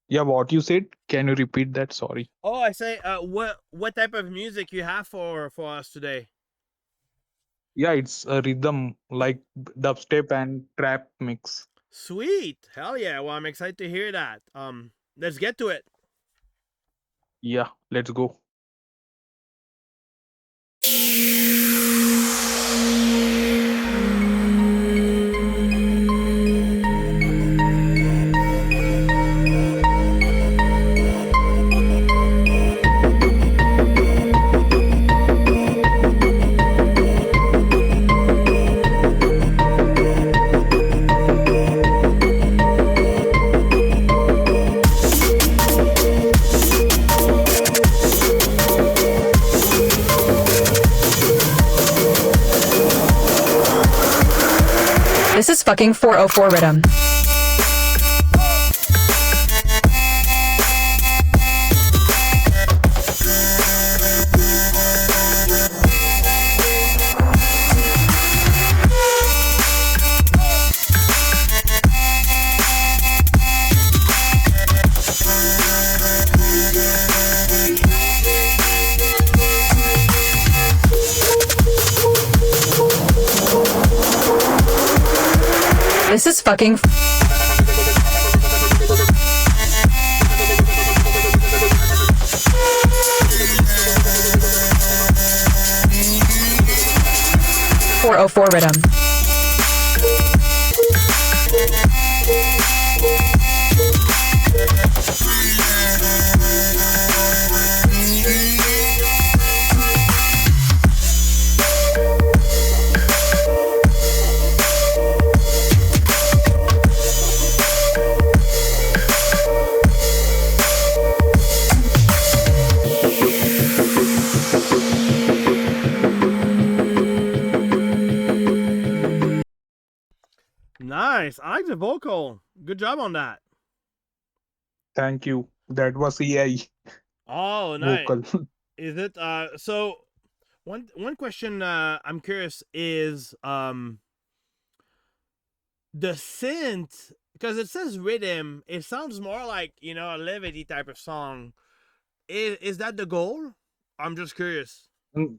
Yeah, what you said? Can you repeat that? Sorry. Oh, I say, what type of music you have for us today? Yeah, it's a rhythm like dubstep and trap mix. Sweet. Hell yeah. Well, I'm excited to hear that. Let's get to it. Yeah, let's go. This is fucking 404 Rhythm. This is fucking 404 Rhythm. Nice. I like the vocal. Good job on that. Thank you. That was AI Oh, nice. vocal. Is it so one question I'm curious is the synth, because it says rhythm, it sounds more like, you know, a levity type of song. Is that the goal? I'm just curious. Mm,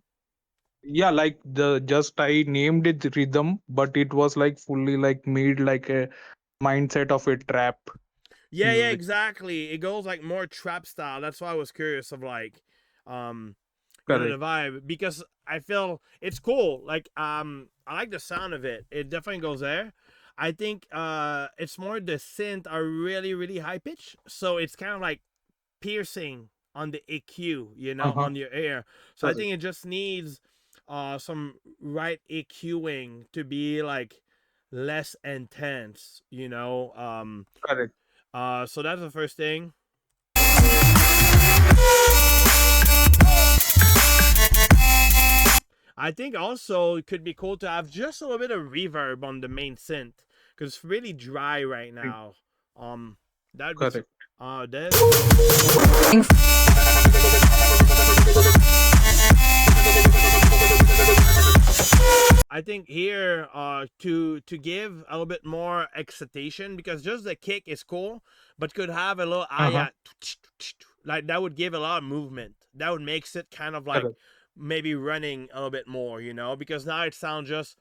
yeah, like the just I named it rhythm, but it was like fully like made like a mindset of a trap Yeah, music. exactly. It goes like more trap style. That's why I was curious of like you know, the Correct. vibe, because I feel it's cool. Like I like the sound of it. It definitely goes there. I think it's more the synth are really high pitch, so it's kind of like piercing on the EQ, you know, Uh-huh. on your ear. So I Correct. think it just needs some right EQing to be like less intense, you know. Correct. So that's the first thing. I think also it could be cool to have just a little bit of reverb on the main synth, because it's really dry right now. That'd be Correct. that. I think here to give a little bit more excitation, because just the kick is cool, but could have a little Uh-huh. like that would give a lot of movement. That would makes it kind of like Correct. maybe running a little bit more, you know, because now it sounds just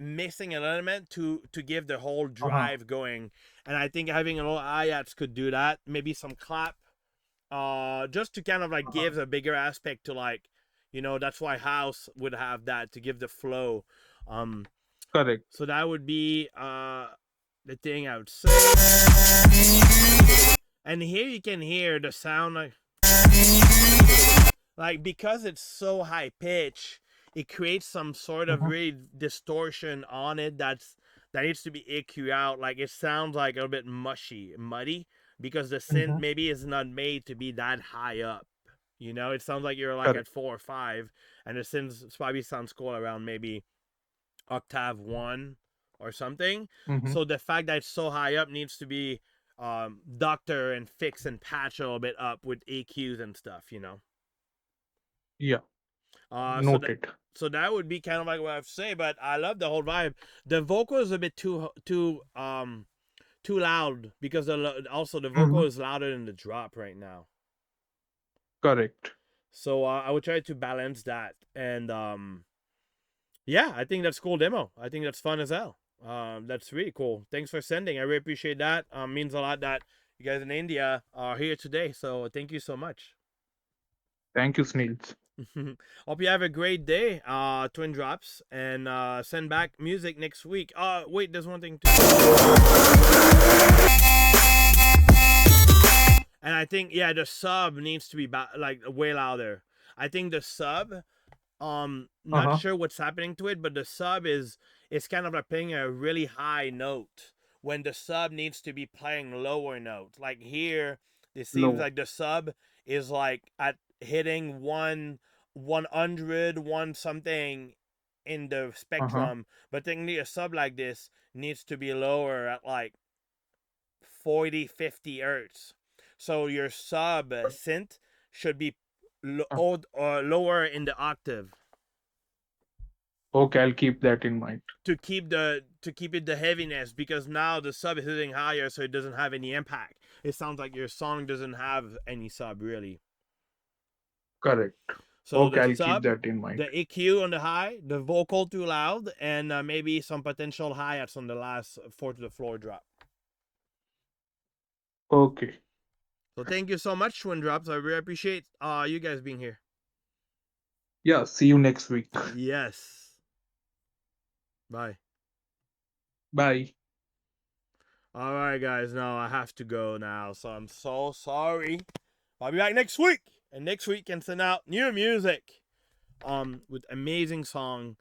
missing an element to give the whole Uh-huh. drive going. And I think having a little hi-hats could do that. Maybe some clap, just to kind of like give a bigger aspect to, like, you know, that's why house would have that to give the flow. Correct. So that would be the thing I would say. And here you can hear the sound like because it's so high pitch, it creates some sort of really distortion on it that needs to be EQ out. Like it sounds like a little bit muddy, because the synth maybe is not made to be that high up. You know, it sounds like you're like at 4 or 5, and the synth probably sounds cool around maybe octave 1 or something. So the fact that it's so high up needs to be doctor and fix and patch a little bit up with EQs and stuff, you know. Yeah. So Noted. that would be kind of like what I have to say, but I love the whole vibe. The vocal is a bit too loud, because also the vocal is louder than the drop right now. Correct. So I would try to balance that, and yeah, I think that's cool demo. I think that's fun as hell. That's really cool. Thanks for sending. I really appreciate that. Means a lot that you guys in India are here today. So thank you so much. Thank you, Snails. Hope you have a great day, Twin Drops, and send back music next week. Wait, there's one thing too. And I think, yeah, the sub needs to be like way louder. I think the sub, not sure what's happening to it, but the sub is kind of like playing a really high note when the sub needs to be playing lower notes. Like here, it seems like the sub is like at hitting 100 something in the spectrum, but technically a sub like this needs to be lower at like 40-50 hertz. So your sub synth should be lower in the octave. Okay, I'll keep that in mind. To keep it the heaviness, because now the sub is hitting higher, so it doesn't have any impact. It sounds like your song doesn't have any sub really. Correct. So okay, I'll the sub, keep that in mind. the EQ on the high, the vocal too loud, and maybe some potential hi-hats on the last 4 to the floor drop. Okay. So thank you so much, Twin Drops. I really appreciate you guys being here. Yeah, see you next week. Yes. Bye. Bye. All right, guys. Now I have to go now, so I'm so sorry. I'll be back next week, and next week can send out new music, with amazing song.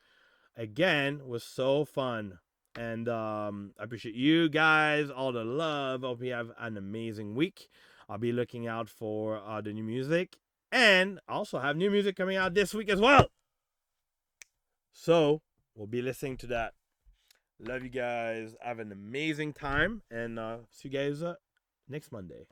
Again, was so fun, and I appreciate you guys, all the love. Hope you have an amazing week. I'll be looking out for the new music, and also have new music coming out this week as well. So we'll be listening to that. Love you guys. Have an amazing time, and see you guys next Monday.